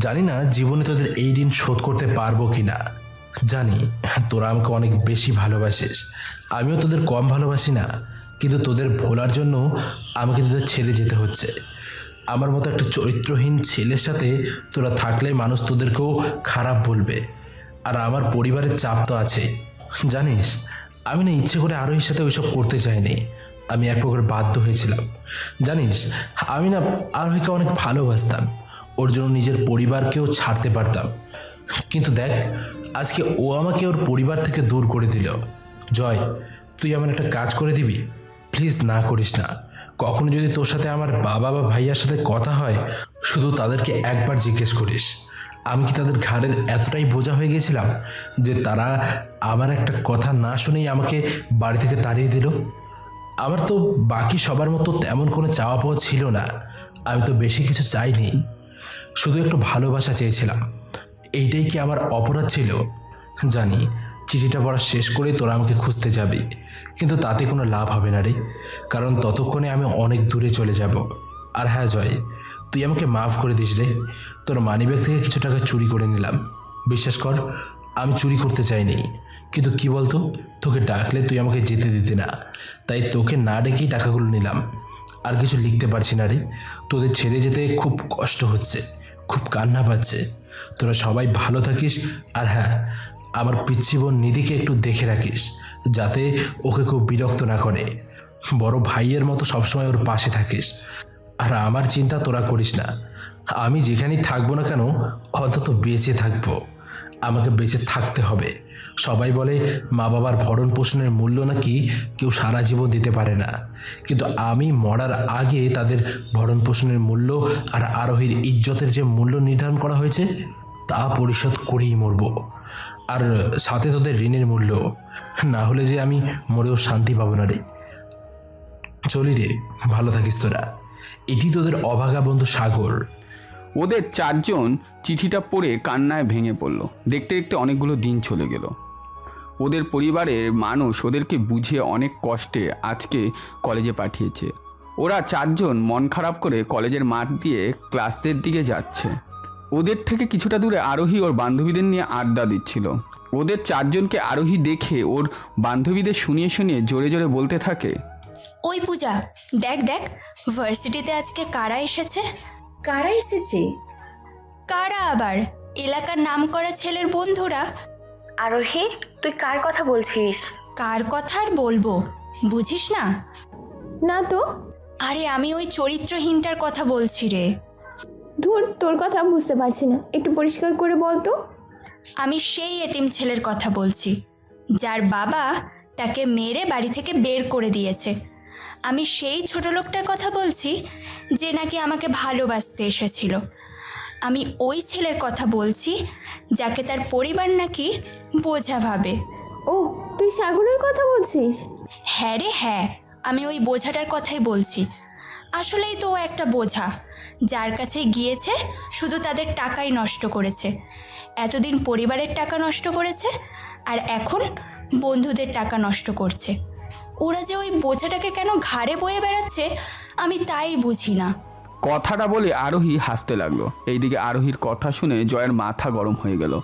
Speaker 1: জানি না জীবনে তোদের এই ঋণ শোধ করতে পারবো কি না। জানি তোরা আমাকে অনেক বেশি ভালোবাসিস, আমিও তোদের কম ভালোবাসি না, কিন্তু তোদের ভোলার জন্য আমাকে তোদের ছেড়ে যেতে হচ্ছে। আমার মতো একটা চরিত্রহীন ছেলের সাথে তোরা থাকলে মানুষ তোদেরকেও খারাপ বলবে, আর আমার পরিবারের চাপ তো আছে। জানিস আমি না ইচ্ছে করে আরোহীর সাথে ওইসব করতে চাইনি, আমি এক প্রকার বাধ্য হয়েছিলাম। জানিস আমি না আরোহীকে অনেক ভালোবাসতাম, ওর জন্য নিজের পরিবারকেও ছাড়তে পারতাম, কিন্তু দেখ আজকে ও আমাকে ওর পরিবার থেকে দূর করে দিল। জয়, তুই আমার একটা কাজ করে দিবি? প্লিজ না করিস না। কখনো যদি তোর সাথে আমার বাবা বা ভাইয়ার সাথে কথা হয়, শুধু তাদেরকে একবার জিজ্ঞেস করিস আমি কি তাদের ঘাড়ের এতটাই বোঝা হয়ে গেছিলাম যে তারা আমার একটা কথা না শুনেই আমাকে বাড়ি থেকে তাড়িয়ে দিল। আমার তো বাকি সবার মতো তেমন কোনো চাওয়া পাওয়া ছিল না, আমি তো বেশি কিছু চাইনি, শুধু একটু ভালোবাসা চেয়েছিলাম। এইটাই কি আমার অপরাধ ছিল? জানি চিঠিটা পড়া শেষ করে তোরা আমাকে খুঁজতে যাবি, কিন্তু তাতে কোনো লাভ হবে না রে, কারণ ততক্ষণে আমি অনেক দূরে চলে যাব। আর হ্যাঁ জয়, তুই আমাকে মাফ করে দিস রে। তোর মানিব্যাগ থেকে কিছু টাকা চুরি করে নিলাম, বিশ্বাস কর আমি চুরি করতে চাইনি, কিন্তু কি বলতো, তোকে ডাকলে তুই আমাকে যেতে দিতে না, তাই তোকে না ডেকেই টাকাগুলো নিলাম। আর কিছু লিখতে পারছি না রে, তোদের ছেড়ে যেতে খুব কষ্ট হচ্ছে, খুব কান্না পাচ্ছে। তোরা সবাই ভালো থাকিস, আর হ্যাঁ আমার পিচ্ছি বোন নিধিকে একটু দেখে রাখিস, যাতে ওকে খুব বিরক্ত না করে। বড় ভাইয়ের মতো সবসময় ওর পাশে থাকিস। আর আমার চিন্তা তোরা করিস না, আমি যেখানেই থাকবো না কেন অন্তত বেঁচে থাকবো, আমাকে বেঁচে থাকতে হবে। সবাই বলে মা বাবার ভরণ পোষণের মূল্য নাকি কেউ সারা জীবন দিতে পারে না, কিন্তু আমি মরার আগে তাদের ভরণ পোষণের মূল্য আর আরোহীর ইজ্জতের যে মূল্য নির্ধারণ করা হয়েছে তা পরিশোধ করেই মরবো, আর সাথে তোদের ঋণের মূল্য। না হলে যে আমি মরেও শান্তি পাবো না রে। চলি রে, ভালো থাকিস তোরা। এটি তোদের অভাগা বন্ধু সাগর।
Speaker 9: ওদের চারজন চিঠিটা পড়ে কান্নায় ভেঙে পড়ল। দেখতে দেখতে অনেকগুলো দিন চলে গেল। ওদের পরিবারের মানুষ ওদেরকে বুঝিয়ে অনেক কষ্টে আজকে কলেজে পাঠিয়েছে। ওরা চারজন মন খারাপ করে কলেজের মাঠ দিয়ে ক্লাসের দিকে যাচ্ছে। ওদের থেকে কিছুটা দূরে আরোহী ওর বান্ধবীদের নিয়ে আড্ডা দিচ্ছিল। ওদের চারজনকে আরোহী দেখে ওর বান্ধবীদের শুনিয়ে শুনিয়ে জোরে জোরে বলতে থাকে,
Speaker 6: ওই পূজা, দেখ দেখ ভার্সিটিতে আজকে কারা এসেছে।
Speaker 14: কারা এসেছে?
Speaker 6: কারা আবার? এলাকার নামকরা ছেলের বন্ধুরা।
Speaker 13: আরোহী, তুই কার কথা বলছিস?
Speaker 6: কার কথা আর বলবো, বুঝিস না?
Speaker 5: না তো।
Speaker 6: আরে আমি ওই চরিত্রহীনটার কথা বলছি রে।
Speaker 5: ধুর, তোর কথা বুঝতে পারছি না, একটু পরিষ্কার করে বল তো।
Speaker 6: আমি সেই এতিম ছেলের কথা বলছি, যার বাবা তাকে মেরে বাড়ি থেকে বের করে দিয়েছে। আমি সেই ছোট লোকটার কথা বলছি যে নাকি আমাকে ভালোবাসতে এসেছিল। আমি ওই ছেলের কথা বলছি যাকে তার পরিবার নাকি বোঝা ভাবে।
Speaker 5: ও, তুই সাগরের কথা বলছিস?
Speaker 6: হ্যাঁ রে হ্যাঁ, আমি ওই বোঝাটার কথাই বলছি। আসলেই তো ও একটা বোঝা, যার কাছে গিয়েছে শুধু তাদের টাকাই নষ্ট করেছে। এতদিন পরিবারের টাকা নষ্ট করেছে, আর এখন বন্ধুদের টাকা নষ্ট করছে। ওরা যে ওই বোঝাটাকে কেন ঘাড়ে বয়ে বেড়াচ্ছে আমি তাই বুঝি না।
Speaker 9: কথাটা বলে আরোহী হাসতে লাগলো। এইদিকে আরোহীর কথা শুনে জয়ের মাথা গরম হয়ে গেল।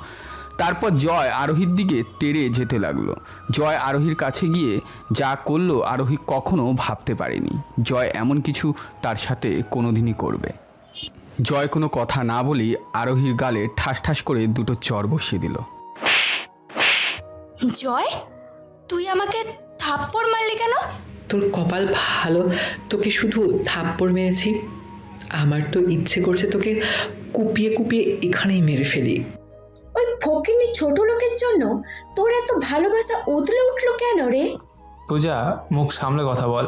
Speaker 9: তারপর জয় আরোহীর দিকে তেড়ে যেতে লাগলো। জয় আরোহীর কাছে গিয়ে যা করলো আরোহী কখনো ভাবতে পারেনি জয় এমন কিছু তার সাথে কোনোদিনই করবে। জয় কোনো কথা না বলেই আরোহীর গালে ঠাস ঠাস করে দুটো চড় বসিয়ে দিল।
Speaker 6: জয়, তুই আমাকে থাপ্পড় মারলি কেন?
Speaker 7: তোর কপাল ভালো, তোকে শুধু থাপ্পড় মেরেছি। আমার তো ইচ্ছে করছে তোকে কুপিয়ে কুপিয়ে এখানেই মেরে ফেলি।
Speaker 14: ওই ফকিনি ছোট লোকের জন্য তোর এত ভালোবাসা উতলে উঠলো কেন রে?
Speaker 10: পূজা, মুখ সামলে কথা বল।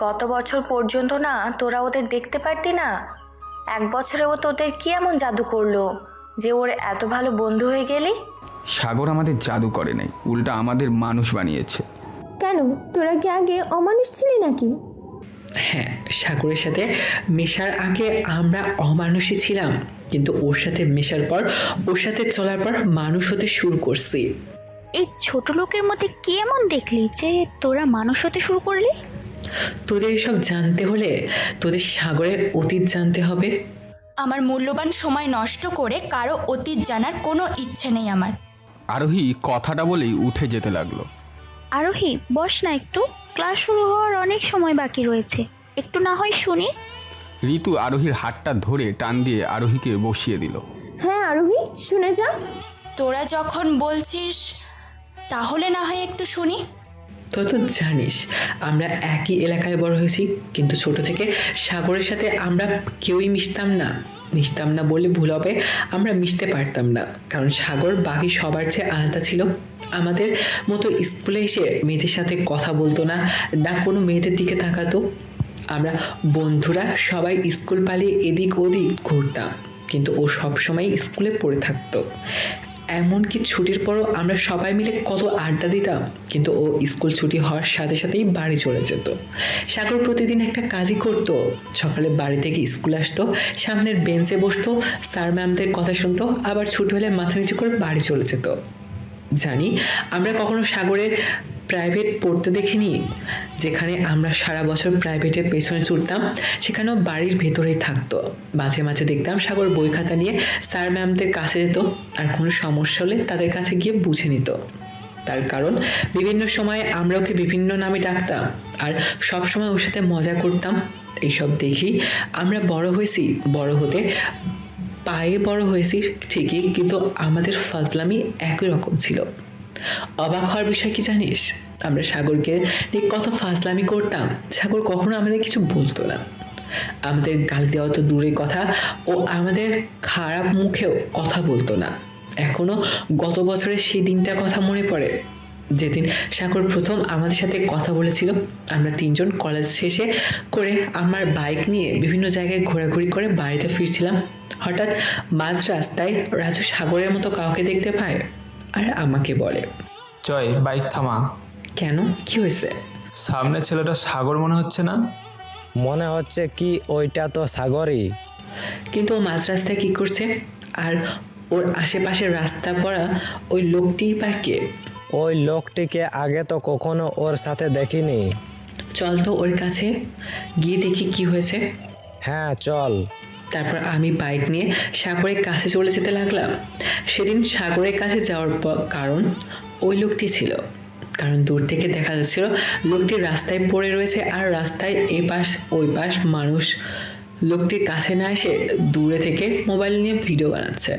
Speaker 13: গত বছর পর্যন্ত না তোরা ওদের দেখতে পারতি না? এক বছরে ও তোদের কি এমন জাদু করলো যে ওর এত ভালো বন্ধু হয়ে গেলি?
Speaker 9: সাগর আমাদের জাদু করে নাই, উল্টা আমাদের মানুষ বানিয়েছে।
Speaker 5: কেন, তোরা কি আগে অমানুষ ছিলি নাকি?
Speaker 7: হ্যাঁ, সাগরের সাথে মেশার আগে আমরা অমানুষই ছিলাম, কিন্তু ওর সাথে মেশার পর, ওর সাথে চলার পর মানুষ হতে শুরু করছি।
Speaker 13: এই ছোট লোকের মধ্যে কি এমন দেখলি যে তোরা মানুষ হতে শুরু করলি?
Speaker 7: তোদের এসব জানতে হলে তোদের সাগরের অতীত জানতে হবে।
Speaker 6: আমার মূল্যবান সময় নষ্ট করে কারো অতীত জানার কোনো ইচ্ছে নেই আমার।
Speaker 9: আরোহী কথাটা বলেই উঠে যেতে লাগলো।
Speaker 13: আরোহী বস না একটু, ক্লাস শুরু হওয়ার অনেক সময় বাকি রয়েছে, একটু না হয় শুনি।
Speaker 9: ঋতু আরোহীর হাতটা ধরে টান দিয়ে আরোহীকে বসিয়ে দিল।
Speaker 5: হ্যাঁ আরোহী, শুনে যা।
Speaker 6: তোরা যখন বলছিস তাহলে না হয় একটু শুনি।
Speaker 7: তুই তো জানিস আমরা একই এলাকায় বড় হয়েছি, কিন্তু ছোট থেকে সাগরের সাথে আমরা কেউই মিশতাম না বলে ভুল হবে, আমরা মিশতে পারতাম না, কারণ সাগর বাকি সবার চেয়ে আলাদা ছিল। আমাদের মতো স্কুলে এসে মেয়েদের সাথে কথা বলতো না, না কোনো মেয়েদের দিকে তাকাতো। আমরা বন্ধুরা সবাই স্কুল পালিয়ে এদিক ওদিক ঘুরতাম, কিন্তু ও সবসময় স্কুলে পড়ে থাকতো। এমনকি ছুটির পরও আমরা সবাই মিলে কত আড্ডা দিতাম, কিন্তু ও স্কুল ছুটি হওয়ার সাথে সাথেই বাড়ি চলে যেত। সাগর প্রতিদিন একটা কাজই করতো, সকালে বাড়ি থেকে স্কুল আসতো, সামনের বেঞ্চে বসতো, স্যার ম্যামদের কথা শুনতো, আবার ছুটি হলে মাথা নিচু করে বাড়ি চলে যেত। জানি আমরা কখনো সাগরের প্রাইভেট পড়তে দেখিনি, যেখানে আমরা সারা বছর প্রাইভেটের পেছনে ছুটতাম, সেখানেও বাড়ির ভেতরেই থাকতো। মাঝে মাঝে দেখতাম সাগর বই খাতা নিয়ে স্যার ম্যামদের কাছে যেত, আর কোনো সমস্যা হলে তাদের কাছে গিয়ে বুঝে নিত। তার কারণ বিভিন্ন সময়ে আমরা ওকে বিভিন্ন নামে ডাকতাম, আর সব সময় ওর সাথে মজা করতাম। এইসব দেখি আমরা বড় হয়েছি, বড় হতে পায়ে বড় হয়েছি ঠিকই, কিন্তু আমাদের ফাজলামি একই রকম ছিল। অবাক হওয়ার বিষয় কি জানিস, আমরা সাগরকে নিয়ে কত ফাজলামি করতাম, সাগর কখনো আমাদের কিছু বলতো না। আমাদের গালি দেওয়া তো দূরের কথা, ও আমাদের খারাপ মুখেও কথা বলতো না। এখনো গত বছরের সেই দিনটার কথা মনে পড়ে, যেদিন সাগর প্রথম আমাদের সাথে কথা বলেছিল। আমরা তিনজন কলেজ শেষে করে আমার বাইক নিয়ে বিভিন্ন জায়গায় ঘোরাঘুরি করে বাড়িতে ফিরছিলাম। হঠাৎ মাঝ রাস্তায় রাজু সাগরের মতো কাউকে দেখতে পায় আর আমাকে বলে,
Speaker 10: জয় বাইক থামা।
Speaker 7: কেন, কি হয়েছে?
Speaker 10: সামনে ছেলেটা সাগর মনে হচ্ছে না?
Speaker 8: মনে হচ্ছে কি ওইটা তো সাগরই।
Speaker 7: কিন্তু ও মাঝ রাস্তায় কি করছে, আর ওর আশেপাশে রাস্তা পড়া ওই লোকটিই বা কে?
Speaker 8: ওই লোকটিকে আগে তো কখনো ওর সাথে দেখিনি।
Speaker 7: চল তো ওর কাছে গিয়ে দেখি কি হয়েছে।
Speaker 8: হ্যাঁ চল।
Speaker 7: তারপর আমি বাইক নিয়ে সাগরের কাছে চলে যেতে লাগলাম। সেদিন সাগরের কাছে যাওয়ার কারণ ওই লোকটি ছিল, কারণ দূর থেকে দেখা যাচ্ছিল লোকটি রাস্তায় পড়ে রয়েছে, আর রাস্তায় এ পাশ ওই পাশ মানুষ লোকটির কাছে না এসে দূরে থেকে মোবাইল নিয়ে ভিডিও বানাচ্ছে।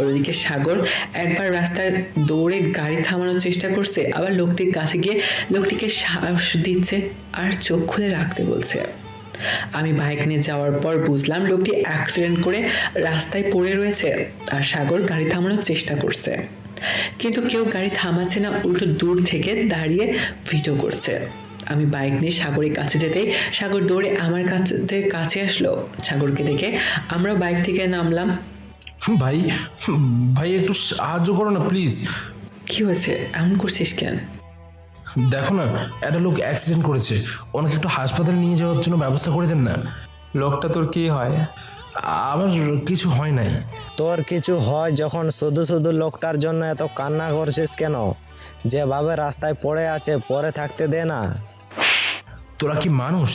Speaker 7: ওদিকে সাগর একবার রাস্তায় দৌড়ে গাড়ি থামানোর চেষ্টা করছে, আবার লোকটির কাছে গিয়ে লোকটিকে সাহস দিচ্ছে আর চোখ খুলে রাখতে বলছে। আমি বাইক নিয়ে যাওয়ার পর বুঝলাম লোকটি অ্যাক্সিডেন্ট করে রাস্তায় পড়ে রয়েছে, আর সাগর গাড়ি থামানোর চেষ্টা করছে, কিন্তু কেউ গাড়ি থামাচ্ছে না, উল্টো দূর থেকে দাঁড়িয়ে ভিডিও করছে। আমি বাইক নিয়ে সাগরের কাছে যেতেই সাগর দৌড়ে আমার কাছে আসলো। সাগরকে দেখে আমরা বাইক থেকে নামলাম।
Speaker 1: ভাই ভাই একটু সাহায্য করো না প্লিজ।
Speaker 7: কি হয়েছে, এমন করছিস কেন?
Speaker 1: দেখো না, একটা লোক অ্যাক্সিডেন্ট করেছে, ওনাকে একটু হাসপাতালে নিয়ে যাওয়ার জন্য ব্যবস্থা করে দেন না।
Speaker 10: লোকটা তোর কি হয়?
Speaker 1: আমার কিছু হয় নাই।
Speaker 8: তোর কিছু হয় যখন শুধু শুধু লোকটার জন্য এত কান্না করছিস কেন? যেভাবে রাস্তায় পড়ে আছে পরে থাকতে দে না।
Speaker 1: তোরা কি মানুষ?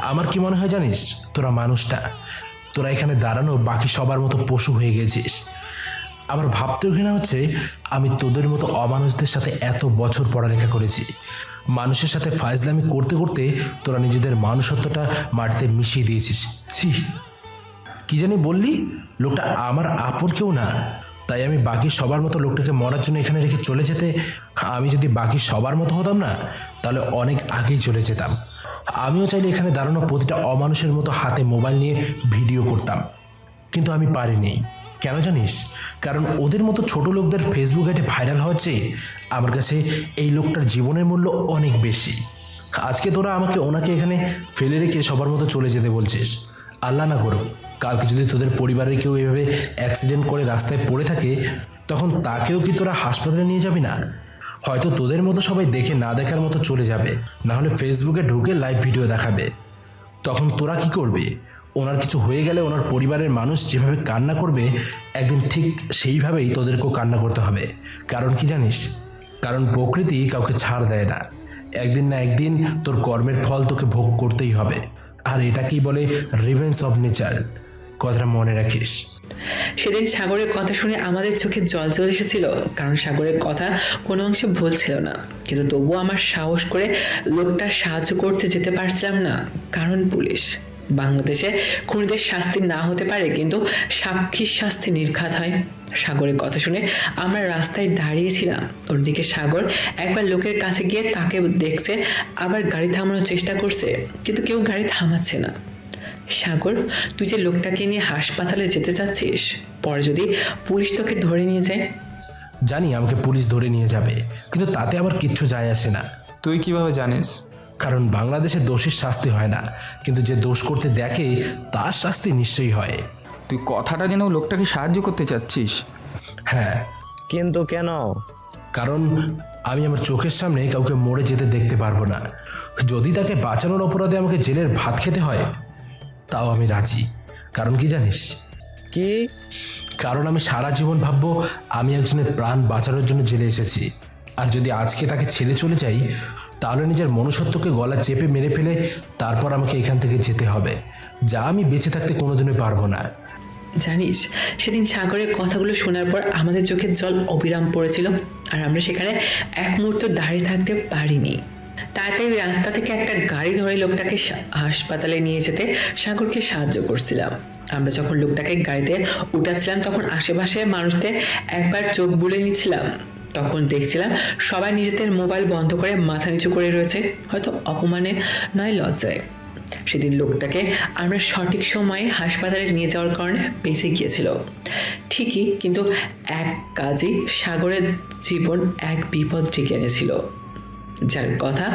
Speaker 1: আমার কি মনে হয় জানিস, তোরা মানুষটা, তোরা এখানে দাঁড়ানো বাকি সবার মতো পশু হয়ে গেছিস। আমার ভাবতেও ঘৃণা হচ্ছে আমি তোদের মতো অমানুষদের সাথে এত বছর পড়ালেখা করেছি। মানুষের সাথে ফাজলামি করতে করতে তোরা নিজেদের মানুষত্বটা মাটিতে মিশিয়ে দিয়েছিস। ছি, কি জানি বললি? লোকটা আমার আপন কেউ না, তাই আমি বাকি সবার মতো লোকটাকে মরার জন্য এখানে রেখে চলে যেতে। আমি যদি বাকি সবার মতো হতাম না, তাহলে অনেক আগেই চলে যেতাম। আমিও চাইলে এখানে দাঁড়ানো প্রতিটা অমানুষের মতো হাতে মোবাইল নিয়ে ভিডিও করতাম, কিন্তু আমি পারিনি। কেন জানিস? কারণ ওদের মতো ছোট লোকদের ফেসবুক আইডি ভাইরাল হওয়ার চেয়ে আমার কাছে এই লোকটার জীবনের মূল্য অনেক বেশি। আজকে তোরা আমাকে ওনাকে এখানে ফেলে রেখে সবার মতো চলে যেতে বলছিস। আল্লাহ না করুক কালকে যদি তোদের পরিবারের কেউ এভাবে অ্যাক্সিডেন্ট করে রাস্তায় পড়ে থাকে, তখন তাকেও কি তোরা হাসপাতালে নিয়ে যাবি না? হয়তো তোদের মতো সবাই দেখে না দেখার মতো চলে যাবে, না হলে ফেসবুকে ঢুকে লাইভ ভিডিও দেখাবে। তখন তোরা কি করবি? ওনার কিছু হয়ে গেলে ওনার পরিবারের মানুষ যেভাবে কান্না করবে, একদিন ঠিক সেইভাবেই তোদেরকেও কান্না করতে হবে। কারণ কি জানিস? কারণ প্রকৃতি কাউকে ছাড় দেয় না। একদিন না একদিন তোর কর্মের ফল তোকে ভোগ করতেই হবে। আর এটাকেই বলে রিভেঞ্জ অফ নেচার, কথাটা মনে রাখিস।
Speaker 7: সেদিন সাগরের কথা শুনে আমাদের চোখে জল চলে এসেছিল, কারণ সাগরের কথা কোনো অংশে ভুল ছিল না। কিন্তু তবুও আমার সাহস করে লোকটার সাহায্য করতে যেতে পারছিলাম না, কারণ পুলিশ। বাংলাদেশে খুনিদের শাস্তি না হতে পারে, কিন্তু সাক্ষীর শাস্তি নির্ঘাত হয়। সাগরের কথা শুনে আমরা রাস্তায় দাঁড়িয়েছিলাম, ওর দিকে সাগর একবার লোকের কাছে গিয়ে তাকে দেখছে, আবার গাড়ি থামানোর চেষ্টা করছে, কিন্তু কেউ গাড়ি থামাচ্ছে না। সাগর, তুই যে লোকটাকে নিয়ে হাসপাতালে যেতে চাচ্ছিস, পরে যদি পুলিশ তোকে ধরে নিয়ে যায়?
Speaker 1: জানি আমাকে পুলিশ ধরে নিয়ে যাবে, কিন্তু তাতে আবার কিচ্ছু যায় আসে না।
Speaker 10: তুই কিভাবে জানিস?
Speaker 1: কারণ বাংলাদেশে দোষীর শাস্তি হয় না, কিন্তু যে দোষ করতে দেখে তার শাস্তি নিশ্চয়ই হয়।
Speaker 9: তুই কথাটা যেন লোকটাকে সাহায্য করতে চাচ্ছিস?
Speaker 1: হ্যাঁ।
Speaker 8: কিন্তু কেন?
Speaker 1: কারণ আমি আমার চোখের সামনে কাউকে মরে যেতে দেখতে পারবো না। যদি তাকে বাঁচানোর অপরাধে আমাকে জেলের ভাত খেতে হয়, তাও আমি রাজি। কারণ কি জানিস?
Speaker 8: কি?
Speaker 1: কারণ আমি সারা জীবন ভাববো আমি একজনের প্রাণ বাঁচানোর জন্য জেলে এসেছি, আর যদি আজকে তাকে ছেড়ে চলে যাই, তাহলে নিজের মনুষ্যত্বকে গলা চেপে মেরে ফেলে তারপর আমাকে এখান থেকে যেতে হবে, যা আমি বেঁচে থাকতে কোনোদিনই পারবো না।
Speaker 7: জানিস, সেদিন সাগরের কথাগুলো শোনার পর আমাদের চোখের জল অবিরাম পড়েছিল, আর আমরা সেখানে এক মুহূর্ত দাঁড়িয়ে থাকতে পারিনি। তাড়াতাড়ি রাস্তা থেকে একটা গাড়ি ধরে লোকটাকে হাসপাতালে নিয়ে যেতে সাগরকে সাহায্য করছিলাম। আমরা যখন লোকটাকে গাড়িতে উঠাচ্ছিলাম, তখন আশেপাশে মানুষদের একবার চোখ বুলে নিচ্ছিলাম। তখন দেখছিলাম সবাই নিজেদের মোবাইল বন্ধ করে মাথা নিচু করে রয়েছে, হয়তো অপমানে নয় লজ্জায়। সেদিন লোকটাকে আমরা সঠিক সময়ে হাসপাতালে নিয়ে যাওয়ার কারণে বেঁচে গিয়েছিল ঠিকই, কিন্তু এক কাজই সাগরের জীবন এক বিপদ ডেকে এনেছিল, যার কথা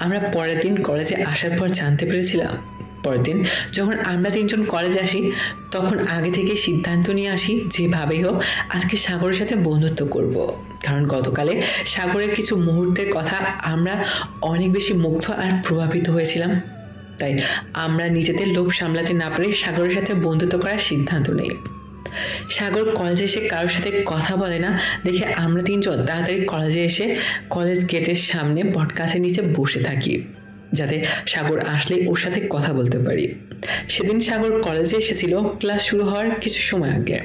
Speaker 7: আমরা পরের দিন কলেজে আসার পর জানতে পেরেছিলাম। পরের দিন যখন আমরা তিনজন কলেজে আসি, তখন আগে থেকে সিদ্ধান্ত নিয়ে আসি যেভাবেই হোক আজকে সাগরের সাথে বন্ধুত্ব করব। কারণ গতকালে সাগরের কিছু মুহূর্তের কথা আমরা অনেক বেশি মুগ্ধ আর প্রভাবিত হয়েছিলাম। তাই আমরা নিজেদের লোভ সামলাতে না পেরে সাগরের সাথে বন্ধুত্ব করার সিদ্ধান্ত নেই। সাগর কলেজে এসে কারোর সাথে কথা বলে না দেখে আমরা তিনজন তাড়াতাড়ি কলেজে এসে কলেজ গেটের সামনে বটগাছের নিচে বসে থাকি, যাতে সাগর আসলে ওর সাথে কথা বলতে পারি। সেদিন সাগর কলেজে এসেছিল ক্লাস শুরু হওয়ার কিছু সময় আগে।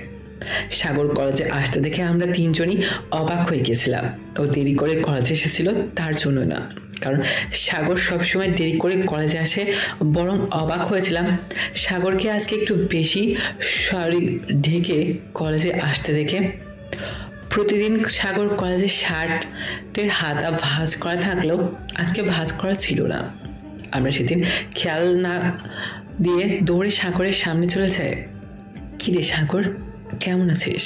Speaker 7: সাগর কলেজে আসতে দেখে আমরা তিনজনই অবাক হয়ে গেছিলাম। ও দেরি করে কলেজে এসেছিল তার জন্য না, কারণ সাগর সবসময় দেরি করে কলেজে আসে। বরং অবাক হয়েছিলাম সাগরকে আজকে একটু বেশি শাড়ি ঢেকে কলেজে আসতে দেখে। প্রতিদিন সাগর কলেজে শার্টের হাতা ভাঁজ করা থাকলেও আজকে ভাঁজ করা ছিল না। আমরা সেদিন খেয়াল না দিয়ে দৌড়ে সাগরের সামনে চলে যাই। কি রে সাগর, কেমন আছিস?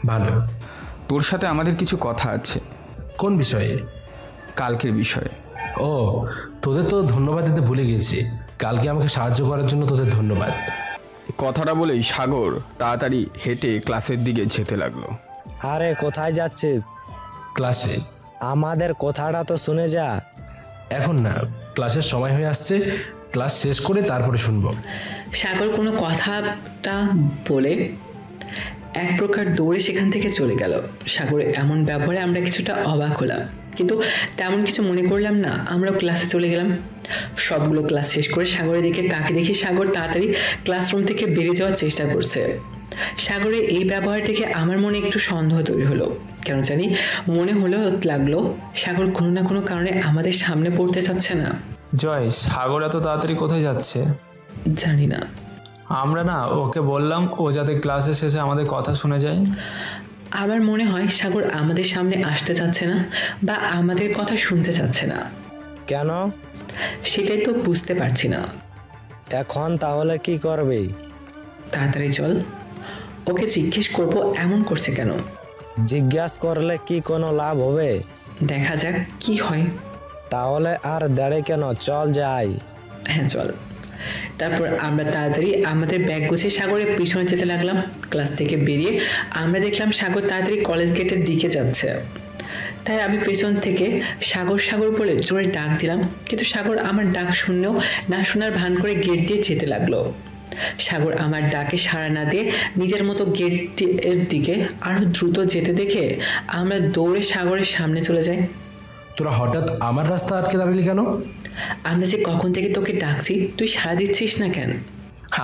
Speaker 1: ভালো।
Speaker 9: তোর সাথে আমাদের কিছু কথা আছে।
Speaker 1: কোন বিষয়ে?
Speaker 9: কালকের বিষয়ে।
Speaker 1: ও, তোদের তো ধন্যবাদ দিতে ভুলে গেছি। কালকে আমাকে সাহায্য করার জন্য তোদের ধন্যবাদ।
Speaker 9: কথাটা বলেই সাগর তাড়াতাড়ি হেঁটে ক্লাসের দিকে যেতে লাগলো।
Speaker 8: আরে কোথায় যাচ্ছিস?
Speaker 1: ক্লাসে।
Speaker 8: আমাদের কথাটা তো শুনে যা।
Speaker 1: এখন না, ক্লাসের সময় হয়ে আসছে, ক্লাস শেষ করে তারপরে শুনবো।
Speaker 7: সাগর কোনো কথাটা বলে এক প্রকার দৌড়ে সেখান থেকে চলে গেল। সাগরের এমন ব্যবহারে আমরা কিছুটা অবাক হলাম, কিন্তু তেমন কিছু মনে করলাম না। আমরাও ক্লাসে চলে গেলাম। সবগুলো ক্লাস শেষ করে সাগরের দিকে তাকে দেখি সাগর তাড়াতাড়ি ক্লাসরুম থেকে বেরিয়ে যাওয়ার চেষ্টা করছে। সাগরের এই ব্যবহার থেকে আমার মনে একটু সন্দেহ তৈরি হলো। কেন জানি মনে লাগলো সাগর কোনো না কোনো কারণে আমাদের সামনে পড়তে চাচ্ছে না।
Speaker 10: জয়, সাগর এত তাড়াতাড়ি কোথায় যাচ্ছে?
Speaker 7: জানি না।
Speaker 10: আমরা না ওকে বললাম ও যাতে ক্লাসের শেষে আমাদের কথা শুনে যায়।
Speaker 7: আমার মনে হয় সাগর আমাদের সামনে আসতে চাচ্ছে না, বা আমাদের কথা শুনতে চাচ্ছে না।
Speaker 8: কেন?
Speaker 7: সেটাই তো বুঝতে পারছি না।
Speaker 8: এখন তাহলে কি করবি?
Speaker 7: তাড়াতাড়ি চল, ওকে জিজ্ঞেস করব এমন করছে কেন।
Speaker 8: জিজ্ঞাসা করলে কি কোনো লাভ হবে?
Speaker 7: দেখা যাক কি হয়।
Speaker 8: তাহলে আর দেরি কেন, চল যাই।
Speaker 7: হ্যাঁ চল। তারপর আমরা তাড়াতাড়ি আমাদের ব্যাগ গুছিয়ে সাগরের পিছনে যেতে লাগলাম। ক্লাস থেকে বেরিয়ে আমরা দেখলাম সাগর তাড়াতাড়ি কলেজ গেটের দিকে যাচ্ছে। তাই আমি পেছন থেকে সাগর সাগর বলে জোরে ডাক দিলাম, কিন্তু সাগর আমার ডাক শুনলেও না শোনার ভান করে গেট দিয়ে যেতে লাগলো। সাগর আমার ডাকে সাড়া না দিয়ে নিজের মতো গেটের দিকে আরো দ্রুত যেতে দেখে আমরা দৌড়ে সাগরের সামনে চলে যাই।
Speaker 1: তোরা হঠাৎ আমার রাস্তা আটকে দাঁড়ালি কেন?
Speaker 7: আমরা যে কখন থেকে তোকে ডাকছি, তুই সাড়া দিচ্ছিস না কেন?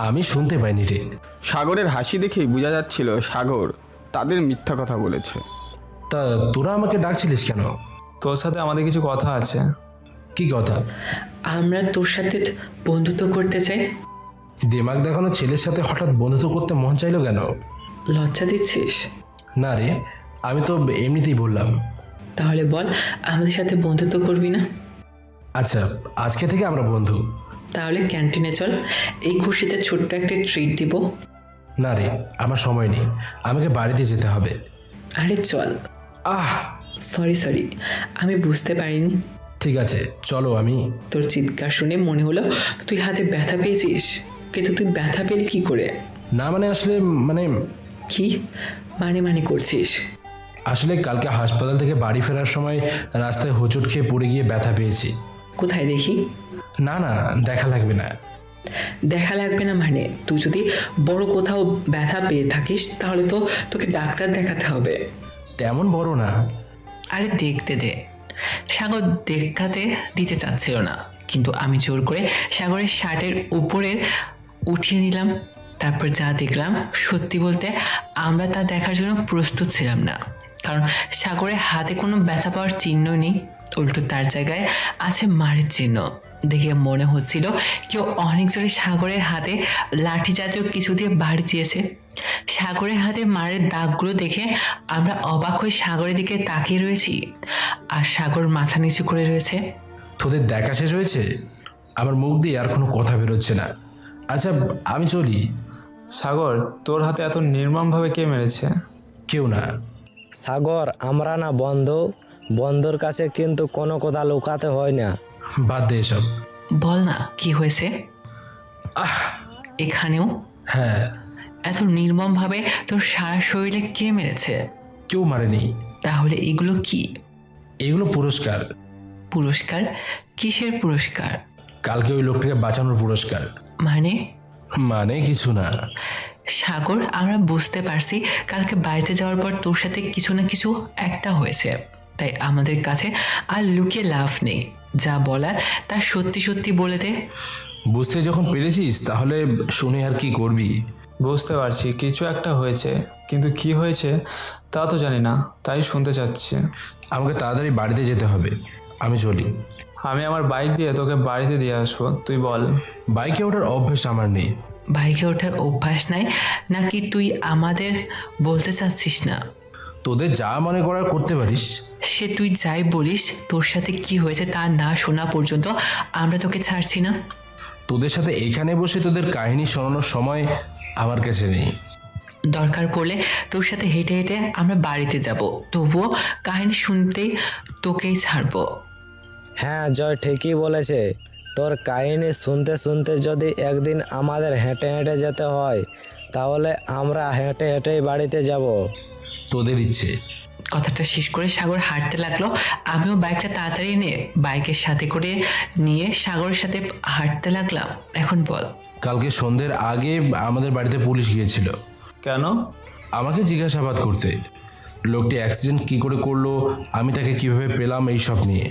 Speaker 1: আমি শুনতে পাইনি রে।
Speaker 9: সাগরের হাসি দেখেই বোঝা যাচ্ছিল সাগর তাদের মিথ্যা কথা বলেছে।
Speaker 1: তা তোরা আমাকে ডাকছিলিস কেন?
Speaker 10: তোর সাথে আমাদের কিছু কথা আছে।
Speaker 1: কি কথা?
Speaker 7: আমরা তোর সাথে বন্ধুত্ব করতে চাই।
Speaker 1: দিমাগ দেখানো ছেলের সাথে হঠাৎ বন্ধুত্ব করতে মন চাইলো কেন?
Speaker 7: লজ্জা দিচ্ছিস?
Speaker 1: না রে, আমি তো এমনিতেই বললাম।
Speaker 7: তাহলে বল, আমাদের সাথে বন্ধুত্ব করবি না?
Speaker 1: আচ্ছা, আজকে থেকে আমরা বন্ধু।
Speaker 7: তাহলে ক্যান্টিনে চল, এই খুশিতে ছোট্ট একটা ট্রিট দিব।
Speaker 1: না রে, আমার সময় নেই, আমাকে বাড়িতে যেতে হবে।
Speaker 7: আরে চল। সরি, আমি বুঝতে পারিনি।
Speaker 1: ঠিক আছে চলো। আমি
Speaker 7: তোর চিৎকার শুনে মনে হলো তুই হাতে ব্যথা পেয়েছিস, কিন্তু তুই ব্যথা পেলি কি করে?
Speaker 1: না মানে আসলে
Speaker 7: কি মানে করছিস?
Speaker 1: আসলে কালকে হাসপাতাল থেকে বাড়ি ফেরার সময় রাস্তায় হোঁচট খেয়ে পড়ে গিয়ে ব্যথা পেয়েছি।
Speaker 7: কোথায় দেখি?
Speaker 1: না দেখা লাগবে না।
Speaker 7: দেখা লাগবে না মানে? তুই যদি বড় কোথাও ব্যথা পেয়ে থাকিস তাহলে তো তোকে ডাক্তার দেখাতে হবে।
Speaker 1: তেমন বড় না।
Speaker 7: আরে দেখতে দে। সাগর দেখাতে দিতে চাচ্ছিল না, কিন্তু আমি জোর করে সাগরের শার্টের উপরের উঠিয়ে নিলাম। তারপর যা দেখলাম, সত্যি বলতে আমরা তা দেখার জন্য প্রস্তুত ছিলাম না। কারণ সাগরের হাতে কোনো ব্যথা পাওয়ার চিহ্ন নেই, উল্টো তার জায়গায় আছে মারের চিহ্ন। দেখে মনে হচ্ছিল কেউ অনেক জোরে সাগরের হাতে লাঠি জাতীয় কিছু দিয়ে বাড়ি দিয়েছে। সাগরের হাতে মারের দাগগুলো দেখে আমরা অবাক হয়ে সাগরের দিকে তাকিয়ে রয়েছি, আর সাগর মাথা নিচু করে রয়েছে।
Speaker 1: তোদের দেখা শেষ হয়েছে? আমার মুখ দিয়ে আর কোনো কথা বেরোচ্ছে না। আচ্ছা আমি চলি।
Speaker 10: সাগর, তোর হাতে এত নির্মমভাবে কে মেরেছে?
Speaker 1: কেউ না।
Speaker 8: সাগর, আমরা না বন্ধু, বন্ধুর কাছে কিন্তু কোনো কথা লুকাতে হয় না।
Speaker 1: বাদ দে এসব।
Speaker 7: বল না কি হয়েছে? এখানেও?
Speaker 1: হ্যাঁ।
Speaker 7: এত নির্মমভাবে তোর সারা শরীরে কে মেরেছে?
Speaker 1: কেউ মারেনি।
Speaker 7: তাহলে এগুলো কি?
Speaker 1: এগুলো পুরস্কার।
Speaker 7: পুরস্কার? কিসের পুরস্কার?
Speaker 1: কালকে ওই লোকটাকে বাঁচানোর পুরস্কার।
Speaker 7: মানে
Speaker 1: কিছু না
Speaker 7: সাগর, আমরা বুঝতে পারছি কালকে বাড়িতে যাওয়ার পর তোর সাথে কিছু না কিছু একটা হয়েছে, তাই আমাদের কাছে আর লুকিয়ে লাভ নেই। যা বলার তা সত্যি সত্যি বলে দে।
Speaker 1: বুঝতে যখন পেরেছিস তাহলে শুনে আর কি করবি?
Speaker 10: বুঝতে পারছি কিছু একটা হয়েছে, কিন্তু কি হয়েছে তা তো জানি না, তাই শুনতে চাচ্ছি।
Speaker 1: আমাকে তাড়াতাড়ি বাড়িতে যেতে হবে, আমি চলি।
Speaker 10: আমি আমার বাইক দিয়ে তোকে বাড়িতে দিয়ে আসবো, তুই বল।
Speaker 1: বাইকে ওঠার অভ্যেস আমার নেই।
Speaker 7: বাইকে ওঠার অভ্যাস নাই নাকি তুই আমাদের বলতে চাচ্ছিস না?
Speaker 1: তোদের যা মনে করার করতে পারিস।
Speaker 7: সে তুই যাই বলিস, তোর সাথে কি হয়েছে তা না শোনা পর্যন্ত আমরা তোকে ছাড়ছি না।
Speaker 1: তোদের সাথে এখানে বসে তোদের কাহিনী শোনানোর সময় আমার কাছে নেই।
Speaker 7: দরকার পড়লে তোর সাথে হেঁটে হেঁটে আমরা বাড়িতে যাব, তবুও কাহিনী শুনতেই তোকেই ছাড়বো।
Speaker 8: হ্যাঁ জয় ঠিকই বলেছে। তোর কাহিনী শুনতে শুনতে যদি একদিন আমাদের হেঁটে হেঁটে যেতে হয় তাহলে আমরা হেঁটে হেঁটেই বাড়িতে যাব।
Speaker 1: তোদের ইচ্ছে।
Speaker 7: কথাটা শেষ করে সাগর হাঁটতে লাগলো। আমিও বাইকটা তাড়াতাড়ি নিয়ে বাইকের সাথে করে নিয়ে সাগরের সাথে হাঁটতে লাগলাম। এখন বল।
Speaker 1: কালকে সন্ধ্যের আগে আমাদের বাড়িতে পুলিশ গিয়েছিল।
Speaker 10: কেন?
Speaker 1: আমাকে জিজ্ঞাসাবাদ করতে। লোকটি অ্যাক্সিডেন্ট কি করে করলো, আমি তাকে কিভাবে পেলাম, এই সব নিয়ে।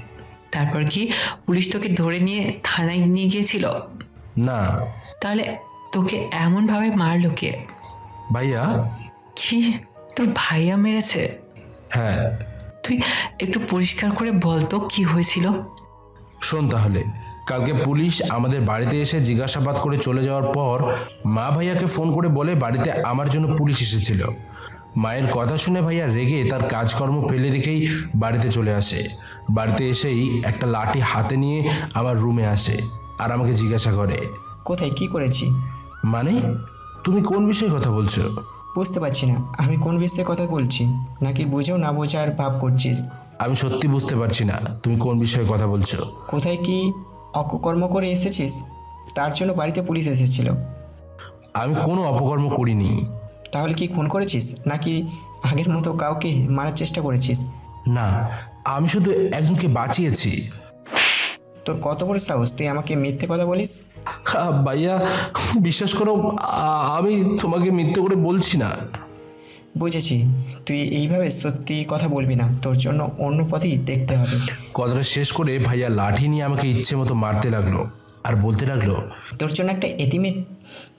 Speaker 7: তারপর কি পুলিশ তোকে ধরে নিয়ে থানায় নিয়ে গিয়েছিল?
Speaker 1: না।
Speaker 7: তাহলে তোকে এমন ভাবে মারলো কে?
Speaker 1: ভাইয়া।
Speaker 7: কি, তোর ভাইয়া মেরেছে?
Speaker 1: হ্যাঁ।
Speaker 7: তুই একটু পরিষ্কার করে বলতো কি হয়েছিল।
Speaker 1: শোন তাহলে, কালকে পুলিশ আমাদের বাড়িতে এসে জিজ্ঞাসাবাদ করে চলে যাওয়ার পর মা ভাইয়াকে ফোন করে বলে বাড়িতে আমার জন্য পুলিশ এসেছিল। মায়ের কথা শুনে ভাইয়া রেগে তার কাজকর্ম ফেলে রেখেই বাড়িতে চলে আসে। বাড়িতে এসেই একটা লাঠি হাতে নিয়ে আমার রুমে আসে আর আমাকে জিজ্ঞাসা করে,
Speaker 3: কোথায় কি করেছি?
Speaker 1: মানে তুমি কোন বিষয়ে কথা বলছো?
Speaker 3: বুঝতে পারছি না আমি কোন বিষয়ে কথা বলছি, নাকি বুঝেও না বোঝার ভাব করছিস?
Speaker 1: আমি সত্যি বুঝতে পারছি না তুমি কোন বিষয়ে কথা বলছো।
Speaker 3: কোথায় কি অপকর্ম করে এসেছিস? তার জন্য বাড়িতে পুলিশ এসেছিল।
Speaker 1: আমি কোনো অপকর্ম করিনি।
Speaker 3: তাহলে কি খুন করেছিস, নাকি আগের মতো কাউকে মারার চেষ্টা করেছিস?
Speaker 1: না, আমি শুধু একজনকে বাঁচিয়েছি।
Speaker 3: তোর কত বড় সাহস, তুই আমাকে মিথ্যে কথা বলিস?
Speaker 1: ভাইয়া বিশ্বাস করো, আমি তোমাকে মিথ্যে করে বলছি না।
Speaker 3: বুঝেছি, তুই এইভাবে সত্যি কথা বলবি না, তোর জন্য অন্য পথই দেখতে হবে।
Speaker 1: কথাটা শেষ করে ভাইয়া লাঠি নিয়ে আমাকে ইচ্ছে মতো মারতে লাগলো আর বলতে লাগলো,
Speaker 3: তোর জন্য একটা এতিমের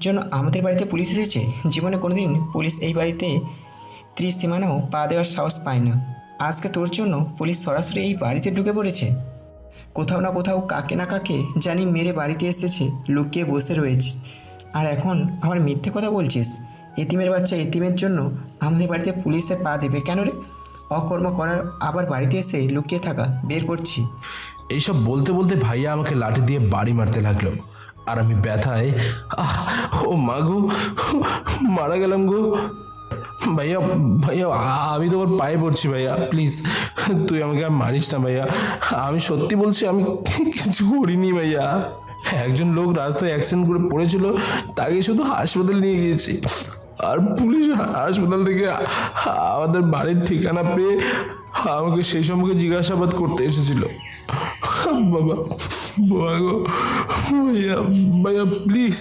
Speaker 3: জন্য আমাদের বাড়িতে পুলিশ এসেছে। জীবনে কোনোদিন পুলিশ এই বাড়িতে ত্রিসীমানাও পা দেওয়ার সাহস পায় না। আজকে তোর জন্য পুলিশ সরাসরি এই বাড়িতে ঢুকে পড়েছে। কোথাও না কোথাও কাকে না কাকে জানি মেরে বাড়িতে এসেছে, লুকিয়ে বসে রয়েছিস, আর এখন আমার মিথ্যে কথা বলছিস। এতিমের বাচ্চা এতিমের জন্য আমাদের বাড়িতে পুলিশে পা দেবে কেন রে? অকর্ম করার আবার বাড়িতে এসে লুকিয়ে থাকা বের করছি।
Speaker 1: এইসব বলতে বলতে ভাইয়া আমাকে লাঠি দিয়ে বাড়ি মারতে লাগলো আর আমি ব্যথায় ও মা গো, মারা গেলাম গো। ভাইয়া ভাইয়া আমি তোমার পায়ে পড়ছি ভাইয়া, প্লিজ তুই আমাকে আর মারিস না ভাইয়া। আমি সত্যি বলছি, আমি কিছু করিনি ভাইয়া। একজন লোক রাস্তায় অ্যাক্সিডেন্ট করে পড়েছিল, তাকে শুধু হাসপাতালে নিয়ে গিয়েছি, আর পুলিশ হাসপাতাল থেকে আমাদের বাড়ির ঠিকানা পেয়ে আমাকে সেই সম্পর্কে জিজ্ঞাসাবাদ করতে এসেছিল। বাবা বাবা গো, ভাইয়া ভাইয়া প্লিজ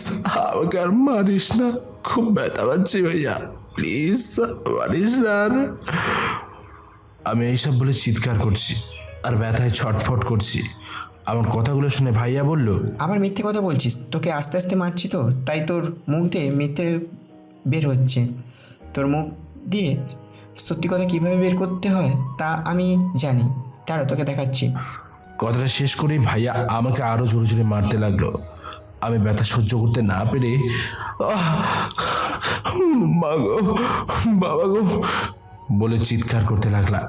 Speaker 1: আমাকে আর মারিস না, খুব ব্যথা পাচ্ছি ভাইয়া, প্লিজ মারিস না আর। আমি এইসব বলে চিৎকার করছি আর ব্যথায় ছটফট করছি। আমার কথাগুলো শুনে ভাইয়া বলল,
Speaker 3: আবার মিথ্যে কথা বলছিস, তোকে আস্তে আস্তে মারছি তো, তাই তোর মুখ দিয়ে মিথ্যে বের হচ্ছে। তোর মুখ দিয়ে সত্যি কথা কীভাবে বের করতে হয় তা আমি জানি, তারা তোকে দেখাচ্ছি।
Speaker 1: কথাটা শেষ করেই ভাইয়া আমাকে আরও জোরে জোরে মারতে লাগলো। আমি ব্যথা সহ্য করতে না পেরে মা গো, বাবা গো বলে চিৎকার করতে লাগলাম।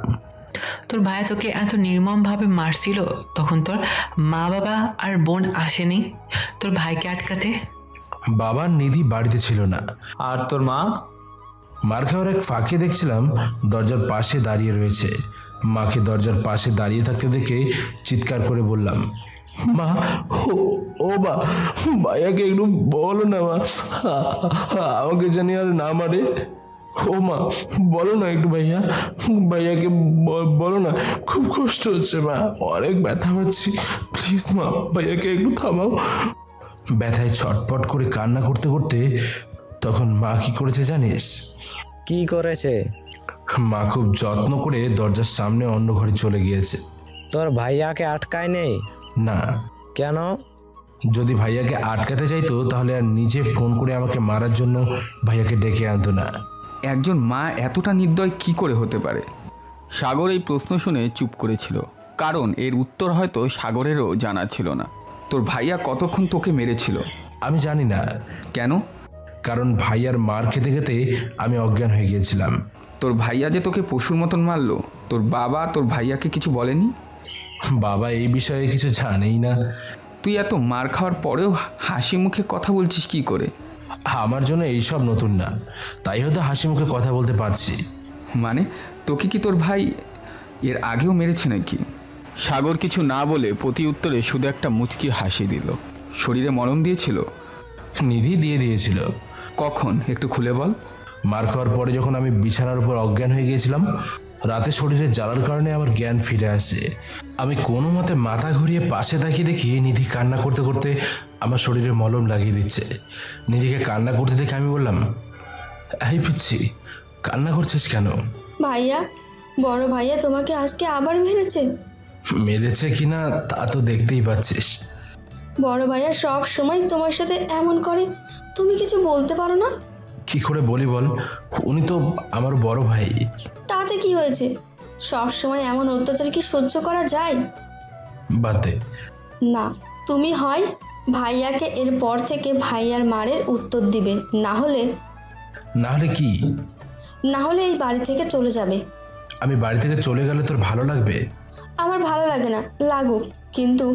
Speaker 7: তোর ভাইয়া তোকে এত নির্মমভাবে মারছিল, তখন তোর মা বাবা আর বোন আসেনি তোর ভাইকে আটকাতে?
Speaker 1: বাবার নিধি বাড়িতে ছিল না।
Speaker 10: আর তোর মা?
Speaker 1: মার খাওয়ার এক ফাঁকে দেখছিলাম দরজার পাশে দাঁড়িয়ে রয়েছে। মাকে দরজার পাশে দাঁড়িয়ে থাকতে দেখে চিৎকার করে বললাম, মা ও মা, ভাইয়াকে একটু বলো না মা, আমাকে জানি আর না মারে। ও মা বলো না একটু, ভাইয়াকে বলো না, খুব কষ্ট হচ্ছে মা, অনেক ব্যথা পাচ্ছি, প্লিজ মা ভাইয়াকে একটু থামাও। ব্যথায় ছটপট করে কান্না করতে করতে তখন মা কি করেছে জানিস?
Speaker 8: কি করেছে?
Speaker 1: মা খুব যত্ন করে দরজার সামনে অন্য ঘরে চলে গিয়েছে।
Speaker 8: তোর ভাইয়াকে আটকায় নেই?
Speaker 1: না।
Speaker 8: কেন?
Speaker 1: যদি ভাইয়াকে আটকাতে চাইতো তাহলে আর নিজে ফোন করে আমাকে মারার জন্য ভাইয়াকে ডেকে আনতো না।
Speaker 9: একজন মা এতটা নির্দয় কি করে হতে পারে? সাগর এই প্রশ্ন শুনে চুপ করেছিল, কারণ এর উত্তর হয়তো সাগরেরও জানা ছিল না। তোর ভাইয়া কতক্ষণ তোকে মেরেছিল?
Speaker 1: আমি জানি না।
Speaker 9: কেন?
Speaker 1: কারণ ভাইয়ার মার খেতে খেতে আমি অজ্ঞান হয়ে গিয়েছিলাম।
Speaker 9: তোর ভাইয়া যে তোকে পশুর মতন মারলো, তোর বাবা তোর ভাইয়াকে কিছু বলেনি?
Speaker 1: বাবা এই বিষয়ে কিছু জানেই না।
Speaker 9: তুই এত মার খাওয়ার পরেও হাসি মুখে কথা বলছিস কি করে?
Speaker 1: আমার জন্য এইসব নতুন না, তাই হয়তো হাসি মুখে কথা বলতে পারছি।
Speaker 9: মানে তোকে কি তোর ভাই এর আগেও মেরেছে নাকি? সাগর কিছু না বলে প্রতি উত্তরে শুধু একটা মুচকি হাসি দিল। শরীরে মলম দিয়েছিল?
Speaker 1: নিধি দিয়ে দিয়েছিল।
Speaker 9: কখন একটু খুলে বল।
Speaker 1: মার খাওয়ার পরে যখন আমি বিছানার উপর অজ্ঞান হয়ে গিয়েছিলাম, রাতে শরীরে জ্বালার কারণে আমার জ্ঞান ফিরে আসে। আমি কোনো মতে মাথা ঘুরিয়ে পাশে তাকিয়ে দেখি নিধি কান্না করতে করতে আমার শরীরে মলম লাগিয়ে দিচ্ছে। নিধিকে কান্না করতে দেখে আমি বললাম, এই পিচ্ছি কান্না করছিস কেন?
Speaker 5: ভাইয়া, বড় ভাইয়া তোমাকে আজকে আবার মেরেছে?
Speaker 1: মেরেছে কিনা তা তো দেখতেই পাচ্ছিস।
Speaker 5: বড় ভাইয়া সব সময় তোমার সাথে এমন করে, তুমি কিছু বলতে পারো না?
Speaker 1: কি করে বলি বল, উনি তো আমার বড় ভাই।
Speaker 5: তাতে কি হয়েছে? সব সময় এমন অত্যাচার কি সহ্য করা যায়?
Speaker 1: বাদ দে
Speaker 5: না, তুমি হয় ভাইয়াকে এরপর থেকে ভাইয়ার মারের উত্তর দিবে, না হলে
Speaker 1: কি?
Speaker 5: না হলে এই বাড়ি থেকে চলে যাবে।
Speaker 1: আমি বাড়ি থেকে চলে গেলে তোর ভালো লাগবে?
Speaker 5: আমার ভালো লাগে না, লাগুক, কিন্তু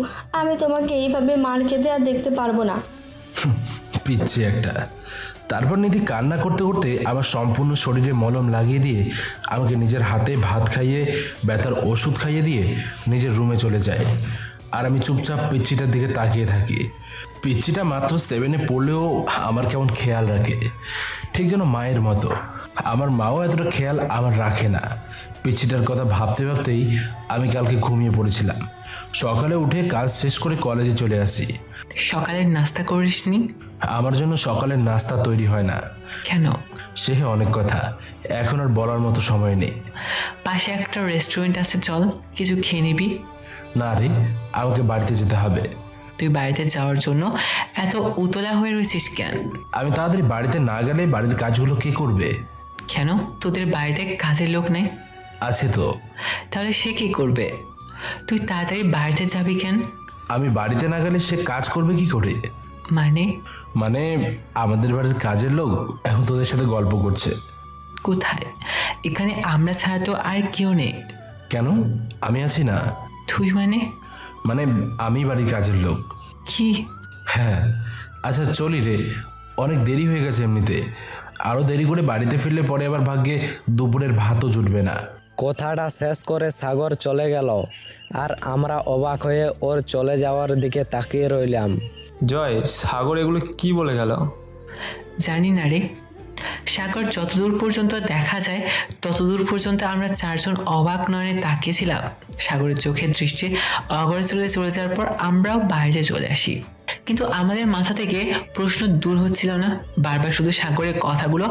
Speaker 5: আমি তোমাকে এইভাবে মার খেতে আর দেখতে পারবো না।
Speaker 1: পিচ্ছি একটা। তারপর নিধি কান্না করতে করতে আমার সম্পূর্ণ শরীরে মলম লাগিয়ে দিয়ে আমাকে নিজের হাতে ভাত খাইয়ে ব্যথার ওষুধ খাইয়ে দিয়ে নিজের রুমে চলে যায়। আর আমি চুপচাপ পিচ্ছিটার দিকে তাকিয়ে থাকি। পিচ্ছিটা মাত্র 7-এ পড়লেও আমার কেমন খেয়াল রাখে, ঠিক যেন মায়ের মতো। আমার মাও এতটা খেয়াল আমার রাখে না। পিচ্ছিটার কথা ভাবতে ভাবতেই আমি কালকে ঘুমিয়ে পড়েছিলাম। সকালে উঠে কাজ শেষ করে কলেজে চলে আসি।
Speaker 7: সকালের নাস্তা করিসনি?
Speaker 1: আমার জন্য সকালের নাস্তা তৈরি হয় না।
Speaker 7: কেন?
Speaker 1: সে অনেক কথা, এখন আর বলার মতো সময় নেই।
Speaker 7: পাশে একটা রেস্টুরেন্ট আছে, চল কিছু খেয়ে নিবি।
Speaker 1: না রে, আমাকে বাড়িতে যেতে হবে।
Speaker 7: তুই বাড়িতে যাওয়ার জন্য এত উতলা হয়ে রয়েছিস কেন?
Speaker 1: আমি তাড়াতাড়ি বাড়িতে না গেলে বাড়ির কাজগুলো কে করবে?
Speaker 7: কেন, তোদের বাড়িতে কাজের লোক নেই?
Speaker 1: আছে তো।
Speaker 7: তাহলে সে কি করবে? তুই তাড়াতাড়ি বাড়িতে যাবি কেন?
Speaker 1: আমি বাড়িতে না গেলে সে কাজ করবে কি করে?
Speaker 7: মানে?
Speaker 1: মানে আমাদের বাড়ির কাজের লোক এখন তোদের সাথে গল্প করছে।
Speaker 7: কোথায়? এখানে আমরা ছাড়া তো আর কেউ নেই।
Speaker 1: কেন, আমি আছি না?
Speaker 7: তুই মানে?
Speaker 1: মানে আমি বাড়ির কাজের লোক।
Speaker 7: কি?
Speaker 1: হ্যাঁ। আচ্ছা চলি রে, অনেক দেরি হয়ে গেছে এমনিতে। আরও দেরি করে বাড়িতে ফিরলে পরে আবার ভাগ্যে দুপুরের ভাতও জুটবে না।
Speaker 8: কথাটা শেষ করে সাগর চলে গেল, আর আমরা অবাক হয়ে ওর চলে যাওয়ার দিকে তাকিয়ে রইলাম।
Speaker 10: জয়, সাগর এগুলো কি বলে গেল?
Speaker 7: জানি না রে। সাগর যতদূর পর্যন্ত দেখা যায় ততদূর পর্যন্ত আমরা চারজন অবাক নয়নে তাকিয়েছিলাম। সাগরের চোখের দৃষ্টি অগরচলে চলে যাওয়ার পর আমরাও বাইরে চলে আসি, কিন্তু আমাদের মাথা থেকে প্রশ্ন দূর হচ্ছিল না। বারবার শুধু সাগরের কথাগুলো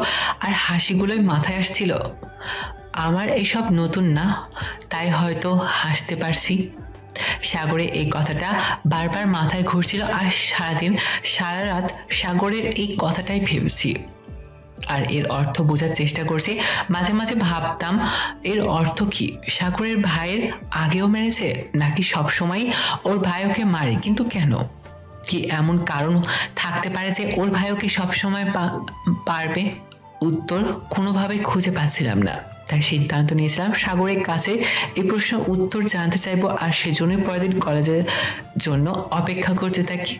Speaker 7: আর হাসিগুলোই মাথায় আসছিল। আমার এসব নতুন না, তাই হয়তো হাসতে পারছি। সাগরের এই কথাটা বারবার মাথায় ঘুরছিল, আর সারাদিন সারা রাত সাগরের এই কথাটাই ভেবেছি আর এর অর্থ বোঝার চেষ্টা করছি। মাঝে মাঝে ভাবতাম এর অর্থ কি? সাগরের ভাইয়ের আগেও মেরেছে, নাকি সবসময় ওর ভাই ওকে মারে? কিন্তু কেন? কি এমন কারণ থাকতে পারে যে ওর ভাই ওকে সবসময় পারবে? উত্তর কোনোভাবে খুঁজে পাচ্ছিলাম না, তাই সিদ্ধান্ত নিয়েছিলাম সাগরের কাছে এই প্রশ্নের উত্তর জানতে চাইবো, আর সেজন্যই পরের দিন কলেজের জন্য অপেক্ষা করতে থাকি।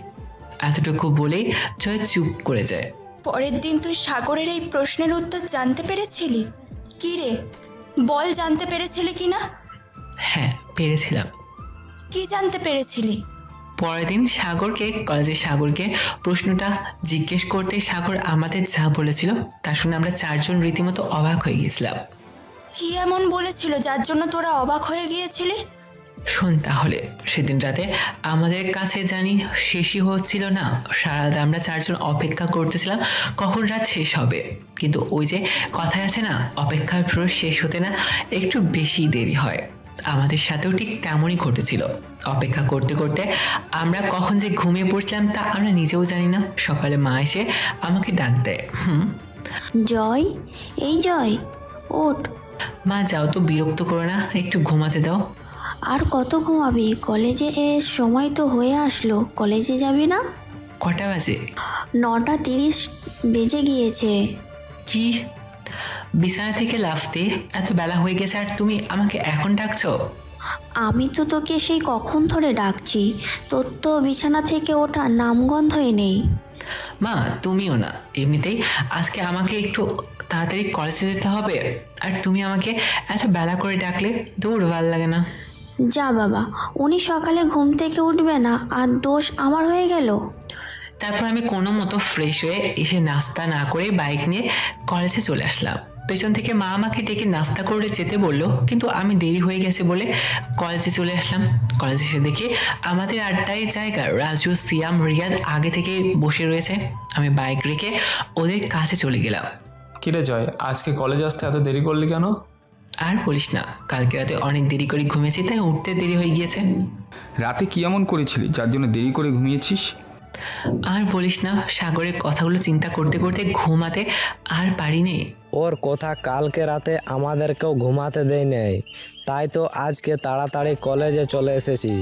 Speaker 7: এতটুকু বলেই জয় চুপ করে যায়।
Speaker 6: পরের দিন তুই সাগরের এই প্রশ্নের উত্তর জানতে পেরেছিলি? কি রে, বল, জানতে পেরেছিলি কি না?
Speaker 7: হ্যাঁ, পেরেছিলাম।
Speaker 6: কি জানতে পেরেছিলি?
Speaker 7: পরের দিন সাগরকে প্রশ্নটা জিজ্ঞেস করতে সাগর আমাদের যা বলেছিল তা শুনে আমরা চারজন রীতিমতো অবাক হয়ে গেছিলাম।
Speaker 6: কি এমন বলেছিল যার জন্য তোরা অবাক হয়ে গিয়েছিলি?
Speaker 7: শোন তাহলে। সেদিন রাতে আমাদের কাছে জানি শেষই হচ্ছিল না। সারা রাত আমরা চারজন অপেক্ষা করতেছিলাম কখন রাত শেষ হবে, কিন্তু ওই যে কথায় আছে না, অপেক্ষার পুরো শেষ হতে না একটু বেশি দেরি হয়। আমাদের সাথেও ঠিক তেমনই ঘটেছিল। অপেক্ষা করতে করতে আমরা কখন যে ঘুমিয়ে পড়ছিলাম তা আমরা নিজেও জানি না। সকালে মা এসে আমাকে ডাক দেয়।
Speaker 13: জয়, এই জয়, ওঠ।
Speaker 7: মা, যাও তো, বিরক্ত করো না, একটু ঘুমাতে দাও।
Speaker 13: আর কত ঘুমাবি? কলেজে সময় তো হয়ে আসলো, কলেজে যাবি না?
Speaker 7: কটা বাজে?
Speaker 13: 9:30 বেজে গিয়েছে।
Speaker 7: কি? বিছানা থেকে লাফতে এত বেলা হয়ে গেছে আর তুমি আমাকে এখন ডাকছো?
Speaker 13: আমি তো তোকে সেই কখন ধরে ডাকছি, তোর তো বিছানা থেকে ওঠা নামগন্ধই নেই।
Speaker 7: মা, তুমিও না। এমনিতেই আজকে আমাকে একটু তাড়াতাড়ি কলেজে যেতে হবে, আর তুমি আমাকে এত বেলা করে ডাকলে দূর, ভালো লাগে না।
Speaker 13: যা বাবা, উনি সকালে ঘুম থেকে উঠবে না আর দোষ আমার হয়ে গেল।
Speaker 7: তারপর আমি কোনো মতো ফ্রেশ হয়ে এসে নাস্তা না করে বাইক নিয়ে কলেজে চলে আসলাম। পেছন থেকে মা আমাকে ডেকে নাস্তা করে যেতে বললো, কিন্তু আমি দেরি হয়ে গেছে বলে কলেজে চলে আসলাম। কলেজে এসে দেখি আমাদের আড্ডায় জায়গা রাজু, সিয়াম, রিয়াদ আগে থেকে বসে রয়েছে। আমি বাইক রেখে ওদের কাছে চলে গেলাম।
Speaker 10: কিরে জয়, আজকে কলেজ আসতে এত দেরি করলি কেন?
Speaker 7: আর বলিস না, কালকে রাতে অনেক দেরি করে ঘুমিয়েছি, তাই উঠতে দেরি হয়ে গিয়েছে।
Speaker 9: রাতে কি এমন করেছিলি যার জন্য দেরি করে ঘুমিয়েছিস?
Speaker 7: আর বলিস না, সাগরের কথাগুলো চিন্তা করতে করতে ঘুমাতে আর পারিনি।
Speaker 8: ওর কথা কালকে রাতে আমাদেরকেও ঘুমাতে দেয় নেই, তাই তো আজকে তাড়াতাড়ি কলেজে চলে এসেছি।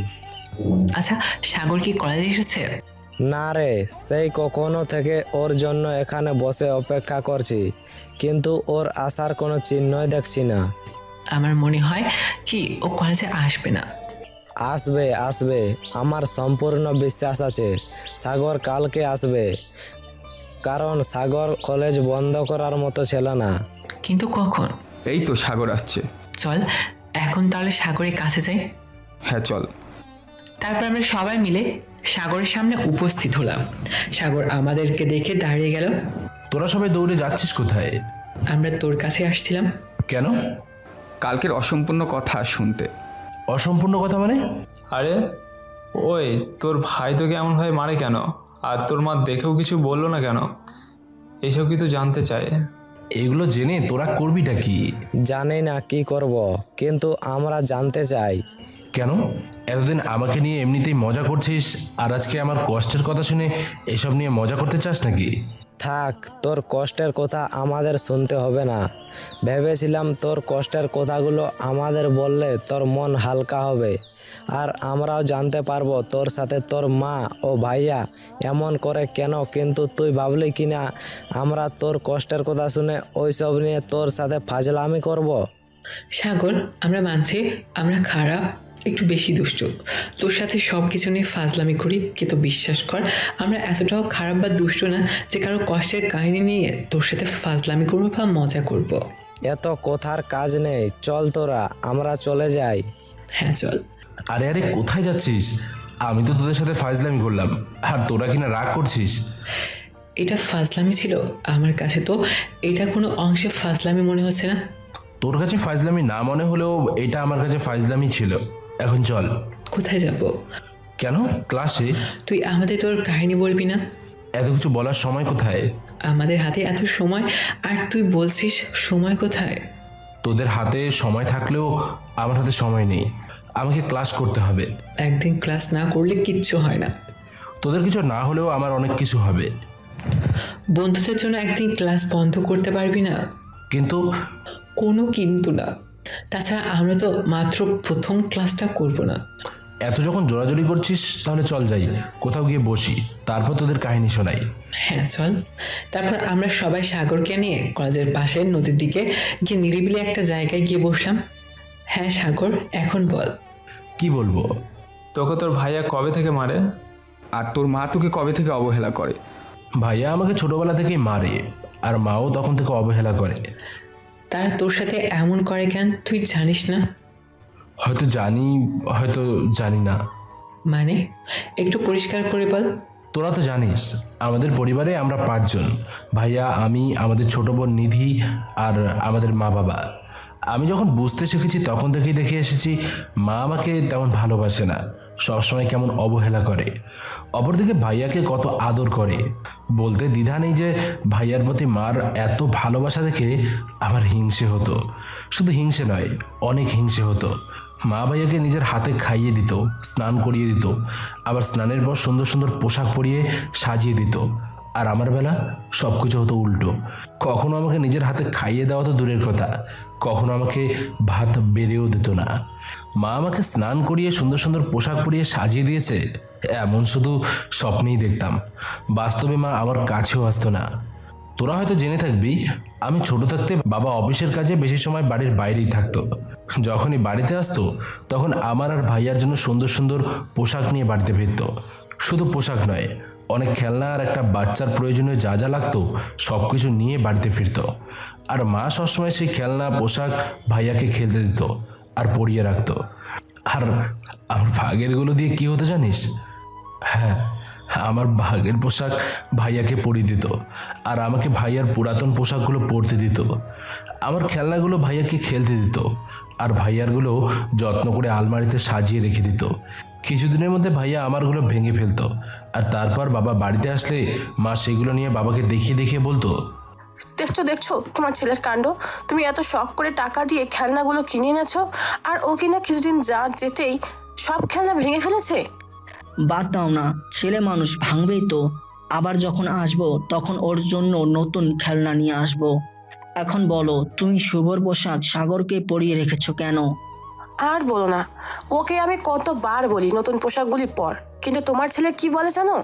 Speaker 7: আচ্ছা, সাগর কি কলেজে এসেছে?
Speaker 8: না রে, সেই কখনো থেকে ওর জন্য এখানে বসে অপেক্ষা করছি, কিন্তু ওর আসার কোনো চিহ্নই দেখছি না।
Speaker 7: আমার মনে হয় কি ও কলেজে আসবে না।
Speaker 8: আসবে আসবে, আমার সম্পূর্ণ বিশ্বাস আছে সাগর কালকে আসবে, কারণ সাগর কলেজ বন্ধ করার মতো ছিল না।
Speaker 7: কিন্তু কখন?
Speaker 9: এই তো সাগর আসছে।
Speaker 7: চল এখন তাহলে সাগরের কাছে যাই।
Speaker 9: হ্যাঁ চল।
Speaker 7: তারপর আমরা সবাই মিলে সাগরের সামনে উপস্থিত হলাম। সাগর আমাদেরকে দেখে দাঁড়িয়ে গেল।
Speaker 1: তোরা সবাই দৌড়ে যাচ্ছিস কোথায়?
Speaker 7: আমরা তোর কাছে আসছিলাম।
Speaker 1: কেন?
Speaker 9: কালকের অসম্পূর্ণ কথা শুনতে।
Speaker 1: অসম্পূর্ণ কথা মানে?
Speaker 10: আরে ওই তোর ভাই তোকে এমনভাবে মারে কেন? আর তোর মা দেখেও কিছু বললো না কেন? এইসব কিছু জানতে চায়।
Speaker 1: এগুলো জেনে তোরা করবিটা কি?
Speaker 8: জানি না কি করব, কিন্তু আমরা জানতে চাই।
Speaker 1: কেন এতদিন আমাকে নিয়ে এমনিতেই মজা করছিস, আর আজকে আমার কষ্টের কথা শুনে এসব নিয়ে মজা করতে চাস নাকি?
Speaker 8: থাক, তোর কষ্টের কথা আমাদের শুনতে হবে না। ভেবেছিলাম তোর কষ্টের কথাগুলো আমাদের বললে তোর মন হালকা হবে, আর আমরাও জানতে পারবো তোর সাথে তোর মা ও ভাইয়া এমন করে কেন। কিন্তু তুই ভাবলি কি না আমরা তোর কষ্টের কথা শুনে ওইসব নিয়ে তোর সাথে ফাজলামি করব?
Speaker 7: সাগর, আমরা মানছি আমরা খারাপ, একটু বেশি দুষ্ট, তোর সাথে সব কিছু নিয়ে ফাজলামি করি, কিন্তু বিশ্বাস কর আমরা এতটাও খারাপ বা দুষ্ট না যে কারো কষ্টের কাহিনী নিয়ে তোর সাথে ফাজলামি করবো বা মজা করব।
Speaker 8: এত কথার কাজ নেই, চল তোরা আমরা চলে যাই।
Speaker 7: হ্যাঁ চল।
Speaker 1: আরে আরে কোথায় যাচ্ছিস? আমি তো তোদের সাথে ফাজলামি করলাম, আর তোরা কিনা রাগ করছিস।
Speaker 7: এটা ফাজলামি ছিল? আমার কাছে তো এটা কোনো অংশে ফাজলামি মনে হচ্ছে না।
Speaker 1: তোর কাছে ফাজলামি না মনে হলেও এটা আমার কাছে ফাজলামি ছিল। এখন চল।
Speaker 7: কোথায় যাব?
Speaker 1: কেন, ক্লাসে।
Speaker 7: তুই আমাদের তোর কাহিনী বলবি না?
Speaker 1: এত কিছু বলার সময় কোথায়?
Speaker 7: আমাদের হাতে এত সময়, আর তুই বলছিস সময় কোথায়?
Speaker 1: তোদের হাতে সময় থাকলেও আমার হাতে সময় নেই, আমাকে ক্লাস করতে হবে।
Speaker 7: একদিন ক্লাস না করলে কিচ্ছু হয় না।
Speaker 1: তোদের কিছু না হলেও আমার অনেক কিছু হবে।
Speaker 7: বন্ধুদের জন্য একদিন ক্লাস বন্ধ করতে পারবি না?
Speaker 1: কিন্তু
Speaker 7: কোনো কিন্তু না। তাছাড়া আমরা তো মাত্র প্রথম ক্লাসটা করব না।
Speaker 1: এত যখন জোরাজোরি করছিস তাহলে চল যাই, কোথাও গিয়ে বসি, তারপর তোদের কাহিনী শোনাই।
Speaker 7: হ্যাঁ চল। তারপর আমরা সবাই সাগরকে নিয়ে কলেজের পাশে নদীর দিকে গিয়ে নিরিবিলি একটা জায়গায় গিয়ে বসলাম। হ্যাঁ সাগর, এখন বল।
Speaker 1: কি বলবো?
Speaker 10: তোকে তোর ভাইয়া কবে থেকে মারে?
Speaker 9: আর তোর মা তোকে কবে থেকে অবহেলা করে?
Speaker 1: ভাইয়া আমাকে ছোটবেলা থেকেই মারে, আর মাও তখন থেকে অবহেলা করে।
Speaker 7: তারা তোর সাথে এমন করে কেন, তুই জানিস না?
Speaker 1: হয়তো জানি, হয়তো জানি না।
Speaker 7: মানে একটু পরিষ্কার করে বল।
Speaker 1: তোরা তো জানিস আমাদের পরিবারে আমরা 5 জন, ভাইয়া, আমি, আমাদের ছোট বোন নিধি, আর আমাদের মা বাবা। আমি যখন বুঝতে শিখেছি তখন থেকেই দেখে এসেছি মা আমাকে তেমন ভালোবাসে না, সবসময় কেমন অবহেলা করে। অপরদিকে ভাইয়াকে কত আদর করে। বলতে দ্বিধা নেই যে ভাইয়ার প্রতি মার এত ভালোবাসা দেখে আমার হিংসে হতো। শুধু হিংসে নয়, অনেক হিংসে হতো। মা ভাইয়াকে নিজের হাতে খাইয়ে দিত, স্নান করিয়ে দিত, আবার স্নানের পর সুন্দর সুন্দর পোশাক পরিয়ে সাজিয়ে দিত। আর আমার বেলা সব কিছু হতো উল্টো। কখনো আমাকে নিজের হাতে খাইয়ে দেওয়া তো দূরের কথা, কখনো আমাকে ভাত বেড়েও দিত না। মা আমাকে স্নান করিয়ে সুন্দর সুন্দর পোশাক পরিয়ে সাজিয়ে দিয়েছে এমন শুধু স্বপ্নেই দেখতাম, বাস্তবে মা আমার কাছেও আসতো না। তোরা হয়তো জেনে থাকবি আমি ছোট থাকতে বাবা অফিসের কাজে বেশি সময় বাড়ির বাইরেই থাকতো। যখনই বাড়িতে আসতো তখন আমার আর ভাইয়ার জন্য সুন্দর সুন্দর পোশাক নিয়ে বাড়িতে ফিরত। শুধু পোশাক নয়, অনেক খেলনা আর একটা বাচ্চার প্রয়োজনীয় যা যা লাগতো সব কিছু নিয়ে বাড়িতে ফিরত। আর মা সবসময় সেই খেলনা পোশাক ভাইয়াকে খেলতে দিত আর পরিয়ে রাখতো। আর আমার ভাগেরগুলো দিয়ে কি হতো জানিস? হ্যাঁ, আমার ভাগের পোশাক ভাইয়াকে পরিয়ে দিত, আর আমাকে ভাইয়ার পুরাতন পোশাকগুলো পরতে দিত। আমার খেলনাগুলো ভাইয়াকে খেলতে দিত, আর ভাইয়ারগুলো যত্ন করে আলমারিতে সাজিয়ে রেখে দিত। কিছুদিনের মধ্যে ভাইয়া আমারগুলো ভেঙে ফেলতো, আর তারপর বাবা বাড়িতে আসলে মা সেগুলো নিয়ে বাবাকে দেখিয়ে দেখিয়ে বলতো,
Speaker 4: দেখছো তোমার ছেলের কাণ্ড। তুমি এত শখ করে টাকা দিয়ে খেলনাগুলো কিনে এনেছো, আর ও কিনা কিছুদিন যেতেই সব খেলনা ভেঙে ফেলেছে।
Speaker 2: বাদ দাও না, ছেলে মানুষ ভাঙবেই তো। আবার যখন আসবো তখন ওর জন্য নতুন খেলনা নিয়ে আসবো। এখন বলো, তুমি শুভর পোশাক সাগরকে পরিয়ে রেখেছো কেন?
Speaker 4: আর বলো না, ওকে আমি কতবার বলি নতুন পোশাকগুলি পর, কিন্তু তোমার ছেলে কি বলে জানো?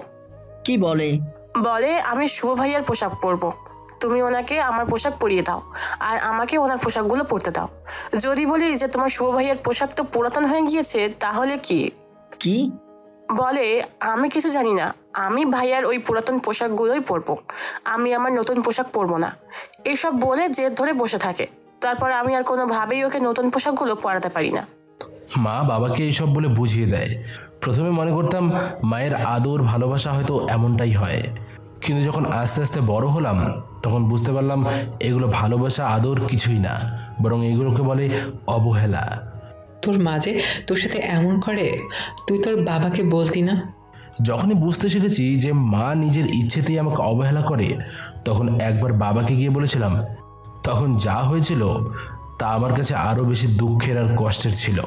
Speaker 2: কি বলে?
Speaker 4: বলে আমি শুভ ভাইয়ার পোশাক পরবো, তুমি ওনাকে আমার পোশাক পরিয়ে দাও, আর আমাকে ওনার পোশাকগুলো পরতে দাও। যদি বলি যে তোমার শুভ ভাইয়ার পোশাক তো পুরাতন হয়ে গিয়েছে, তাহলে কি? বলে আমি কিছু জানি না, আমি ভাইয়ার ওই পুরাতন পোশাকগুলোই পরবো, আমি আমার নতুন পোশাক পরবো না। এইসব বলে জেদ ধরে বসে থাকে। তারপর আমি আর কোনোভাবেই ওকে নতুন পোশাকগুলো পরাতে পারি না।
Speaker 1: মা বাবাকে এইসব বলে বুঝিয়ে দেয়। প্রথমে মনে করতাম মায়ের আদর ভালোবাসা হয়তো এমনটাই হয়, কিন্তু যখন আস্তে আস্তে বড় হলাম তখন বুঝতে পারলাম এগুলো ভালোবাসা আদর কিছুই না, বরং এগুলোকে বলে অবহেলা।
Speaker 7: তোর মা যে তোর সাথে এমন করে, তুই তোর বাবাকে বলতি না?
Speaker 1: যখনই বুঝতে শিখেছি যে মা নিজের ইচ্ছেতেই আমাকে অবহেলা করে, তখন একবার বাবাকে গিয়ে বলেছিলাম। তখন যা হয়েছিল তা আমার কাছে আরও বেশি দুঃখের আর কষ্টের ছিল।